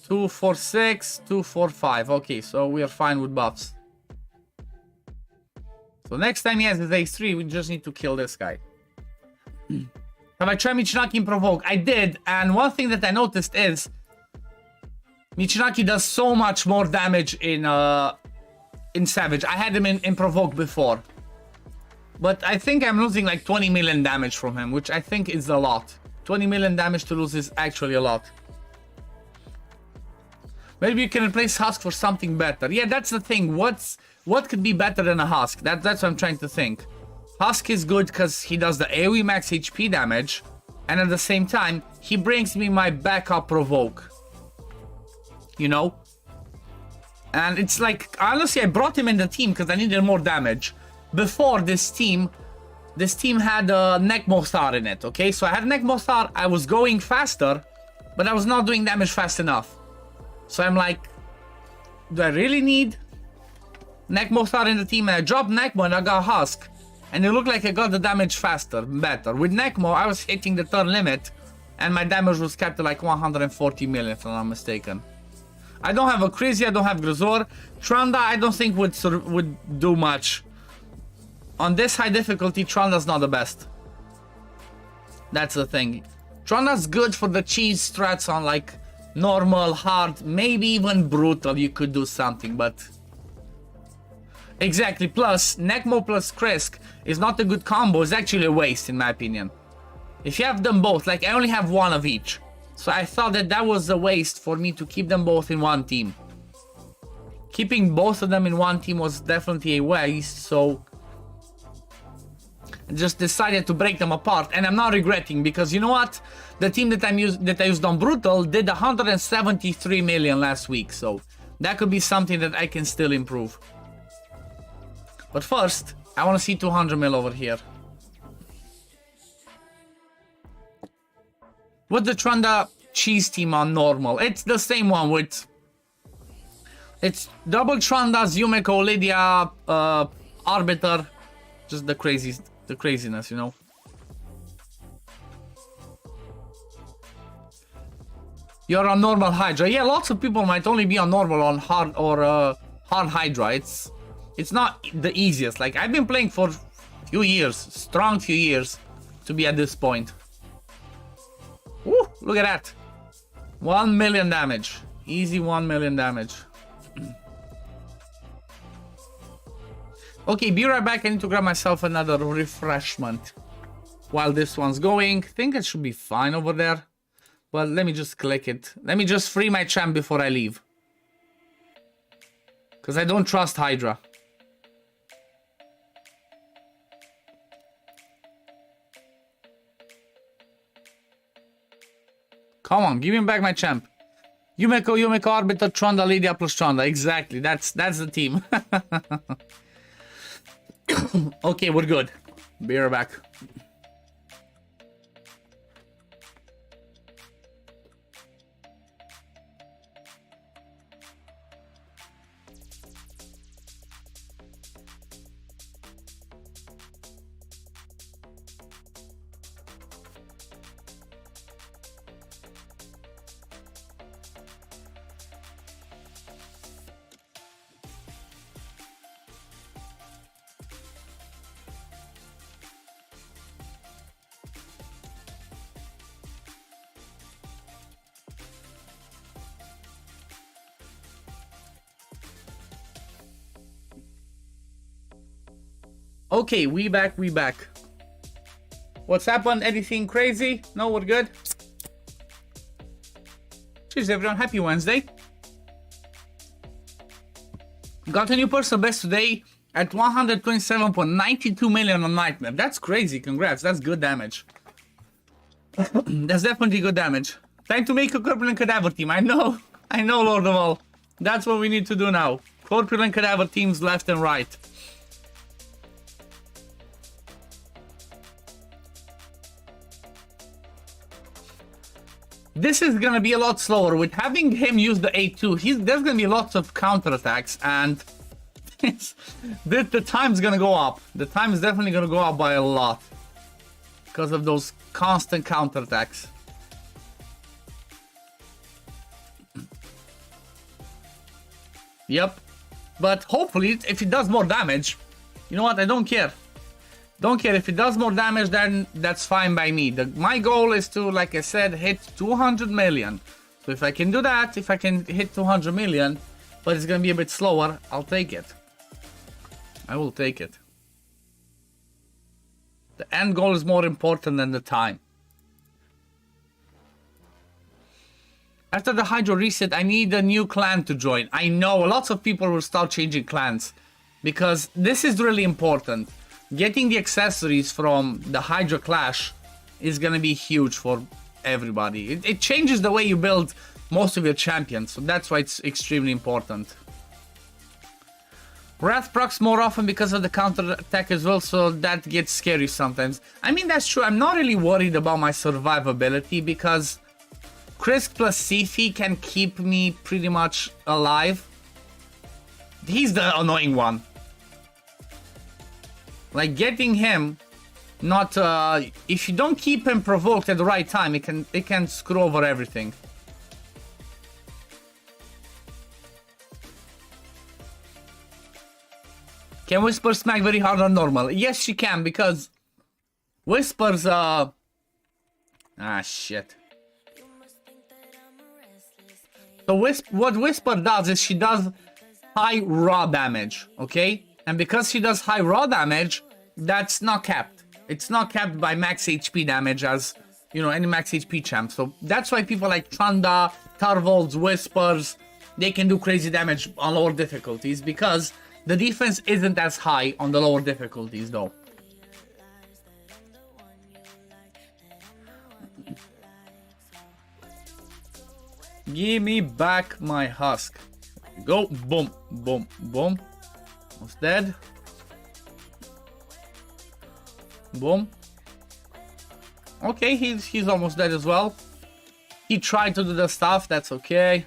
2, 4, 6, 2, 4, 5. Okay, so we are fine with buffs. So next time he has his A3, we just need to kill this guy. Have I tried Michinaki in Provoke? I did, and one thing that I noticed is Michinaki does so much more damage in Savage. I had him in Provoke before. But I think I'm losing like 20 million damage from him, which I think is a lot. 20 million damage to lose is actually a lot. Maybe you can replace Husk for something better. Yeah, that's the thing. What could be better than a Husk? That's what I'm trying to think. Husk is good because he does the AoE max HP damage, and at the same time, he brings me my backup Provoke. You know? And it's like, honestly, I brought him in the team because I needed more damage. Before this team had a Nekmothar in it, okay? So I had Nekmothar, I was going faster, but I was not doing damage fast enough. So I'm like, do I really need Nekmothar in the team? And I dropped Nekmo and I got Husk. And it looked like I got the damage faster, better. With Nekmo, I was hitting the turn limit, and my damage was capped at like 140 million, if I'm not mistaken. I don't have a Crazy, I don't have Grisor. Tranda, I don't think would do much. On this high difficulty, Tranda's not the best. That's the thing. Tranda's good for the cheese strats on like normal, hard, maybe even brutal. You could do something, but... Exactly, plus Nekmo plus Krisk is not a good combo. It's actually a waste in my opinion. If you have them both, like I only have one of each. So I thought that was a waste for me to keep them both in one team. Keeping both of them in one team was definitely a waste, so... just decided to break them apart, and I'm not regretting, because you know what? The team that I used on Brutal did 173 million last week, so that could be something that I can still improve. But first, I want to see 200 mil over here. With the Trunda cheese team on normal, it's the same one with... It's double Trundas, Yumeko, Lydia, Arbiter, just the craziness, you know. You're on normal Hydra. Yeah, lots of people might only be on normal on hard or hard Hydra. It's not the easiest. Like, I've been playing for a few years, strong few years, to be at this point. Woo, look at that. 1 million damage. Easy 1 million damage. Okay, be right back. I need to grab myself another refreshment while this one's going. Think it should be fine over there. Well, let me just click it. Let me just free my champ before I leave. Because I don't trust Hydra. Come on, give me back my champ. Yumeko, Arbiter, Trunda, Lydia plus Trunda. Exactly, that's the team. Okay, we're good. Be right back. Okay, we back. What's happened? Anything crazy? No, we're good. Cheers everyone, happy Wednesday. Got a new personal best today at 127.92 million on Nightmare. That's crazy, congrats, that's good damage. That's definitely good damage. Time to make a Corpulent Cadaver team, I know, Lord of All. That's what we need to do now. Corpulent Cadaver teams left and right. This is gonna be a lot slower. With having him use the A2, there's gonna be lots of counterattacks, and the time's gonna go up. The time is definitely gonna go up by a lot because of those constant counterattacks. Yep, but hopefully, if it does more damage, you know what? I don't care. Don't care if it does more damage, then that's fine by me. My goal is to, like I said, hit 200 million. So if I can do that, if I can hit 200 million, but it's gonna be a bit slower, I'll take it. I will take it. The end goal is more important than the time. After the Hydra reset, I need a new clan to join. I know, lots of people will start changing clans, because this is really important. Getting the accessories from the Hydra Clash is gonna be huge for everybody. It changes the way you build most of your champions, so that's why it's extremely important. Wrath procs more often because of the counter attack as well, so that gets scary sometimes. I mean, that's true. I'm not really worried about my survivability because Krisk plus Sifi can keep me pretty much alive. He's the annoying one. Like, getting him, not if you don't keep him provoked at the right time, it can screw over everything. Can Whisper smack very hard on normal? Yes, she can, because Whisper's shit. So what Whisper does is she does high raw damage, okay? And because she does high raw damage, that's not capped. It's not capped by max HP damage as, you know, any max HP champ. So that's why people like Trunda, Tarvolds, Whispers, they can do crazy damage on lower difficulties, because the defense isn't as high on the lower difficulties though. Give me back my husk. Go. Boom. Boom. Boom. Almost dead. Boom. Okay, he's almost dead as well. He tried to do the stuff. That's okay.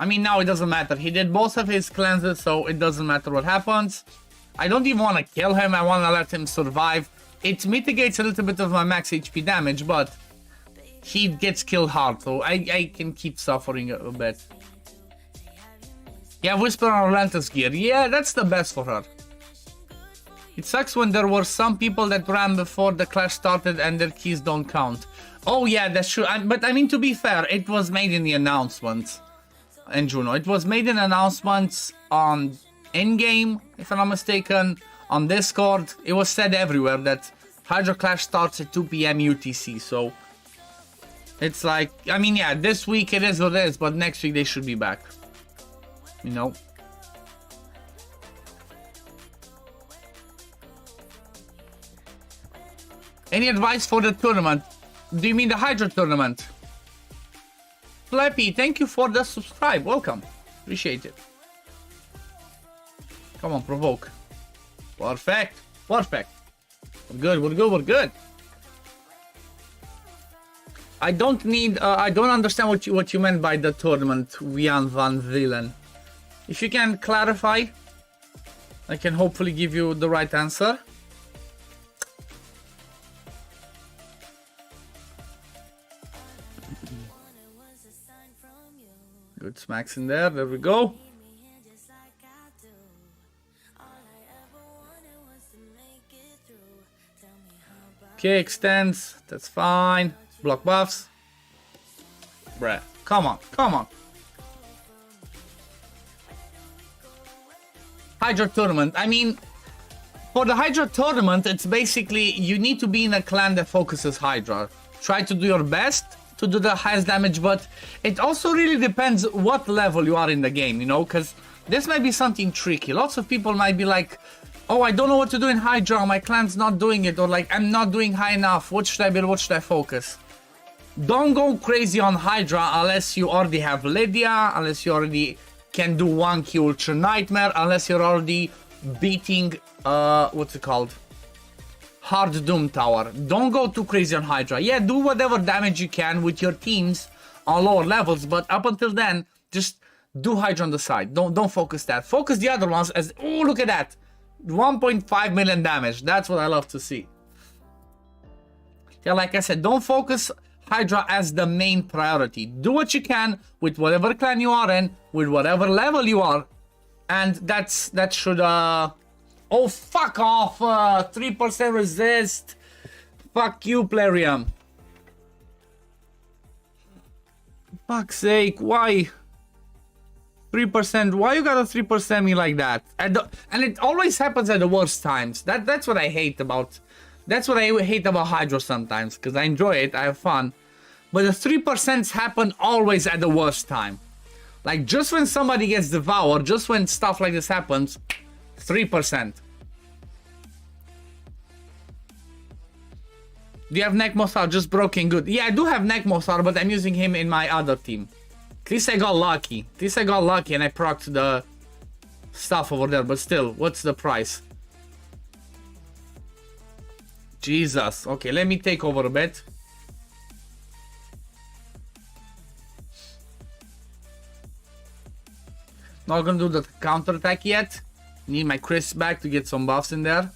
I mean, now it doesn't matter. He did both of his cleanses, so it doesn't matter what happens. I don't even want to kill him. I want to let him survive. It mitigates a little bit of my max HP damage, but he gets killed hard, so I can keep suffering a bit. Yeah, Whisper on Relentless gear. Yeah, that's the best for her. It sucks when there were some people that ran before the clash started and their keys don't count. Oh yeah, that's true. But I mean, to be fair, it was made in the announcements. And Juno, it was made in announcements on in-game, if I'm not mistaken, on Discord. It was said everywhere that Hydra Clash starts at 2 PM UTC, so it's like, I mean, yeah, this week it is what it is, but next week they should be back. You know? Any advice for the tournament? Do you mean the Hydra tournament? Flappy, thank you for the subscribe. Welcome. Appreciate it. Come on, provoke. Perfect. Perfect. We're good, we're good, we're good. I don't need, I don't understand what you meant by the tournament, Jan van Villen. If you can clarify, I can hopefully give you the right answer. Good smacks in there, there we go. Okay, extends, that's fine. Block buffs. Bruh, come on, come on. Hydra tournament, I mean, for the Hydra tournament, it's basically, you need to be in a clan that focuses Hydra. Try to do your best to do the highest damage, but it also really depends what level you are in the game, you know, because this might be something tricky. Lots of people might be like, oh, I don't know what to do in Hydra, my clan's not doing it, or like, I'm not doing high enough, what should I build, what should I focus? Don't go crazy on Hydra unless you already have Lydia, unless you already can do 1Q Ultra Nightmare, unless you're already beating, what's it called? Hard Doom Tower. Don't go too crazy on Hydra. Yeah, do whatever damage you can with your teams on lower levels, but up until then, just do Hydra on the side. Don't focus that. Focus the other ones as, oh, look at that. 1.5 million damage. That's what I love to see. Yeah, like I said, don't focus Hydra as the main priority. Do what you can with whatever clan you are in, with whatever level you are, and that should oh, fuck off! 3% resist. Fuck you, Plarium. Fuck's sake, why? 3%? Why you gotta 3% me like that? And it always happens at the worst times. That's what I hate about. That's what I hate about Hydra sometimes, because I enjoy it, I have fun. But the 3% happen always at the worst time. Like, just when somebody gets devoured, just when stuff like this happens, 3%. Do you have Nekmosar? Just broken, good. Yeah, I do have Nekmosar, but I'm using him in my other team. At least I got lucky. At least I got lucky and I procced the stuff over there, but still, what's the price? Jesus. Okay, let me take over a bit. Not gonna do the counter attack yet. Need my Chris back to get some buffs in there.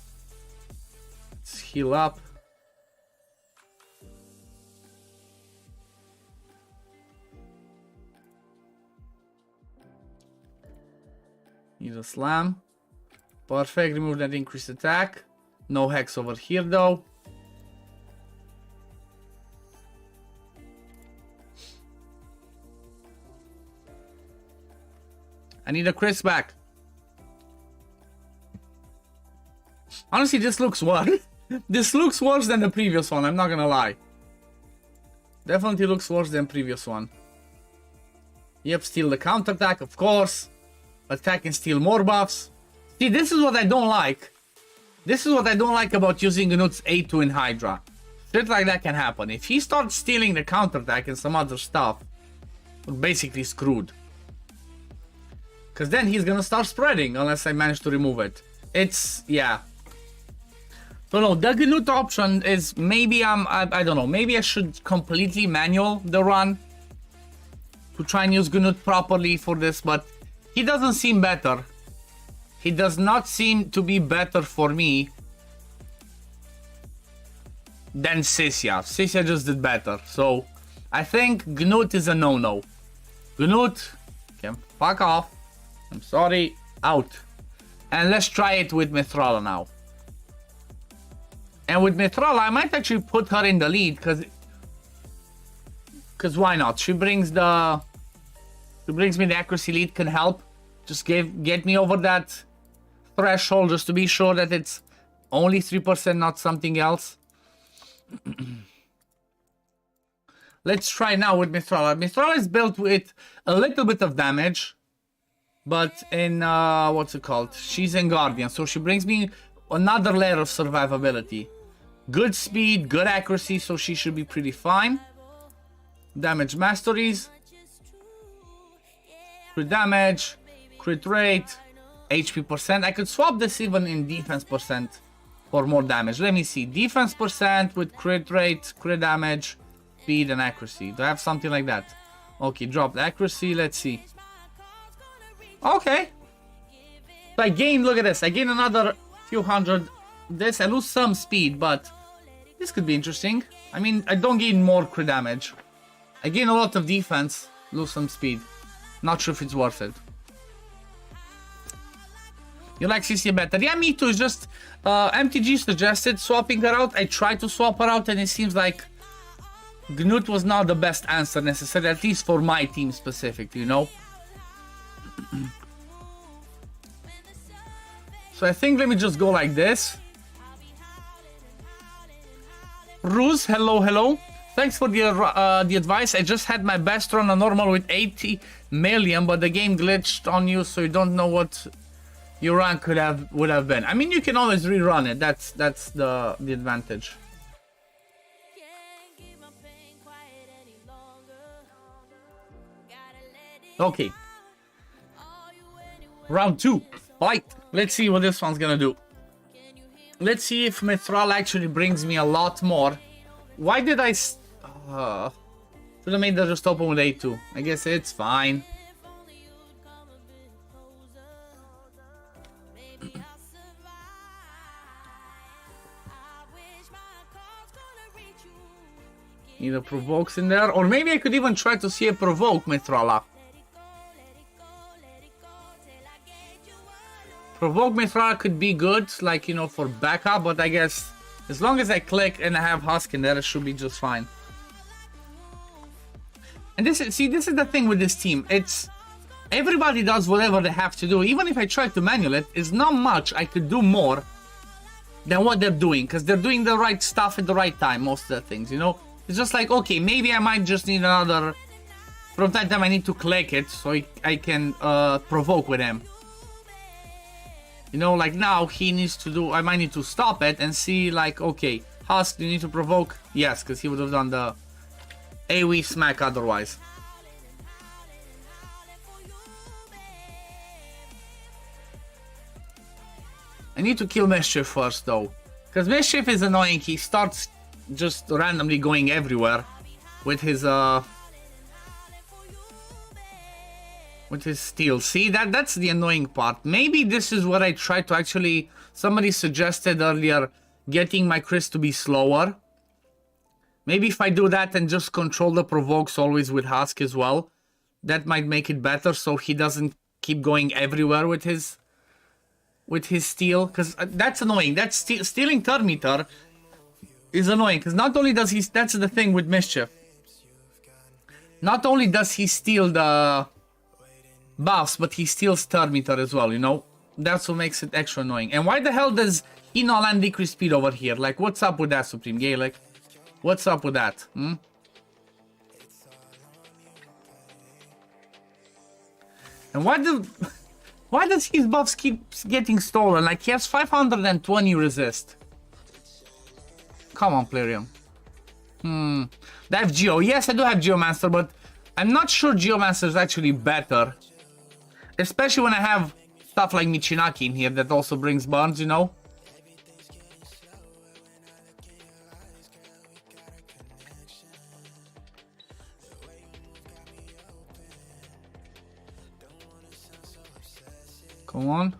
Let's heal up. Need a slam. Perfect. Remove that increased attack. No hex over here though. I need a Chris back. Honestly, this looks worse. This looks worse than the previous one, I'm not gonna lie. Definitely looks worse than previous one. Yep, steal the counter attack, of course. Attack and steal more buffs. See, this is what I don't like. This is what I don't like about using Gnut's A2 in Hydra. Shit like that can happen. If he starts stealing the counterattack and some other stuff, we're basically screwed. Because then he's gonna start spreading unless I manage to remove it. It's, yeah. So no, the Gnut option is maybe I don't know, maybe I should completely manual the run to try and use Gnut properly for this, but he doesn't seem better. He does not seem to be better for me than Sisya. Sisya just did better. So I think Gnut is a no-no. Gnut can fuck off. I'm sorry, out. And let's try it with Mithrala now. And with Mithrala, I might actually put her in the lead because why not? She brings me the accuracy lead, can help. Just get me over that threshold just to be sure that it's only 3%, not something else. Let's try now with Mithrala. Mithrala is built with a little bit of damage, but in what's it called? She's in Guardian, so she brings me another layer of survivability. Good speed, good accuracy, so she should be pretty fine. Damage masteries, crit damage, crit rate, HP percent. I could swap this even in defense percent for more damage. Let me see. Defense percent with crit rate, crit damage, speed, and accuracy. Do I have something like that? Okay, drop the accuracy. Let's see. Okay. So I gain, look at this. I gain another few hundred. This, I lose some speed, but this could be interesting. I mean, I don't gain more crit damage. I gain a lot of defense, lose some speed. Not sure if it's worth it. You like CC better? Yeah, me too. It's just MTG suggested swapping her out. I tried to swap her out and it seems like Gnut was not the best answer necessarily, at least for my team specifically, you know? So I think let me just go like this. Ruse, hello, hello. Thanks for the advice. I just had my best run on normal with 80 million, but the game glitched on you, so you don't know what your rank would have been. I mean, you can always rerun it. That's the advantage. Okay. Round 2. Fight. Let's see what this one's gonna do. Let's see if Mithrala actually brings me a lot more. Why did I... should have made that just open with A2. I guess it's fine. Either provokes in there, or maybe I could even try to see a provoke Mithrala. Provoke Mithrala could be good, like, you know, for backup, but I guess as long as I click and I have Husk in there, it should be just fine. And this is the thing with this team. It's everybody does whatever they have to do. Even if I try to manual it, it's not much I could do more than what they're doing, because they're doing the right stuff at the right time, most of the things, you know? It's just like, okay, maybe I might just need another... From time to time I need to click it so I can provoke with him. You know, like now he needs to do... I might need to stop it and see, like, okay, Husk, do you need to provoke? Yes, because he would have done the AoE smack otherwise. I need to kill Mischief first, though. Because Mischief is annoying. He starts just randomly going everywhere with his steal. See, that's the annoying part. Maybe this is what I tried to actually... Somebody suggested earlier getting my Chris to be slower. Maybe if I do that and just control the provokes always with Husk as well, that might make it better so he doesn't keep going everywhere with his steal. Because that's annoying. That's stealing turn meter is annoying. Because not only does he... That's the thing with Mischief. Not only does he steal the buffs, but he steals turn meter as well, you know? That's what makes it extra annoying. And why the hell does he not land decrease speed over here? Like, what's up with that, Supreme Gaelic? What's up with that? Hmm? And why does his buffs keep getting stolen? Like, he has 520 resist. Come on, Plarium. They have Geo. Yes, I do have Geomancer, but I'm not sure Geomancer is actually better. Especially when I have stuff like Michinaki in here that also brings burns, you know? Come on.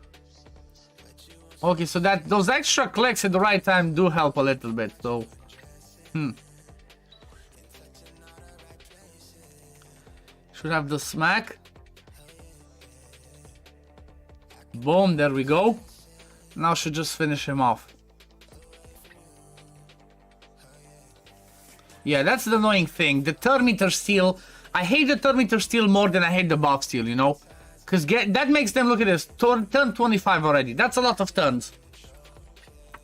Okay, so that those extra clicks at the right time do help a little bit, so... Should have the smack. Boom, there we go. Now should just finish him off. Yeah, that's the annoying thing. The turn meter steal. I hate the turn meter steal more than I hate the buff steal, you know? Because that makes them, look at this, turn 25 already. That's a lot of turns.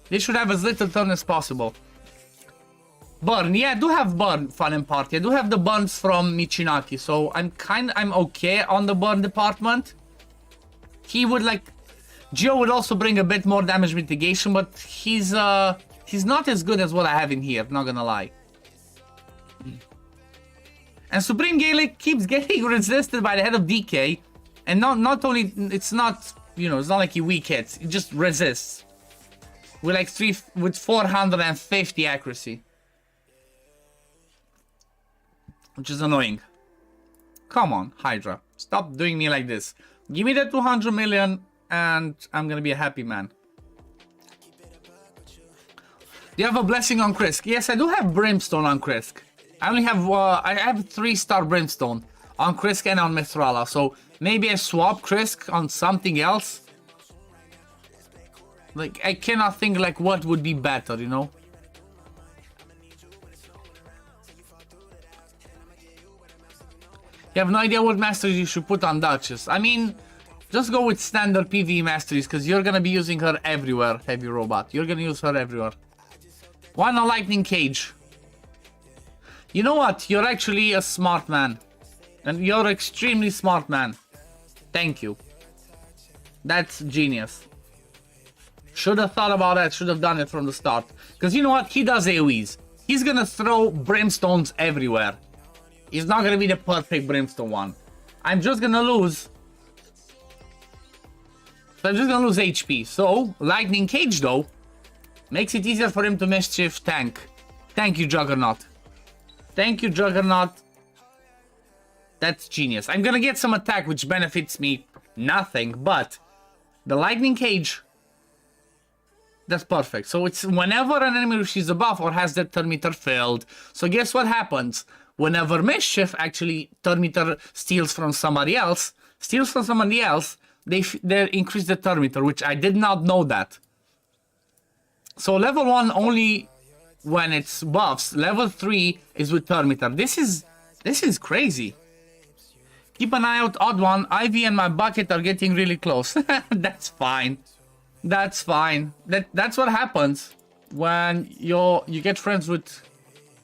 They should have as little turn as possible. Burn, yeah, I do have burn fun and party. I do have the burns from Michinaki, so I'm okay on the burn department. He would like, Geo would also bring a bit more damage mitigation, but he's not as good as what I have in here, not gonna lie. And Supreme Gaelic keeps getting resisted by the head of DK, and not only, it's not, you know, it's not like he weak hits, it just resists. With like 450 accuracy. Which is annoying. Come on, Hydra. Stop doing me like this. Give me the 200 million and I'm gonna be a happy man. Do you have a blessing on Krisk? Yes, I do have Brimstone on Krisk. I only have, I have 3-star Brimstone on Krisk and on Mithrala. So maybe I swap Krisk on something else. Like, I cannot think like what would be better, you know? You have no idea what masteries you should put on Duchess. I mean, just go with standard PvE masteries because you're gonna be using her everywhere, Heavy Robot. You're gonna use her everywhere. Why not Lightning Cage? You know what? You're actually a smart man. And you're extremely smart man. Thank you. That's genius. Should have thought about that. Should have done it from the start. Because you know what? He does AoEs. He's gonna throw Brimstones everywhere. He's not gonna be the perfect Brimstone one. I'm just gonna lose. So I'm just gonna lose HP. So, Lightning Cage though, makes it easier for him to mischief tank. Thank you, Juggernaut. Thank you, Juggernaut. That's genius. I'm gonna get some attack which benefits me nothing, but the Lightning Cage, that's perfect. So it's whenever an enemy receives a buff or has their turn meter filled. So guess what happens? Whenever Mischief actually turn meter steals from somebody else, they increase the turn meter, which I did not know that. So level 1 only when it's buffs. Level 3 is with turn meter. This is crazy. Keep an eye out, Odd One. Ivy and my bucket are getting really close. That's fine. That's fine. That's what happens when you get friends with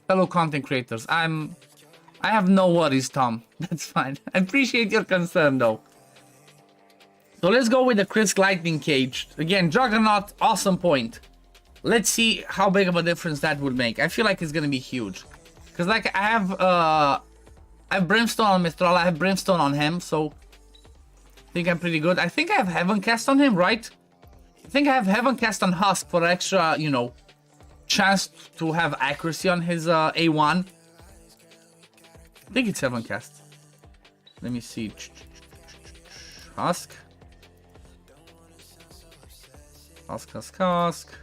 fellow content creators. I have no worries, Tom. That's fine. I appreciate your concern though. So let's go with the Krisk Lightning Cage. Again, Juggernaut, awesome point. Let's see how big of a difference that would make. I feel like it's gonna be huge. Because like I have Brimstone on Mistral, I have Brimstone on him, so I think I'm pretty good. I think I have Heaven Cast on him, right? I think I have Heaven Cast on Husk for extra, you know, chance to have accuracy on his A1. I think it's Heaven Cast. Let me see. Husk. Husk.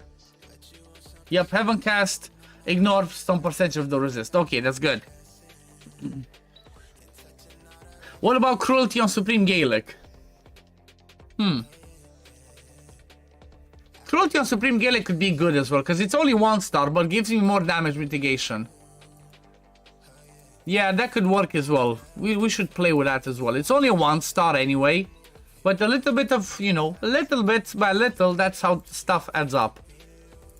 Yep, Heaven Cast. Ignore some percentage of the resist. Okay, that's good. What about Cruelty on Supreme Gaelic? Cruelty on Supreme Gaelic could be good as well, because it's only 1-star, but gives me more damage mitigation. Yeah, that could work as well. We should play with that as well. It's only a 1-star anyway, but a little bit of, you know, a little bit by little, that's how stuff adds up.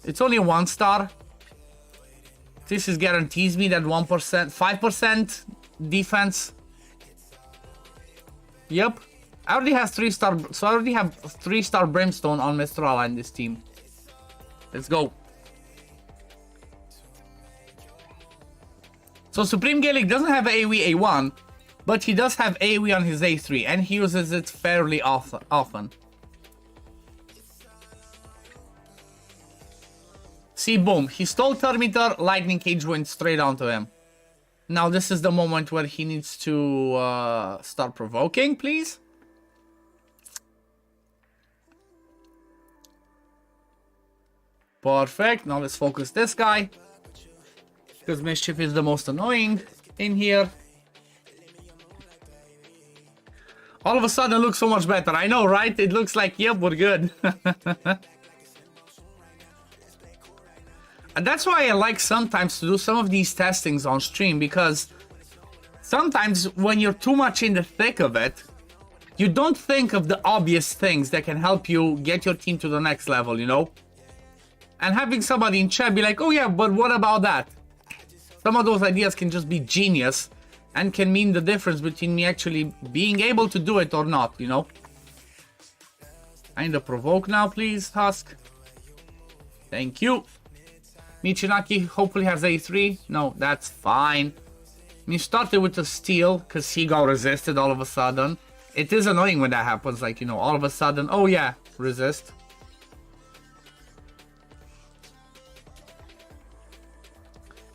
It's only a 1-star. This is guarantees me that 1%, 5% defense. Yep. I already have 3-star, so I already have 3-star Brimstone on Mistrala in this team. Let's go. So Supreme Gaelic doesn't have AoE A1, but he does have AoE on his A3, and he uses it fairly often. See, boom, he stole Turn Meter, Lightning Cage went straight onto him. Now this is the moment where he needs to start provoking, please. Perfect, now let's focus this guy. Because Mischief is the most annoying in here. All of a sudden it looks so much better. I know, right? It looks like, yep, we're good. And that's why I like sometimes to do some of these testings on stream, because sometimes when you're too much in the thick of it, you don't think of the obvious things that can help you get your team to the next level, you know? And having somebody in chat be like, oh yeah, but what about that? Some of those ideas can just be genius and can mean the difference between me actually being able to do it or not, you know? I need to provoke now, please, Husk. Thank you. Michinaki hopefully has A3. No, that's fine. He started with a steal because he got resisted all of a sudden. It is annoying when that happens, like, you know, all of a sudden, oh yeah, resist.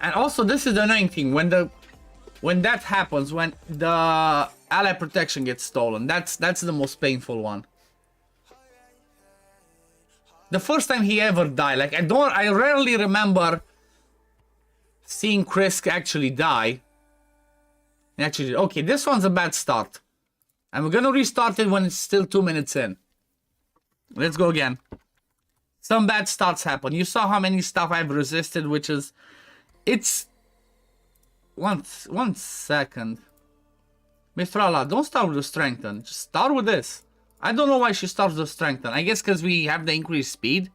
And also, this is the annoying thing, when that happens, when the ally protection gets stolen, that's the most painful one. The first time he ever died, like, I rarely remember seeing Krisk actually die. Actually, okay, this one's a bad start. And we're gonna restart it when it's still 2 minutes in. Let's go again. Some bad starts happen. You saw how many stuff I've resisted, which is... It's... One second. Mistrala, don't start with the strengthen. Just start with this. I don't know why she starts with the strengthen. I guess because we have the increased speed.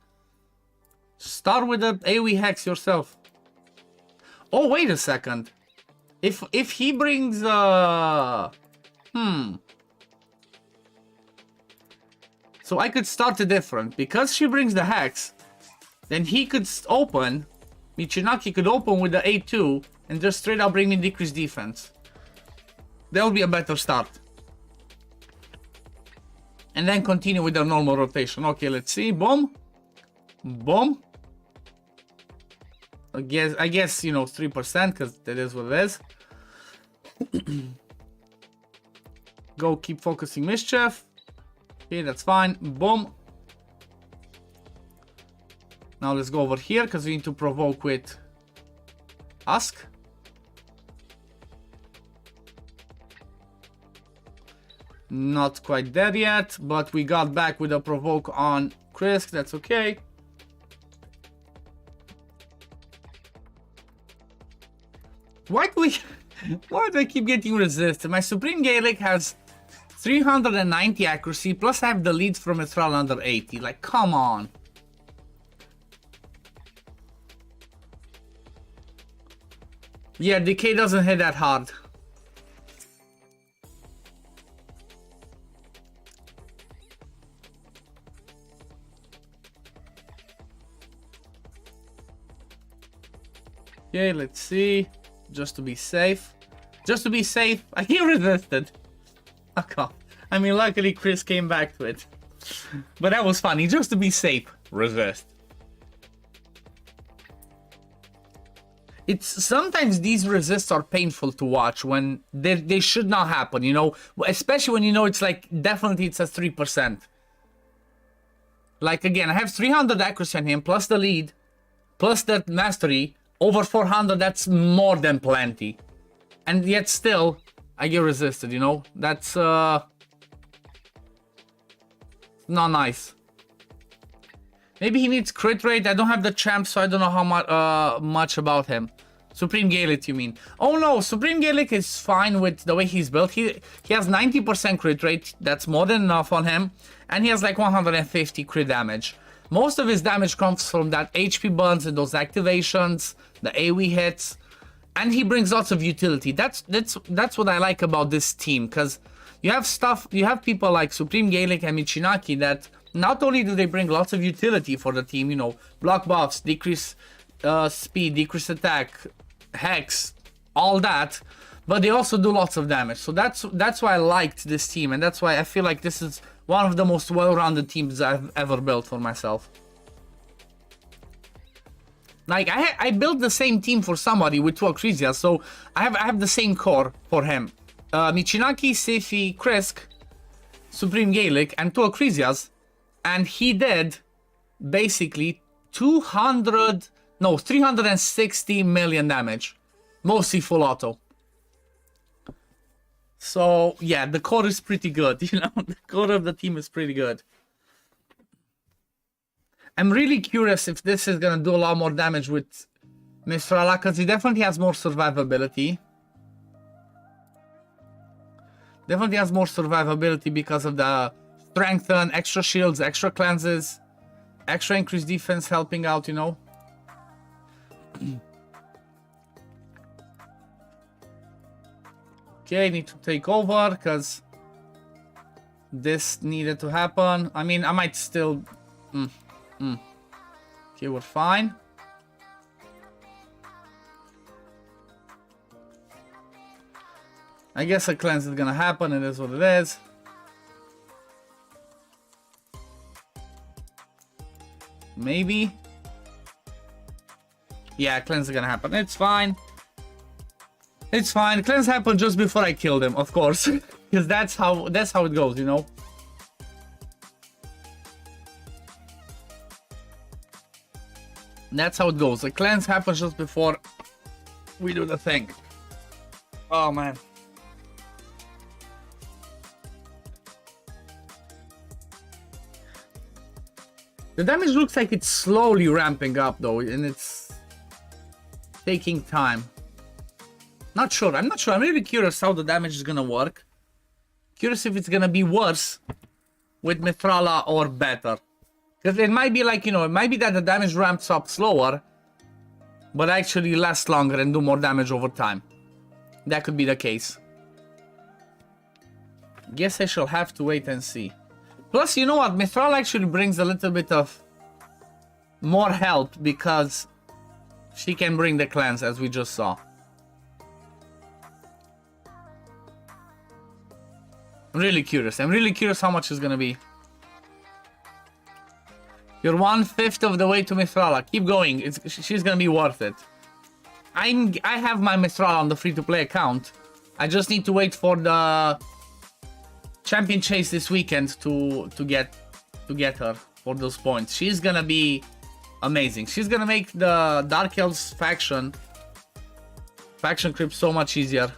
Start with the AoE hex yourself. Oh, wait a second. If he brings So I could start it different. Because she brings the hex, then he could open... Michinaki could open with the A2 and just straight up bring me decreased defense. That would be a better start. And then continue with the normal rotation. Okay, let's see. Boom. Boom. I guess, you know, 3%, because that is what it is. Go, keep focusing Mischief. Okay, that's fine. Boom. Now let's go over here, because we need to provoke with Ask. Not quite there yet, but we got back with a provoke on Krisk. That's okay. Why do I keep getting resisted? My Supreme Gaelic has 390 accuracy, plus I have the lead from Mithral under 80. Like, come on. Yeah, Decay doesn't hit that hard. Okay, let's see. Just to be safe. Just to be safe. I get resisted. Fuck off. I mean, luckily Chris came back to it. But that was funny. Just to be safe. Resist. It's sometimes these resists are painful to watch when they should not happen, you know, especially when you know it's like definitely it's a 3%. Like again, I have 300 accuracy on him plus the lead plus that mastery over 400. That's more than plenty, and yet still I get resisted. You know, that's not nice. Maybe he needs crit rate. I don't have the champ, so I don't know how much about him. Supreme Gaelic, you mean? Oh no, Supreme Gaelic is fine with the way he's built. He has 90% crit rate. That's more than enough on him. And he has like 150 crit damage. Most of his damage comes from that HP burns and those activations, the AoE hits. And he brings lots of utility. That's what I like about this team. Because you have people like Supreme Gaelic and Michinaki that... Not only do they bring lots of utility for the team, you know, block buffs, decrease speed, decrease attack, hex, all that, but they also do lots of damage. So that's why I liked this team, and that's why I feel like this is one of the most well-rounded teams I've ever built for myself. Like, I built the same team for somebody with 2 Acrisias, so I have the same core for him. Michinaki, Seifi, Krisk, Supreme Gaelic, and 2 Acrisias, and he did basically 360 million damage, mostly full auto. So yeah, the core is pretty good, you know, the core of the team is pretty good. I'm really curious if this is gonna do a lot more damage with Mistrala, because he definitely has more survivability. Definitely has more survivability because of the strengthen, extra shields, extra cleanses, extra increased defense helping out, you know. Okay, I need to take over because this needed to happen. I mean, I might still... Okay, we're fine. I guess a cleanse is gonna happen. It is what it is. Maybe. Yeah, cleanse is gonna happen. It's fine. It's fine. Cleanse happened just before I killed him, of course, because that's how it goes, you know. That's how it goes. The cleanse happens just before we do the thing. Oh man. The damage looks like it's slowly ramping up though, and it's taking time. Not sure. I'm not sure. I'm really curious how the damage is gonna work. Curious if it's gonna be worse with Mithrala or better. Because it might be like, you know, it might be that the damage ramps up slower, but actually lasts longer and do more damage over time. That could be the case. Guess I shall have to wait and see. Plus, you know what? Mithrala actually brings a little bit of more help because she can bring the cleanse, as we just saw. I'm really curious. I'm really curious how much it's gonna be. You're 1/5 of the way to Mithrala. Keep going. She's gonna be worth it. I have my Mithrala on the free-to-play account. I just need to wait for the champion chase this weekend to get her for those points. She's gonna be amazing. She's gonna make the Dark Elves faction creep so much easier.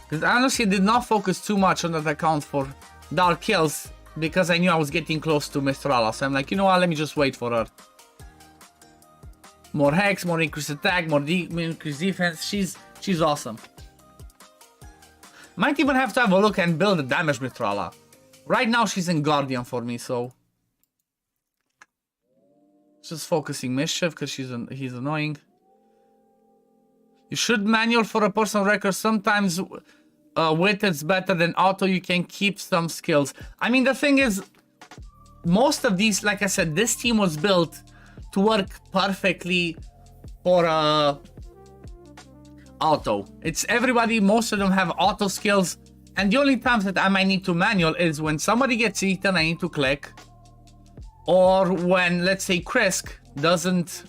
Because I honestly did not focus too much on that account for Dark Elves because I knew I was getting close to Mithrala. So I'm like, you know what, let me just wait for her. More hex, more increased attack, more increased defense. She's awesome. Might even have to have a look and build a damage Mithrala. Right now she's in Guardian for me, so just focusing Mischief because he's annoying. You should manual for a personal record. Sometimes with it's better than auto. You can keep some skills. I mean, the thing is, most of these, like I said, this team was built to work perfectly for auto. It's everybody, most of them have auto skills. And the only times that I might need to manual is when somebody gets eaten, I need to click. Or when, let's say, Krisk doesn't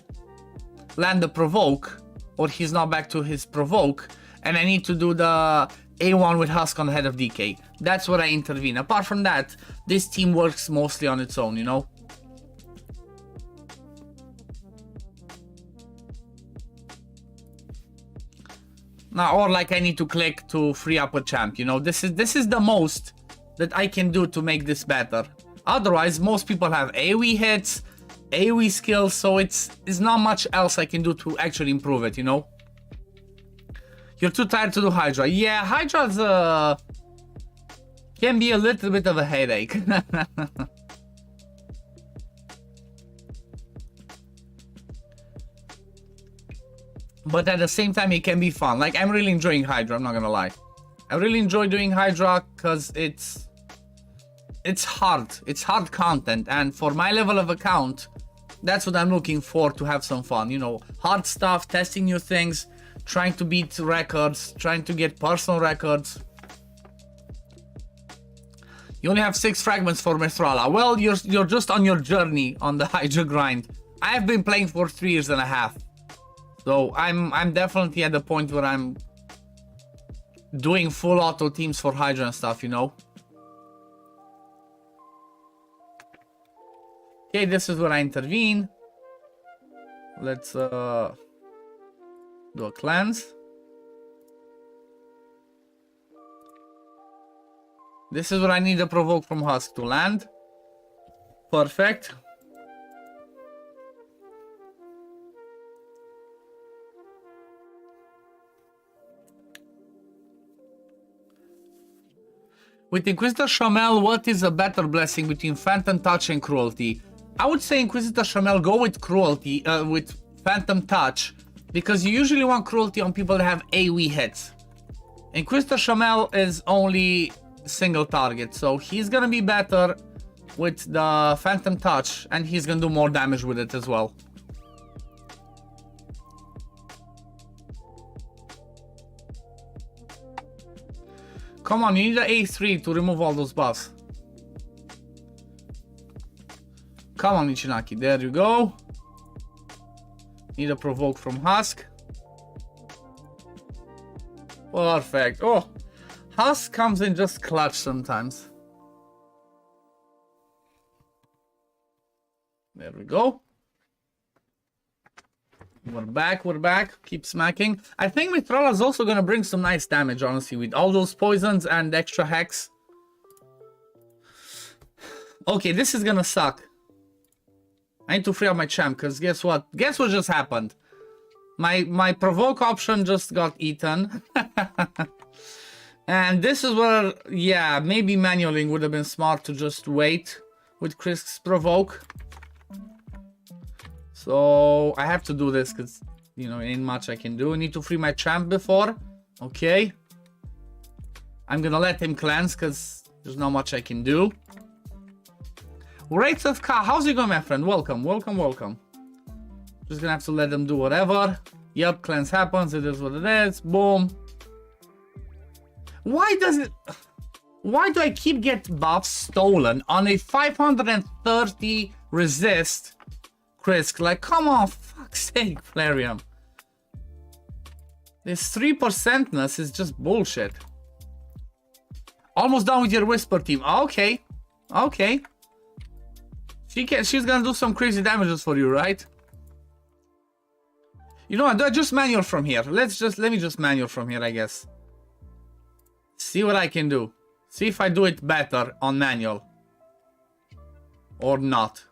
land the provoke, or he's not back to his provoke, and I need to do the A1 with Husk on the head of DK. That's where I intervene. Apart from that, this team works mostly on its own, you know? Now, or like I need to click to free up a champ, you know? This is the most that I can do to make this better. Otherwise, most people have AoE hits, AoE skills, so it's not much else I can do to actually improve it, you know? You're too tired to do Hydra. Yeah, Hydra's can be a little bit of a headache. But at the same time, it can be fun. Like, I'm really enjoying Hydra, I'm not gonna lie. I really enjoy doing Hydra because it's it's hard. It's hard content, and for my level of account, that's what I'm looking for, to have some fun. You know, hard stuff, testing new things, trying to beat records, trying to get personal records. You only have 6 fragments for Mithrala. Well, you're just on your journey on the HYDRA grind. I've been playing for 3 years and a half. So I'm definitely at the point where I'm doing full auto teams for HYDRA and stuff, you know. Okay, this is where I intervene. Let's do a cleanse. This is where I need a provoke from Husk to land. Perfect. With Inquisitor Shamel, what is a better blessing between Phantom Touch and Cruelty? I would say Inquisitor Shamel, go with Cruelty, with Phantom Touch, because you usually want Cruelty on people that have AoE hits. Inquisitor Shamel is only single target, so he's gonna be better with the Phantom Touch, and he's gonna do more damage with it as well. Come on, you need an A3 to remove all those buffs. Come on, Ichinaki, there you go. Need a provoke from Husk. Perfect. Oh, Husk comes in just clutch sometimes. There we go. We're back. Keep smacking. I think Mithrala is also gonna bring some nice damage, honestly, with all those poisons and extra hex. Okay, this is gonna suck. I need to free up my champ, because guess what? Guess what just happened? My provoke option just got eaten. And this is where, yeah, maybe manualing would have been smart to just wait with Chris' provoke. So I have to do this because, you know, ain't much I can do. I need to free my champ before. Okay. I'm gonna let him cleanse because there's not much I can do. Wraiths of Ka, how's it going, my friend? Welcome. Just gonna have to let them do whatever. Yep, cleanse happens. It is what it is. Boom. Why do I keep get buffs stolen on a 530 resist? Chris, like, come on, fuck's sake, Flareon. This 3%ness is just bullshit. Almost done with your Whisper team. Okay. She's gonna do some crazy damages for you, right? You know what? Do I just manual from here? Let me just manual from here, I guess. See what I can do. See if I do it better on manual. Or not.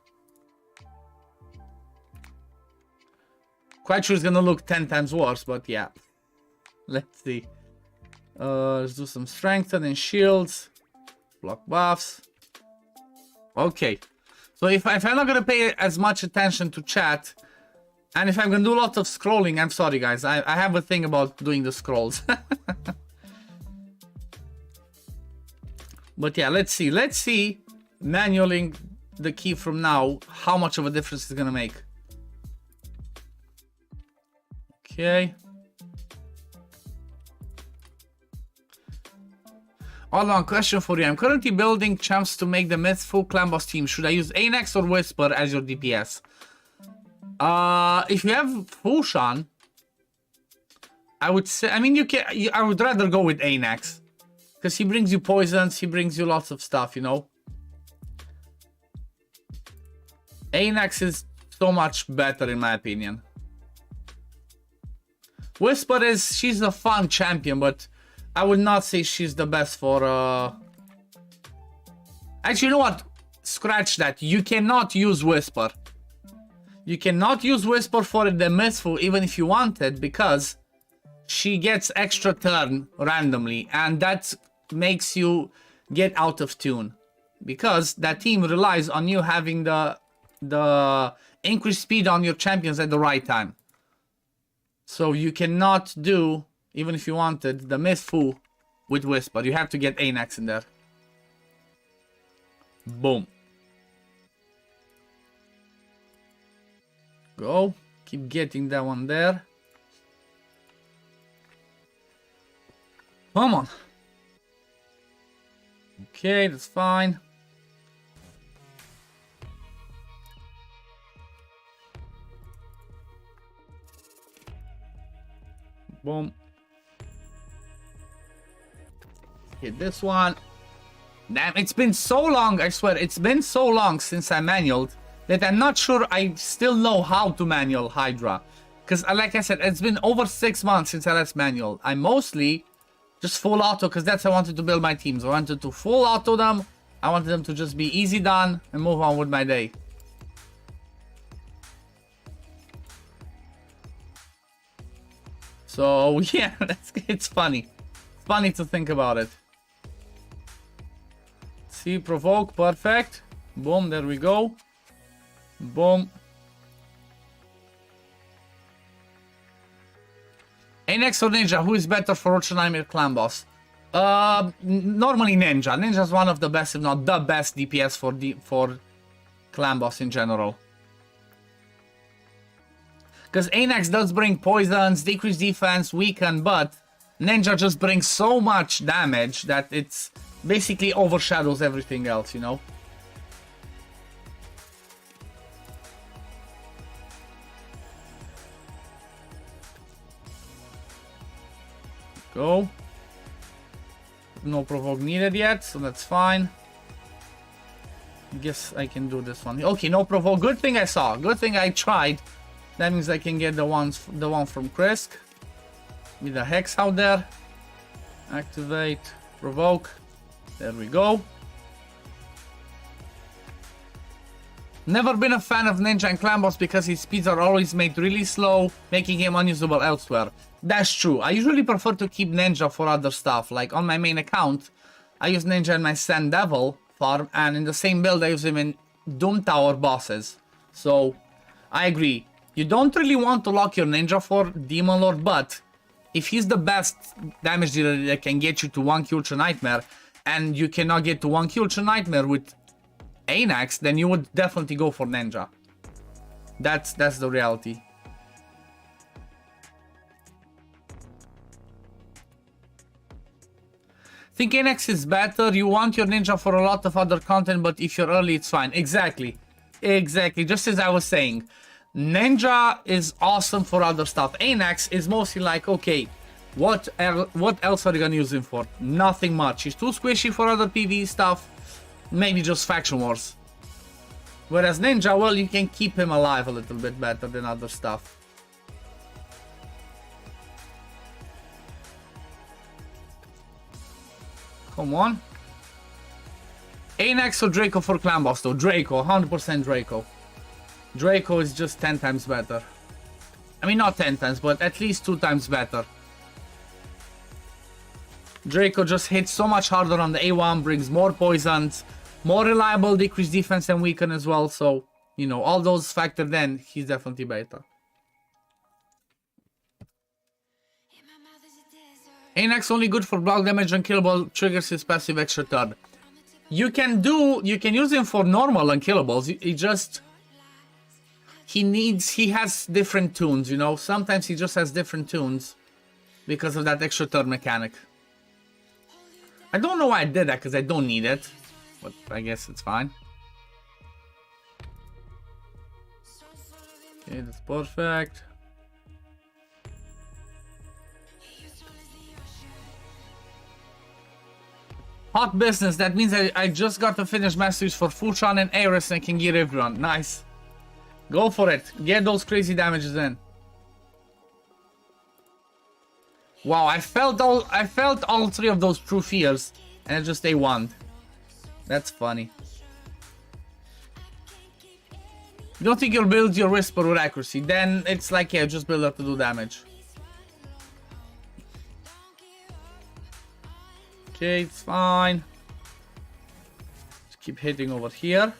Quite sure it's gonna look 10 times worse, but yeah. Let's see. Let's do some strengthen and shields. Block buffs. Okay. So if I'm not gonna pay as much attention to chat, and if I'm gonna do a lot of scrolling, I'm sorry guys, I have a thing about doing the scrolls. But yeah, let's see manualing the key from now, how much of a difference it's gonna make. Okay. Hold on, question for you. I'm currently building champs to make the Mythful Clan Boss team. Should I use Anax or Whisper as your DPS? If you have Fushan, I would say, I mean, I would rather go with Anax. Because he brings you poisons, he brings you lots of stuff, you know. Anax is so much better in my opinion. Whisper she's a fun champion, but I would not say she's the best for, Actually, you know what? Scratch that. You cannot use Whisper. You cannot use Whisper for the Mythful even if you wanted, because she gets extra turn randomly, and that makes you get out of tune. Because that team relies on you having the increased speed on your champions at the right time. So you cannot do, even if you wanted, the Mythful with Whisper. You have to get Anax in there. Boom. Go. Keep getting that one there. Come on. Okay, that's fine. Boom. Hit this one. Damn, it's been so long, I swear, it's been so long since I manualed that I'm not sure I still know how to manual HYDRA. Because, like I said, it's been over 6 months since I last manual. I mostly just full auto, because that's how I wanted to build my teams. I wanted to full auto them. I wanted them to just be easy done and move on with my day. So, yeah, it's funny. It's funny to think about it. See, provoke, perfect. Boom, there we go. Boom. Anex or Ninja, who is better for Ultra Nightmare Clan Boss? Normally Ninja. Ninja is one of the best, if not the best DPS for Clan Boss in general. Because Anex does bring poisons, decrease defense, weaken, but Ninja just brings so much damage that it's basically overshadows everything else, you know? Go. No provoke needed yet, so that's fine. Guess I can do this one. Okay, no provoke. Good thing I saw. Good thing I tried. That means I can get the one from Krisk. With the hex out there. Activate. Provoke. There we go. Never been a fan of Ninja and Clan Boss because his speeds are always made really slow, making him unusable elsewhere. That's true. I usually prefer to keep Ninja for other stuff. Like on my main account, I use Ninja in my Sand Devil farm, and in the same build I use him in Doom Tower bosses. So, I agree. You don't really want to lock your Ninja for Demon Lord, but if he's the best damage dealer that can get you to 1 Ultra Nightmare, and you cannot get to 1 Ultra Nightmare with Anax, then you would definitely go for Ninja. That's the reality. Think Anax is better. You want your Ninja for a lot of other content, but if you're early, it's fine. Exactly. Exactly. Just as I was saying. Ninja is awesome for other stuff. Anax is mostly like, okay, what else are you gonna use him for? Nothing much. He's too squishy for other PvE stuff. Maybe just faction wars. Whereas Ninja, well, you can keep him alive a little bit better than other stuff. Come on. Anax or Draco for Clan Boss though? Draco, 100% Draco. Draco is just 10 times better. I mean, not 10 times, but at least 2 times better. Draco just hits so much harder on the A1, brings more poisons, more reliable, decreased defense and weaken as well. So, you know, all those factored in, he's definitely better. Anax only good for block damage, unkillable, triggers his passive extra turn. You can use him for normal unkillables. He has different tunes, you know. Sometimes he just has different tunes because of that extra turn mechanic. I don't know why I did that, because I don't need it. But I guess it's fine. Okay, that's perfect. Hot business. That means I just got to finish masteries for Fushan and Ares and can get everyone. Nice. Go for it. Get those crazy damages in. Wow, I felt all 3 of those true fears, and it just they won. That's funny. You don't think you'll build your Whisper with accuracy? Then it's like, yeah, just build up to do damage. Okay, it's fine. Just keep hitting over here.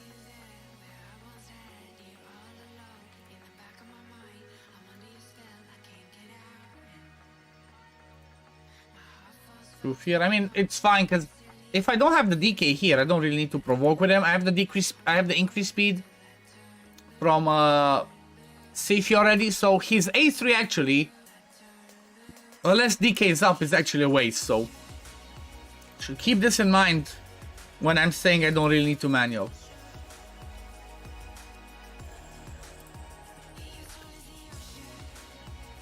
Here. I mean, it's fine because if I don't have the DK here, I don't really need to provoke with him. I have the decrease. I have the increase speed from Safety already, so his A3 actually, unless DK is up, is actually a waste. So should keep this in mind when I'm saying I don't really need to manual.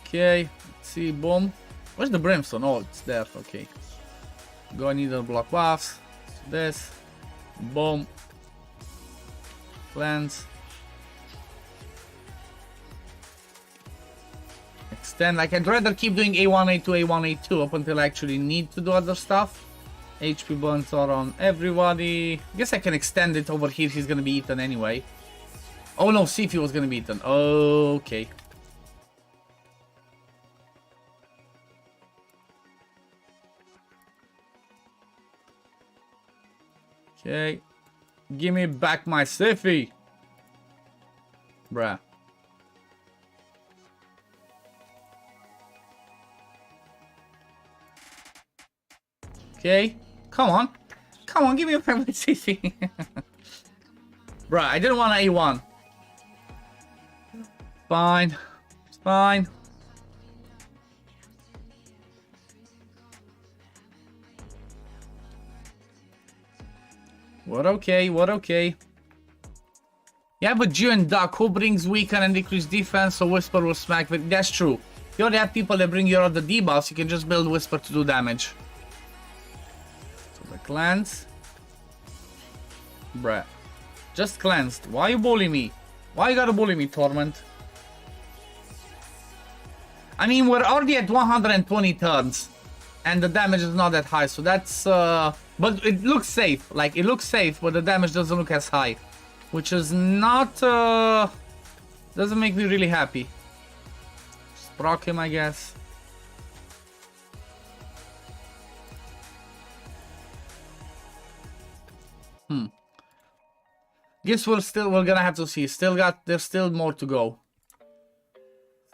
Okay, let's see, boom. Where's the brimstone? Oh, it's there. Okay. Go needle block buffs. This. Boom. Cleanse. Extend. Like, I'd rather keep doing A1, A2, A1, A2 up until I actually need to do other stuff. HP burns are on everybody. I guess I can extend it over here. He's gonna be eaten anyway. Oh no, Sifu was gonna be eaten. Okay. Okay. Give me back my Siffy. Bruh. Okay. Come on. Come on, give me back my Siffy. Bruh, I didn't want an A1. Fine. It's fine. What okay, what okay. Yeah, but Jew and Duck, who brings weaken and decrease defense, so Whisper will smack with. That's true. You already have people that bring you all the debuffs, you can just build Whisper to do damage. So the cleanse. Bruh. Just cleansed. Why you bully me? Why you gotta bully me, Torment? I mean, we're already at 120 turns. And the damage is not that high, so that's but it looks safe. Like, it looks safe, but the damage doesn't look as high, which is not doesn't make me really happy. Just proc him, I guess. Guess we're gonna have to see. There's still more to go.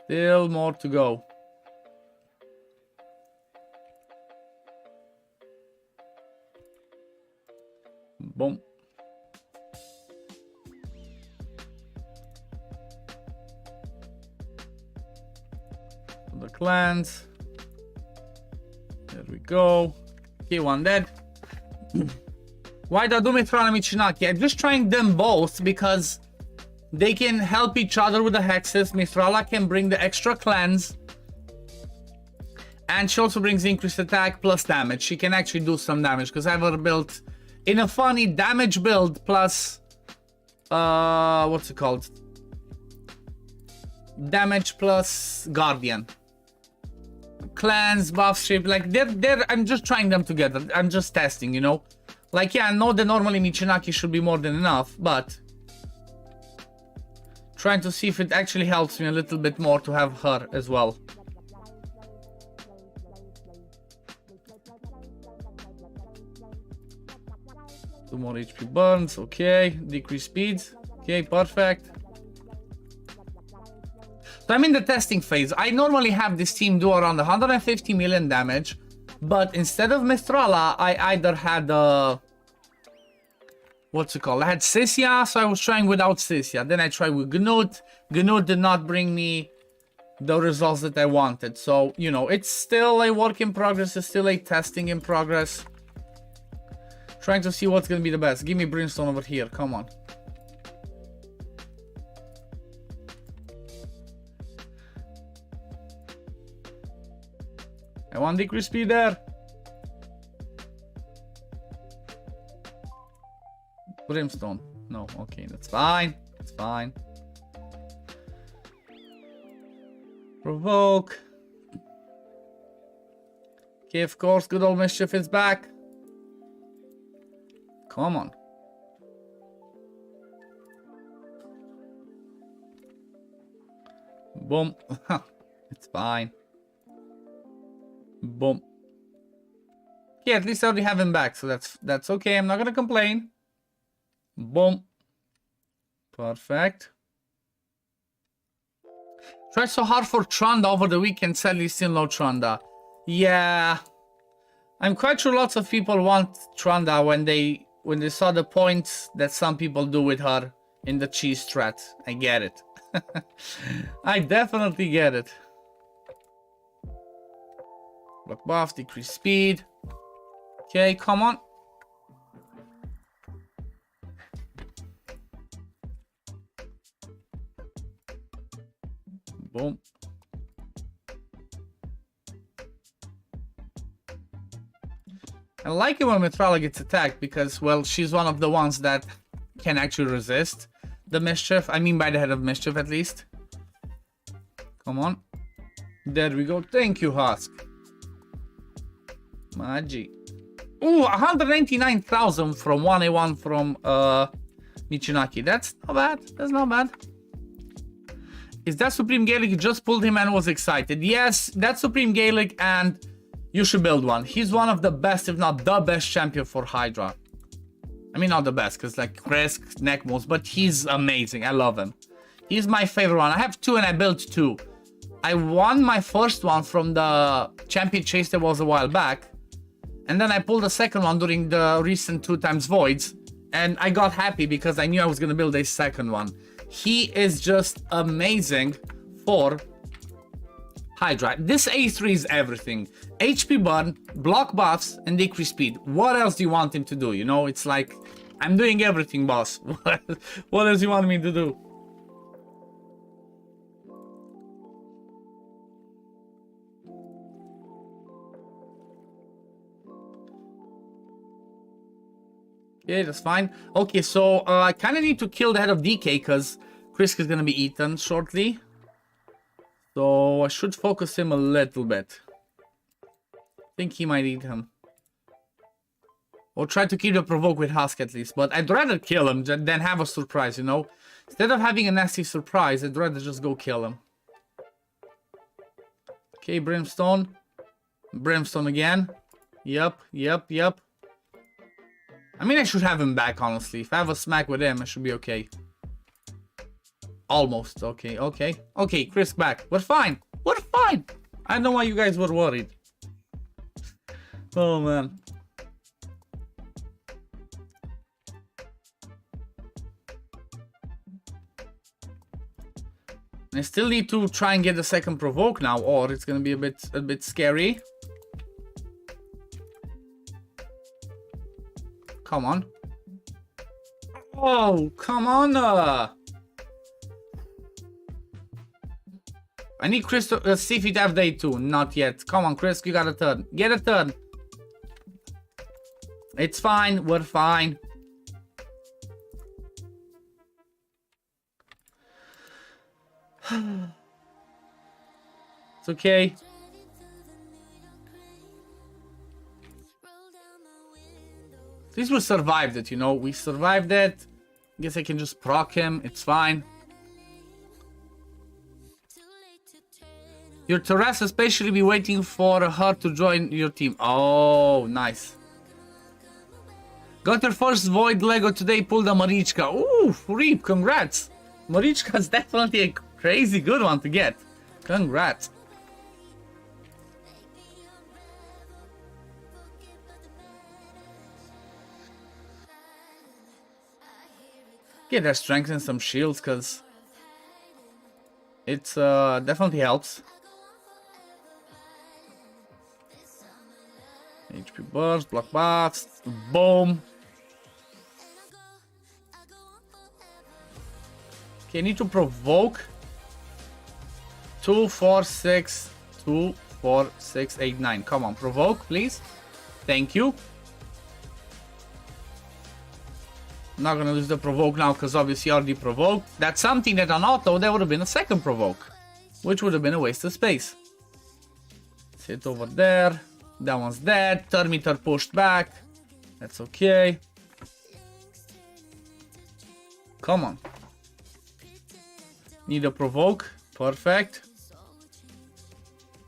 Still more to go. Boom. The clans. There we go. Okay, one dead. Why do I do Mithril and Michinaki? I'm just trying them both because they can help each other with the hexes. Mithrala can bring the extra cleanse. And she also brings increased attack plus damage. She can actually do some damage because I have her built in a funny damage build plus what's it called? Damage plus Guardian. Cleanse, buff shape, like they're I'm just trying them together. I'm just testing, you know? Like, yeah, I know that normally Michinaki should be more than enough, but trying to see if it actually helps me a little bit more to have her as well. Two more HP burns, okay. Decrease speeds, okay, perfect. So I'm in the testing phase. I normally have this team do around 150 million damage, but instead of Mithrala, I either had what's it called? I had Sisia, so I was trying without Sisia. Then I tried with Gnut. Gnut did not bring me the results that I wanted. So, you know, it's still a work in progress. It's still a testing in progress. Trying to see what's gonna be the best. Give me Brimstone over here. Come on. I want decrease speed there. Brimstone. No, okay, that's fine. That's fine. Provoke. Okay, of course, good old Mischief is back. Come on. Boom. It's fine. Boom. Yeah, at least I already have him back, so that's okay. I'm not gonna complain. Boom. Perfect. Tried so hard for Trunda over the weekend, sadly still no Trunda. Yeah. I'm quite sure lots of people want Tranda when they saw the points that some people do with her in the cheese strat. I get it. I definitely get it. Block buff, decrease speed. Okay, come on. Boom. I like it when Mitrala gets attacked because, well, she's one of the ones that can actually resist the mischief. I mean, by the head of mischief, at least. Come on. There we go. Thank you, Husk. Magi. Ooh, 199,000 from 1A1 from Michinaki. That's not bad. That's not bad. Is that Supreme Gaelic? Just pulled him and was excited. Yes, that's Supreme Gaelic, and you should build one. He's one of the best, if not the best champion for Hydra. I mean, not the best, because like Kresk, Neckmos, but he's amazing. I love him. He's my favorite one. I have two and I built two. I won my first one from the champion chase that was a while back. And then I pulled the second one during the recent 2x voids. And I got happy because I knew I was going to build a second one. He is just amazing for Hydra. This A3 is everything. HP burn, block buffs, and decrease speed. What else do you want him to do? You know, it's like, I'm doing everything, boss. What else do you want me to do? Okay, that's fine. Okay, so I kind of need to kill the head of DK because Krisk is going to be eaten shortly. So I should focus him a little bit. I think he might eat him. Or try to keep the provoke with Husk at least. But I'd rather kill him than have a surprise, you know? Instead of having a nasty surprise, I'd rather just go kill him. Okay, Brimstone. Brimstone again. Yep. I mean, I should have him back, honestly. If I have a smack with him, I should be okay. Almost. Okay. Okay, Chris back. We're fine. We're fine. I don't know why you guys were worried. Oh, man. I still need to try and get the second provoke now, or it's gonna be a bit scary. Come on. Oh, come on. I need Chris to see if he'd have day 2. Not yet. Come on, Chris, you got a turn. Get a turn. It's fine. We're fine. It's okay. At least we survived it, you know. We survived it. Guess I can just proc him. It's fine. Your Terrace especially be waiting for her to join your team. Oh, nice. Got your first Void Lego today. Pulled a Marichka. Ooh, Reap, congrats. Marichka's definitely a crazy good one to get. Congrats. Get that strength and some shields, because it's definitely helps. HP burst, block buffs, boom. Okay, I need to provoke 2, 4, 6, 2, 4, 6, 8, 9. Come on, provoke, please. Thank you. I'm not gonna lose the provoke now because obviously I already provoked. That's something that on auto there would have been a second provoke, which would have been a waste of space. Sit over there. That one's dead. Turn meter pushed back. That's okay. Come on. Need a provoke. Perfect.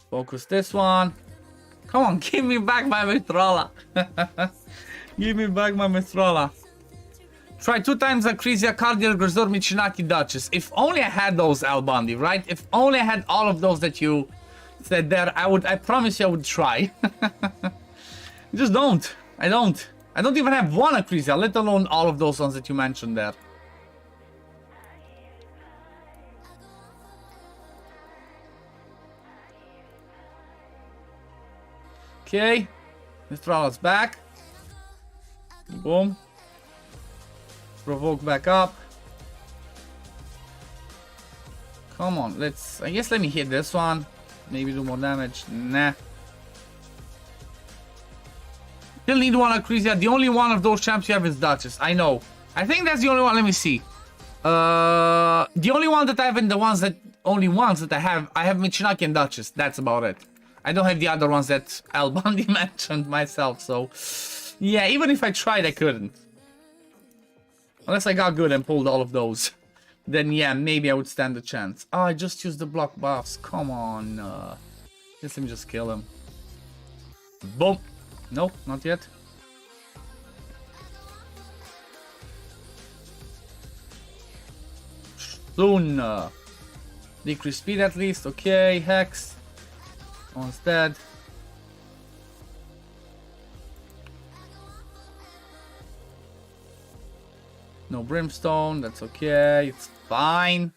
Focus this one. Come on, give me back my Mistrala. Give me back my Mistrala. Try 2 times Acrisia, Cardiac, Grisor, Michinaki, Duchess. If only I had those, Al Bundy, right? If only I had all of those that you said there, I promise you I would try. Just don't. I don't. I don't even have one Acresia, let alone all of those ones that you mentioned there. Okay. Mistrala's back. Boom. Provoke back up. Come on, let's... I guess let me hit this one. Maybe do more damage. Nah. Still need one Acresia. The only one of those champs you have is Duchess. I know. I think that's the only one. Let me see. The only one that I have and the ones that... Only ones that I have Michinaki and Duchess. That's about it. I don't have the other ones that Albandi mentioned myself, so... Yeah, even if I tried, I couldn't. Unless I got good and pulled all of those. Then yeah, maybe I would stand a chance. Oh, I just used the block buffs. Come on. Let me just kill him. Boom. Nope, not yet. Soon. Decrease speed at least. Okay, Hex. One's dead. No Brimstone, that's okay, it's fine.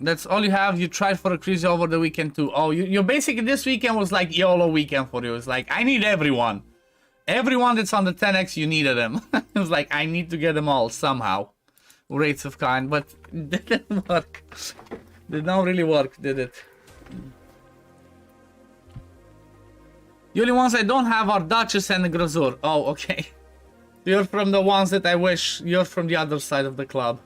That's all you have. You tried for Acresia over the weekend too. Oh, you basically this weekend was like YOLO weekend for you. It's like, I need everyone. Everyone that's on the 10x, you needed them. It was like, I need to get them all somehow. Rates of kind, but it didn't work. Did not really work, did it? The only ones I don't have are Duchess and Grazur. Oh, okay. You're from the ones that I wish. You're from the other side of the club.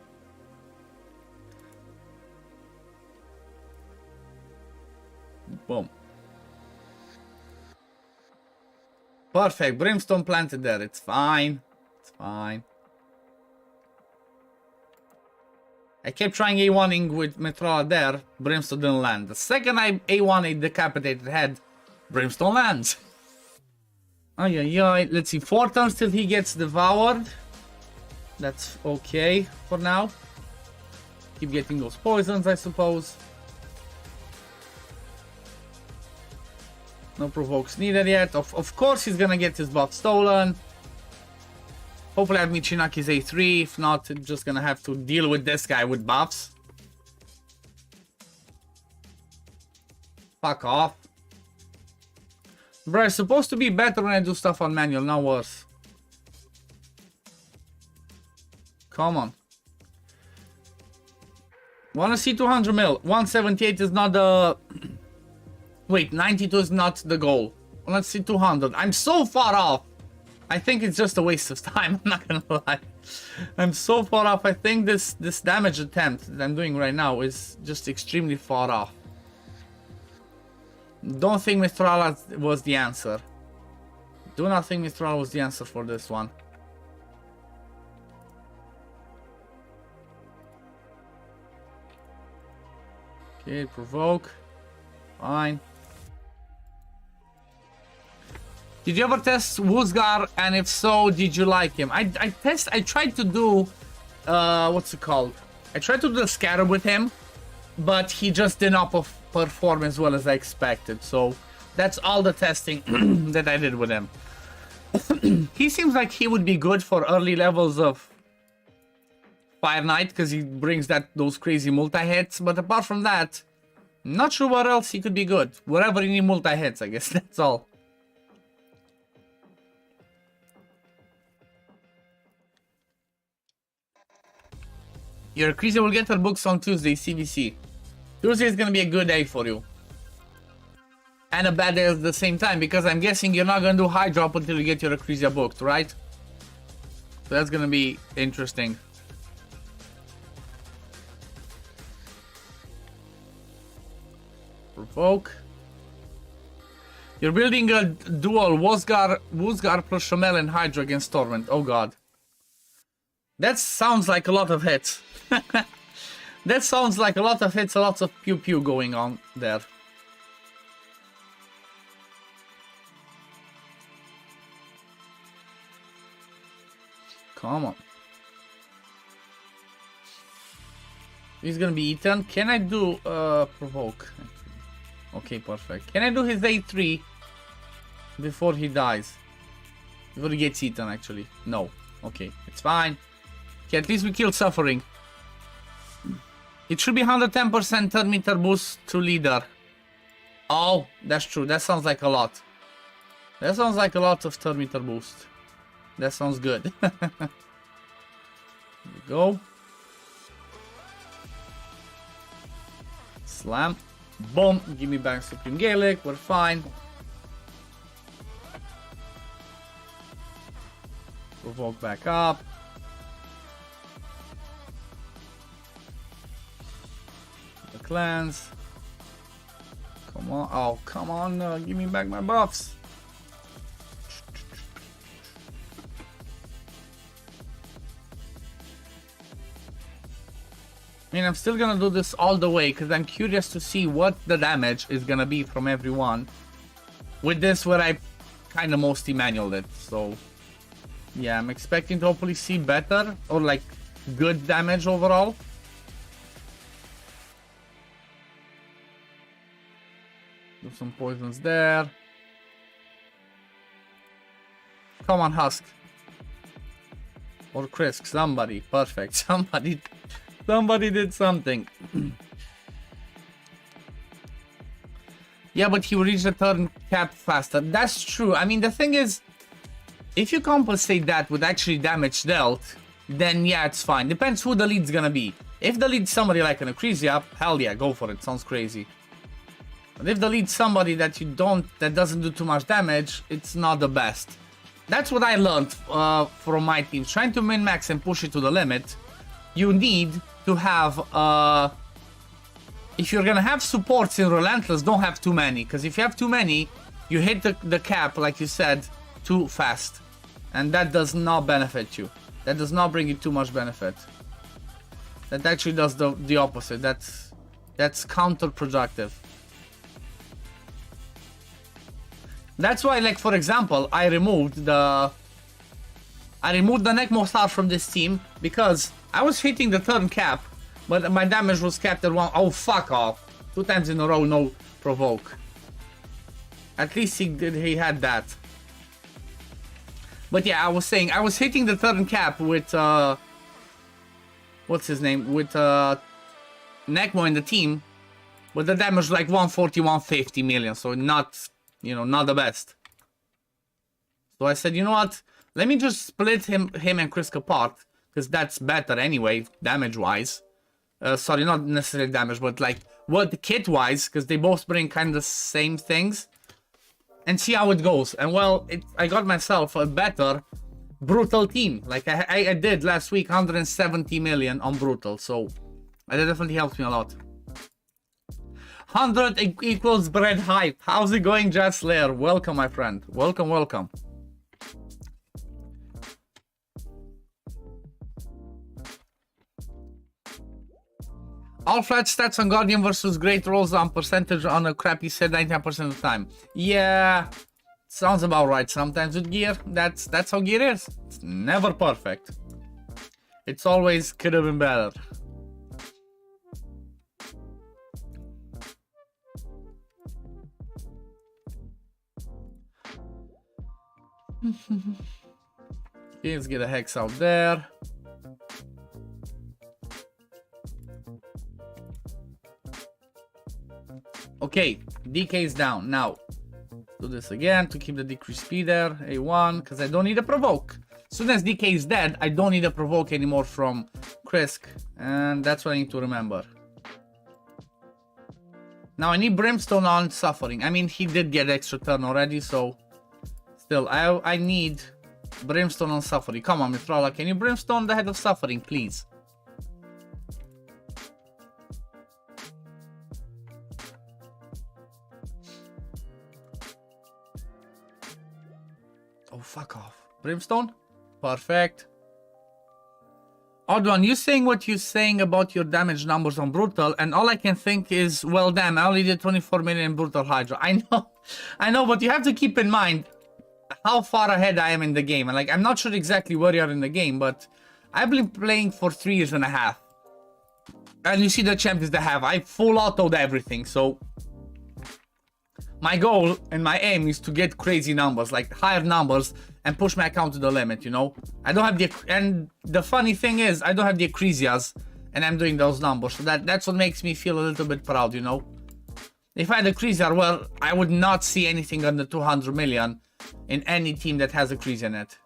Boom. Perfect. Brimstone planted there. It's fine. It's fine. I kept trying A1ing with Metrola there. Brimstone didn't land. The second I A1 a decapitated head, Brimstone lands. Ay, ay, ay. Let's see. 4 turns till he gets devoured. That's okay for now. Keep getting those poisons, I suppose. No provokes needed yet. Of course he's gonna get his buff stolen. Hopefully I have Michinaki's A3. If not, I'm just gonna have to deal with this guy with buffs. Fuck off. Bro, it's supposed to be better when I do stuff on manual, not worse. Come on. Wanna see 200 mil. 178 is not the... Wait, 92 is not the goal. Let's see 200. I'm so far off. I think it's just a waste of time, I'm not gonna lie. I'm so far off. I think this damage attempt that I'm doing right now is just extremely far off. Don't think Mistrala was the answer. Do not think Mistrala was the answer for this one. Okay, provoke. Fine. Did you ever test Woosgar, and if so, did you like him? I tried to do, what's it called? I tried to do the scatter with him, but he just did not perform as well as I expected. So that's all the testing that I did with him. He seems like he would be good for early levels of Fire Knight because he brings those crazy multi-hits. But apart from that, not sure where else he could be good. Wherever you need multi-hits, I guess that's all. Your Acresia will get her books on Tuesday, CVC. Tuesday is gonna be a good day for you. And a bad day at the same time, because I'm guessing you're not gonna do HYDRA up until you get your Acresia booked, right? So that's gonna be interesting. Provoke. You're building a dual Woosgar plus Shamel and HYDRA against Torment. Oh god. That sounds like a lot of hits. That sounds like a lot of hits, a lot of pew pew going on there. Come on. He's gonna be eaten. Can I do provoke? Okay, perfect. Can I do his A3 before he dies? Before he gets eaten, actually. No. Okay, it's fine. Okay, at least we killed suffering. It should be 110% third meter boost to leader. Oh, that's true. That sounds like a lot. That sounds like a lot of third meter boost. That sounds good. Here we go. Slam. Boom. Give me back Supreme Gaelic. We're fine. Provoke back up. The clans. Come on. Oh, come on. Give me back my buffs. I mean, I'm still gonna do this all the way because I'm curious to see what the damage is gonna be from everyone. With this, where I kind of mostly manualed it, so yeah, I'm expecting to hopefully see better or like good damage overall. Do some poisons there. Come on, Husk. Or Krisk, somebody. Perfect. Somebody did something. Yeah, but he will reach the turn cap faster. That's true. I mean, the thing is, if you compensate that with actually damage dealt, then yeah, it's fine. Depends who the lead's gonna be. If the lead's somebody like an Ecclesia, hell yeah, go for it. Sounds crazy. But if the lead's somebody that that doesn't do too much damage, it's not the best. That's what I learned from my team. Trying to min-max and push it to the limit, you need to have, if you're gonna have supports in Relentless, don't have too many. Because if you have too many, you hit the cap, like you said, too fast. And that does not benefit you. That does not bring you too much benefit. That actually does the opposite. That's counterproductive. That's why, like, for example, I removed the Neck Mostar from this team because I was hitting the turn cap, but my damage was capped at 1. Oh, fuck off. 2 times in a row, no provoke. At least he had that. But yeah, I was saying, I was hitting the turn cap with, what's his name? With, Necmo in the team, but the damage like 140, 150 million, so not, you know, not the best. So I said, you know what? Let me just split him and Krisk apart, because that's better anyway, damage-wise. Sorry, not necessarily damage, but like, what kit-wise, because they both bring kind of the same things. And see how it goes. And well, I got myself a better Brutal team. Like I did last week, 170 million on Brutal, so that definitely helps me a lot. 100 equals bread hype. How's it going, Jazz Slayer? Welcome, my friend. Welcome, welcome. All flat stats on Guardian versus Great Rolls on percentage on a crappy set 99% of the time. Yeah, sounds about right. Sometimes with gear, that's how gear is. It's never perfect. It's always could have been better. Okay, let's get a hex out there. Okay, DK is down. Now, do this again to keep the decreased speed there. A1, because I don't need a provoke. As soon as DK is dead, I don't need a provoke anymore from Krisk. And that's what I need to remember. Now I need Brimstone on Suffering. I mean, he did get extra turn already, so... Still, I need Brimstone on Suffering. Come on, Mithrala, can you Brimstone the head of Suffering, please? Oh, fuck off. Brimstone? Perfect. OddOne, you saying what you're saying about your damage numbers on Brutal, and all I can think is, well, damn, I only did 24 million in Brutal Hydra. I know, but you have to keep in mind how far ahead I am in the game. And like, I'm not sure exactly where you are in the game, but I've been playing for 3.5 years. And you see the champions that have. I full autoed everything, so my goal and my aim is to get crazy numbers, like higher numbers, and push my account to the limit, you know? I don't have the... And the funny thing is, I don't have the Ecclesias, and I'm doing those numbers, so that's what makes me feel a little bit proud, you know? If I had a Ecclesia, well, I would not see anything under 200 million in any team that has a Ecclesia net.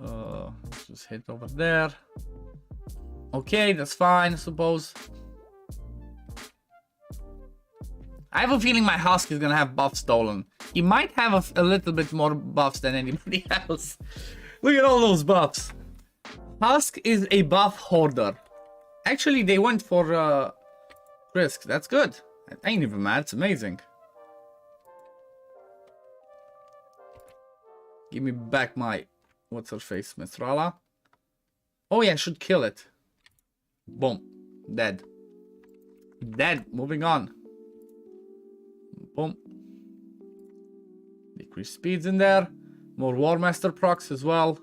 Let's just hit over there. Okay, that's fine, I suppose. I have a feeling my Husk is gonna have buffs stolen. He might have a little bit more buffs than anybody else. Look at all those buffs. Husk is a buff hoarder. Actually, they went for Risk. That's good. I ain't even mad. It's amazing. Give me back my... What's her face? Mistrala. Oh yeah, I should kill it. Boom. Dead. Dead. Moving on. Boom. Decrease speeds in there. More War Master procs as well.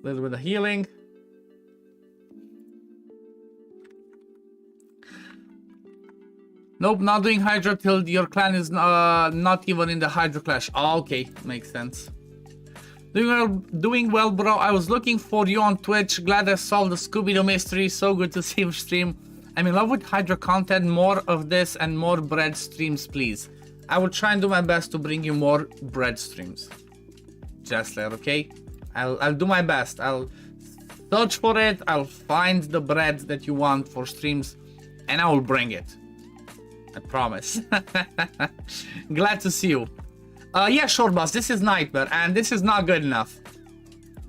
A little bit of healing. Nope, not doing Hydra till your clan is not even in the Hydra clash. Oh, okay, makes sense. Doing well, bro. I was looking for you on Twitch. Glad I solved the Scooby-Doo mystery. So good to see you stream. I'm in love with Hydra content. More of this and more bread streams, please. I will try and do my best to bring you more bread streams. Jessler, okay? I'll do my best. I'll search for it. I'll find the bread that you want for streams, and I will bring it. I promise. Glad to see you. Yeah, short boss. This is Nightmare, and this is not good enough.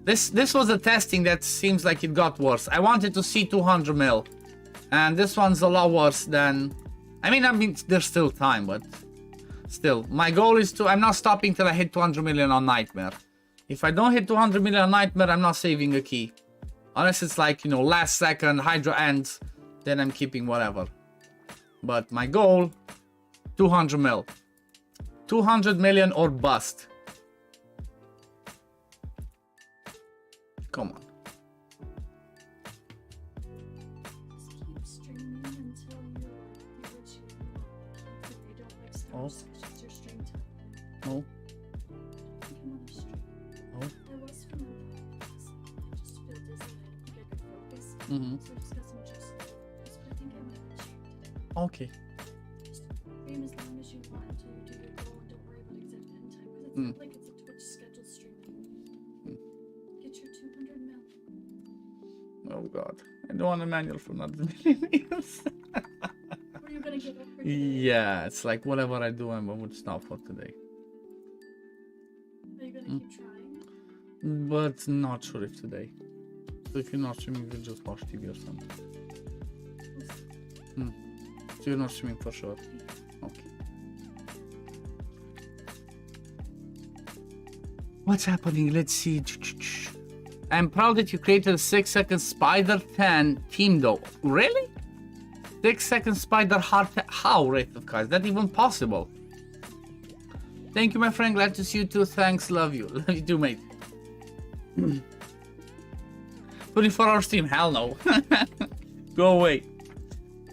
This was a testing that seems like it got worse. I wanted to see 200 mil, and this one's a lot worse than... I mean, there's still time, but still. My goal is to... I'm not stopping till I hit 200 million on Nightmare. If I don't hit 200 million on Nightmare, I'm not saving a key. Unless it's like, you know, last second, Hydra ends, then I'm keeping whatever. But my goal, 200 mil. 200 million or bust. Come on. Oh. Oh. Mm-hmm. Okay. Stream as long as you want to do your goal and don't worry about exact end time. Because it's not like it's a Twitch scheduled stream. Get your 200 mil. Oh god. I don't want a manual for another million years. What are you gonna give up for today? Yeah, it's like whatever I do, I would stop for today. Are you gonna keep trying? But not sure if today. So if you're not streaming, we'll just watch TV or something. So you're not streaming for sure. Okay. What's happening? Let's see. I'm proud that you created a 6-second Spider 10 team though. Really? 6-second Spider hard. How, Wraith of Kais? Is that even possible? Thank you, my friend. Glad to see you too. Thanks. Love you. Love you too, mate. 24-hour stream? Hell no. Go away.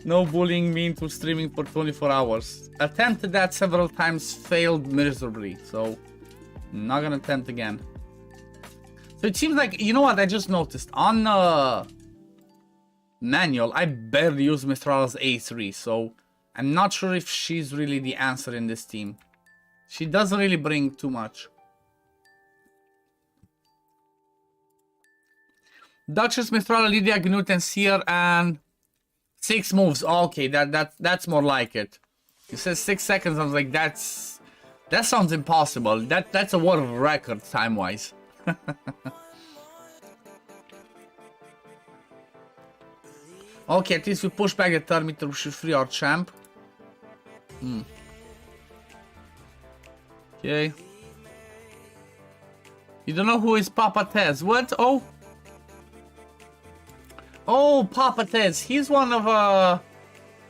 No bullying me into streaming for 24 hours. Attempted that several times, failed miserably. So, not gonna attempt again. So it seems like, you know what I just noticed? On manual, I barely use Mistrala's A3. So, I'm not sure if she's really the answer in this team. She doesn't really bring too much. Duchess, Mistrala, Lydia, Gnut, and Seer, and 6 moves. Okay, that's more like it. You said 6 seconds. I was like, that sounds impossible. That's a world record time-wise. Okay, at least we push back the thermometer. We should free our champ. Okay. You don't know who is Papa Tez? What? Oh. Oh, Papa Tez. He's one of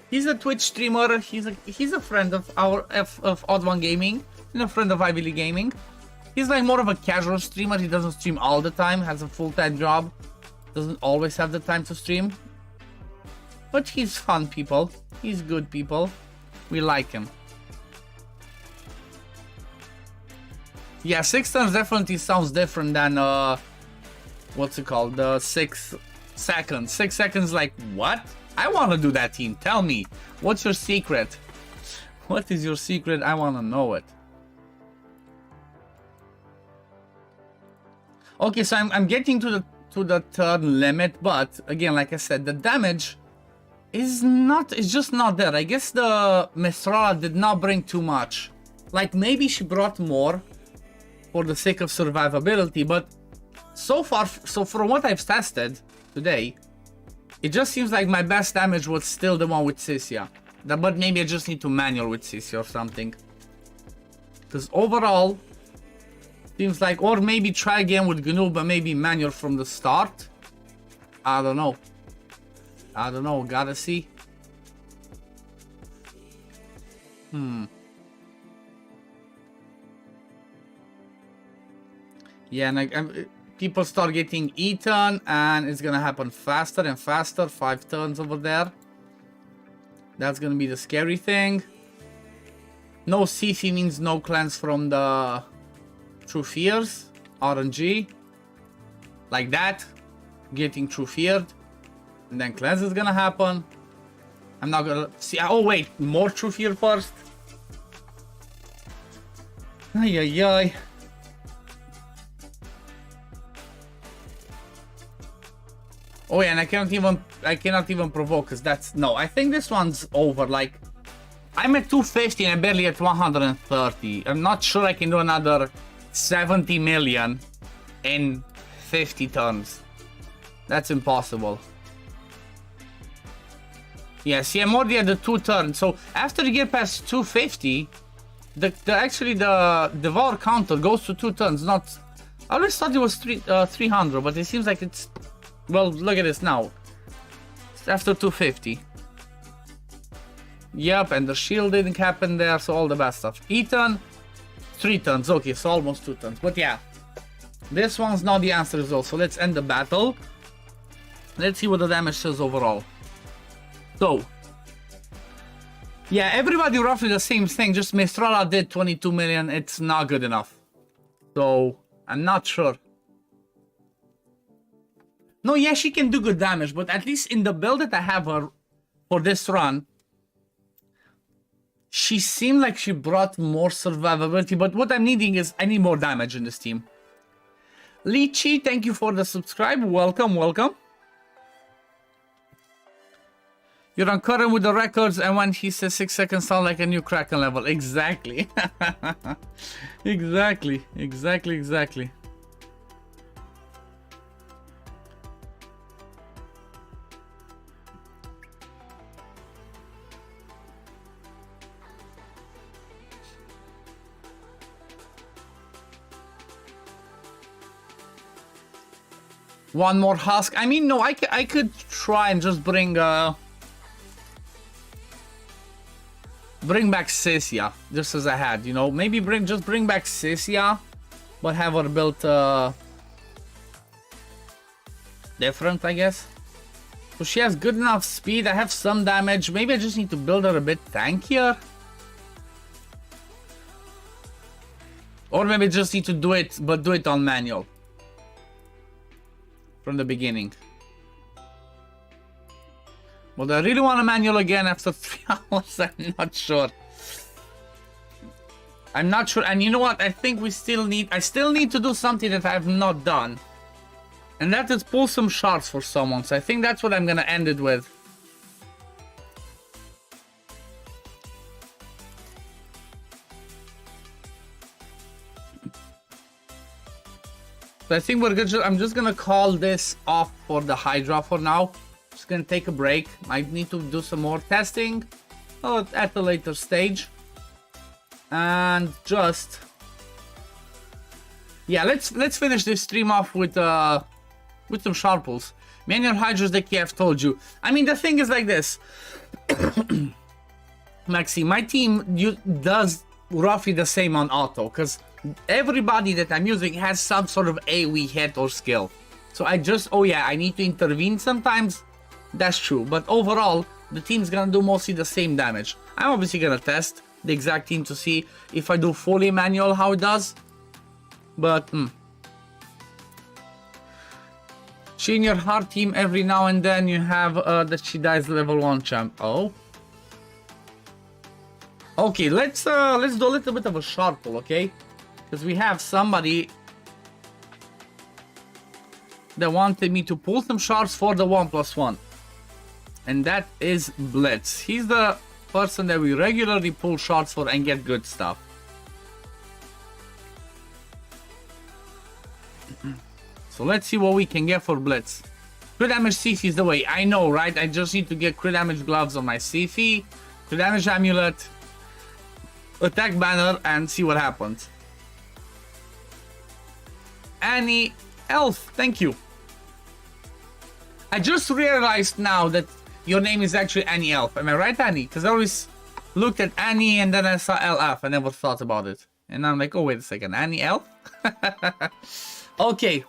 he's a Twitch streamer. He's a friend of our of OddOneGaming and a friend of Ivy League Gaming. He's like more of a casual streamer. He doesn't stream all the time. Has a full-time job. Doesn't always have the time to stream. But he's fun people. He's good people. We like him. Yeah, 6 turns definitely sounds different than what's it called? The 6 seconds. 6 seconds like what? I wanna do that, team. Tell me. What's your secret? What is your secret? I wanna know it. Okay, so I'm getting to the turn limit, but again, like I said, the damage is not, it's just not there. I guess the Mistrala did not bring too much. Like maybe she brought more for the sake of survivability, but so far, so from what I've tested today, it just seems like my best damage was still the one with Sisia. But maybe I just need to manual with Sisia or something. Because overall, seems like, or maybe try again with GNU, but maybe manual from the start. I don't know. I don't know, gotta see. Yeah, and people start getting eaten, and it's gonna happen faster and faster. 5 turns over there. That's gonna be the scary thing. No CC means no cleanse from the True Fears. RNG. Like that. Getting True Feared. And then cleanse is gonna happen. I'm not gonna see. Oh, wait. More True Fear first. Ay, ay, ay. Oh yeah, and I cannot even provoke, because that's, no, I think this one's over. Like, I'm at 250 and I'm barely at 130. I'm not sure I can do another 70 million in 50 turns. That's impossible. Yes, yeah, I'm already at the 2 turns. So after you get past 250, actually the devour counter goes to 2 turns. Not, I always thought it was 300, but it seems like it's, well, look at this now. It's after 250. Yep, and the shield didn't happen there, so all the bad stuff. Eaten, 3 turns. Okay, so almost 2 turns. But yeah, this one's not the answer as well. So let's end the battle. Let's see what the damage says overall. So, yeah, everybody roughly the same thing. Just Mistrala did 22 million. It's not good enough. So, I'm not sure. No, yeah, she can do good damage, but at least in the build that I have her for this run, she seemed like she brought more survivability, but what I'm needing is, I need more damage in this team. Lychee, thank you for the subscribe. Welcome, welcome. You're on current with the records, and when he says 6 seconds sound like a new Kraken level. Exactly. Exactly. One more husk. I mean, no, I could try and just bring back Sisia, just as I had, you know. Maybe just bring back Sisia, but have her built different, I guess. So she has good enough speed. I have some damage. Maybe I just need to build her a bit tankier. Or maybe just need to do it, but do it on manual. From the beginning. Well, do I really want a manual again after 3 hours? I'm not sure. I'm not sure. And you know what? I think I still need to do something that I have not done. And that is pull some shards for someone. So I think that's what I'm gonna end it with. So I think we're good. I'm just gonna call this off for the HYDRA for now. Just gonna take a break. Might need to do some more testing at a later stage. And just, yeah, let's finish this stream off with some sharp pulls. Manual HYDRAs that Kiev told you. I mean, the thing is like this. Maxi, my team does roughly the same on auto, because everybody that I'm using has some sort of AoE hit or skill. So I just, oh yeah, I need to intervene sometimes. That's true. But overall, the team's gonna do mostly the same damage. I'm obviously gonna test the exact team to see if I do fully manual how it does. But, She in your hard team every now and then you have that she dies level 1 champ. Oh. Okay, let's do a little bit of a shard pull, okay? Because we have somebody that wanted me to pull some shards for the 1+1. And that is Blitz. He's the person that we regularly pull shards for and get good stuff. So let's see what we can get for Blitz. Crit damage Sifi is the way. I know, right? I just need to get crit damage gloves on my Sifi, crit damage amulet, attack banner, and see what happens. Annie Elf, thank you. I just realized now that your name is actually Annie Elf. Am I right, Annie? Because I always looked at Annie and then I saw LF. I never thought about it. And I'm like, oh, wait a second. Annie Elf? Okay.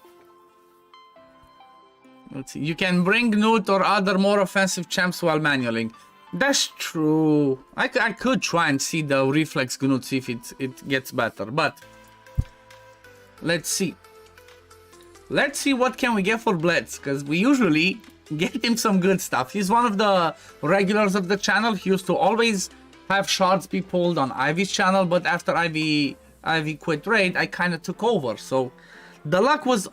Let's see. You can bring Newt or other more offensive champs while manualing. That's true. I could try and see the reflex Gnut, see if it gets better. But let's see. Let's see what can we get for Blitz, because we usually get him some good stuff. He's one of the regulars of the channel. He used to always have shards be pulled on Ivy's channel, but after Ivy quit raid, I kind of took over. So the luck is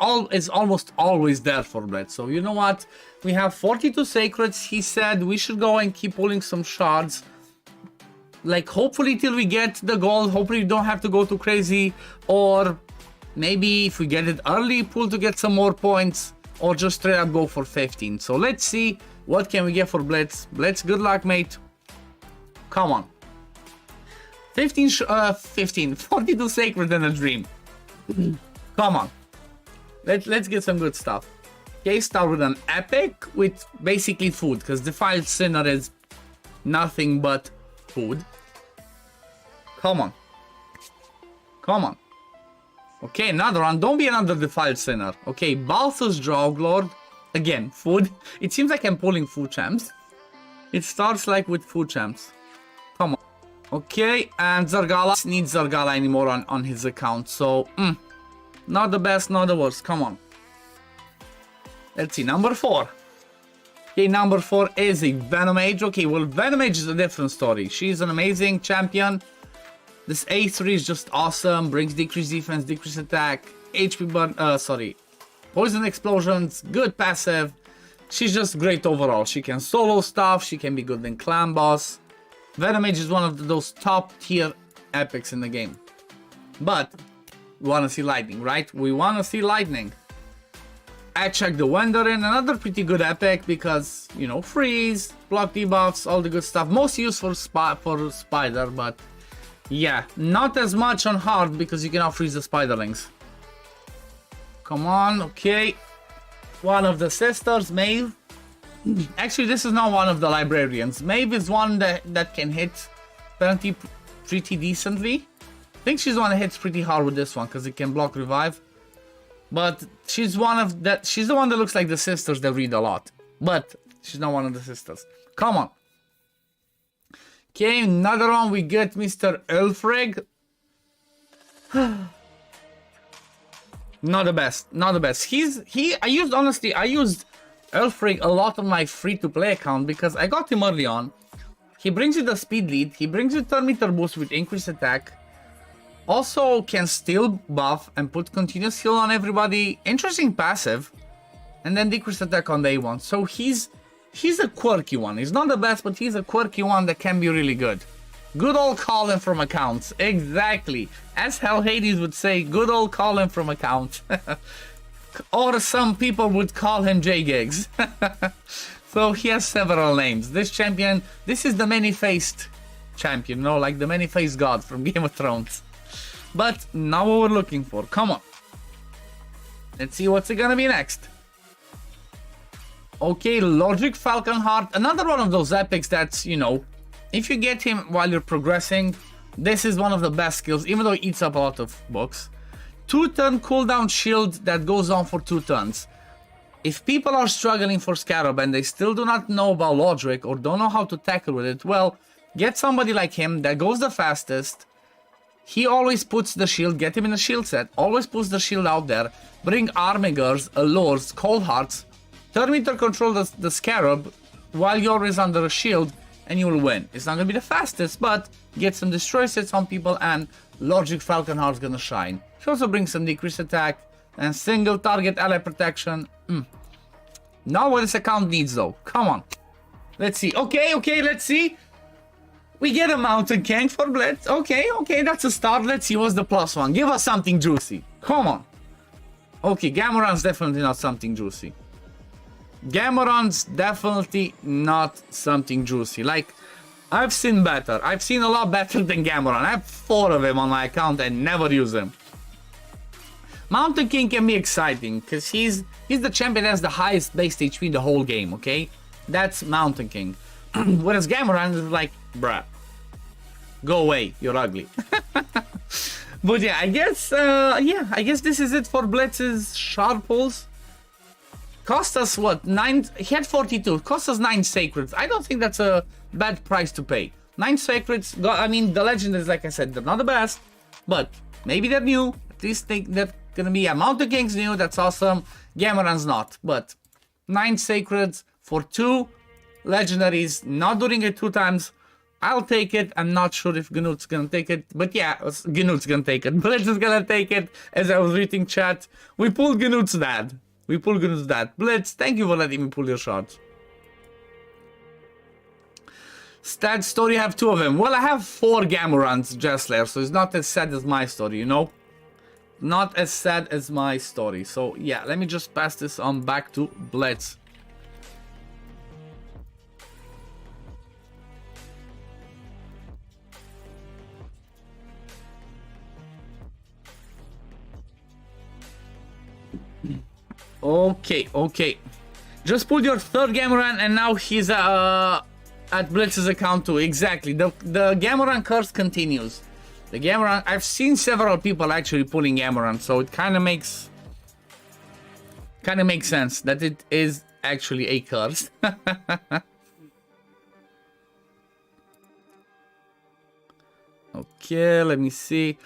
almost always there for Blitz. So you know what? We have 42 sacreds. He said we should go and keep pulling some shards. Like hopefully till we get the gold. Hopefully we don't have to go too crazy, or maybe if we get it early, pull to get some more points, or just straight up go for 15. So let's see what can we get for Blitz. Blitz, good luck, mate. Come on. 42 sacred and a dream. Come on. Let's get some good stuff. Okay, start with an epic with basically food, because Defiled Sinner is nothing but food. Come on. Come on. Okay, another one. Don't be another Defiled Sinner. Okay, Balthus Droglord. Again, food. It seems like I'm pulling food champs. It starts like with food champs. Come on. Okay, and Zargala needs Zargala anymore on his account. So, not the best, not the worst. Come on. Let's see, number 4. Okay, number 4 is a Venom Mage. Okay, well, Venom Mage is a different story. She's an amazing champion. This A3 is just awesome. Brings decreased defense, decreased attack, HP burn, poison explosions, good passive. She's just great overall. She can solo stuff. She can be good in clan boss. Venom Mage is one of those top tier epics in the game. But we want to see lightning, right? We want to see lightning. I checked the Wenderin, another pretty good epic because, you know, freeze, block debuffs, all the good stuff. Most used for spider, but yeah, not as much on hard because you cannot freeze the spiderlings. Come on, okay. One of the sisters, Maeve. Actually, this is not one of the librarians. Maeve is one that can hit penalty pretty decently. I think she's the one that hits pretty hard with this one because it can block revive. But she's the one that looks like the sisters that read a lot. But she's not one of the sisters. Come on. Okay, another one. We get Mr. Ulfrig. Not the best. Not the best. I used Ulfrig a lot on my free-to-play account because I got him early on. He brings you the speed lead. He brings you 10 meter boost with increased attack. Also can still buff and put continuous heal on everybody. Interesting passive. And then decreased attack on day 1. So he's a quirky one. He's not the best, but he's a quirky one that can be really good. Good old Colin from accounts. Exactly. As Hell Hades would say, good old Colin from accounts. Or some people would call him J-Gigs. So he has several names. This champion, this is the many-faced champion, you know, like the many-faced god from Game of Thrones. But now what we're looking for. Come on. Let's see what's it gonna be next. Okay, Logic Falconheart. Another one of those epics that's, you know, if you get him while you're progressing, this is one of the best skills, even though it eats up a lot of books. 2-turn cooldown shield that goes on for 2 turns. if people are struggling for Scarab and they still do not know about logic or don't know how to tackle with it, well, get somebody like him that goes the fastest. He always puts the shield, get him in a shield set, always puts the shield out there, bring Armigers, Allures, Cold Hearts, turn meter control the Scarab while you're always under a shield, and you will win. It's not gonna be the fastest, but get some destroy sets on people and Logic Falcon Heart's gonna shine. She also brings some decreased attack and single target ally protection. Not what this account needs though. Come on. Let's see. Okay, let's see. We get a Mountain King for Blitz. Okay, that's a start. Let's see what's the +1. Give us something juicy. Come on. Okay, Gamoran's definitely not something juicy. Gamoran's definitely not something juicy. Like, I've seen better. I've seen a lot better than Gamoran. I have 4 of him on my account and never use him. Mountain King can be exciting because he's the champion that has the highest base HP in the whole game, okay? That's Mountain King. Whereas Gamoran is like, bruh, go away, you're ugly. But yeah, I guess this is it for Blitz's Sharp Pulls. Cost us what? 9, he had 42, cost us 9 Sacreds. I don't think that's a bad price to pay. 9 Sacreds, I mean, the legendaries, like I said, they're not the best, but maybe they're new. At least they're gonna be, Mountain King's new, that's awesome. Gamoran's not, but 9 Sacreds for 2 legendaries, not doing it 2 times. I'll take it. I'm not sure if Gnut's gonna take it, but yeah, Gnut's gonna take it. Blitz is gonna take it. As I was reading chat, we pulled Gnut's dad. Blitz, thank you for letting me pull your shots. Stat story, I have 2 of them. Well, I have 4 Gamorans, Jessler, so it's not as sad as my story, you know? Not as sad as my story. So yeah, let me just pass this on back to Blitz. Okay. Just pulled your 3rd Gamoran and now he's at Blitz's account too. Exactly. The Gamoran curse continues. The Gamoran, I've seen several people actually pulling Gamoran, so it kind of makes sense that it is actually a curse. Okay, let me see.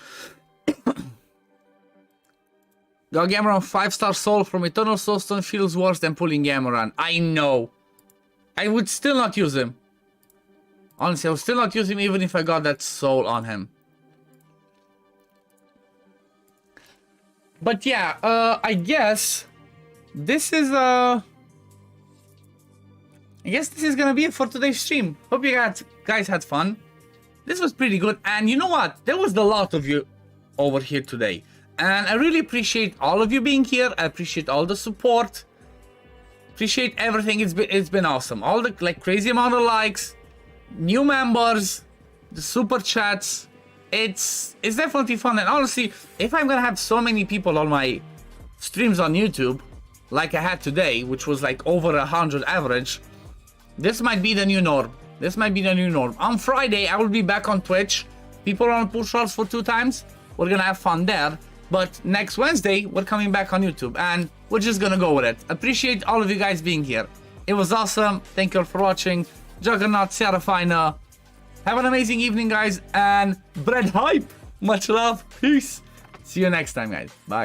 Got Gamoran 5-star soul from Eternal Soulstone feels worse than pulling Gamoran. I know. I would still not use him. Honestly, I would still not use him even if I got that soul on him. But yeah, I guess this is gonna be it for today's stream. Hope you guys had fun. This was pretty good, and you know what? There was a lot of you over here today. And I really appreciate all of you being here. I appreciate all the support. Appreciate everything. It's been awesome. All the crazy amount of likes, new members, the super chats. It's definitely fun. And honestly, if I'm gonna have so many people on my streams on YouTube, like I had today, which was like over 100 average, this might be the new norm. On Friday, I will be back on Twitch. People want to push shorts for 2 times. We're gonna have fun there. But next Wednesday, we're coming back on YouTube, and we're just gonna go with it. Appreciate all of you guys being here. It was awesome. Thank you all for watching. Juggernaut, Serafina. Have an amazing evening, guys, and bread hype. Much love. Peace. See you next time, guys. Bye.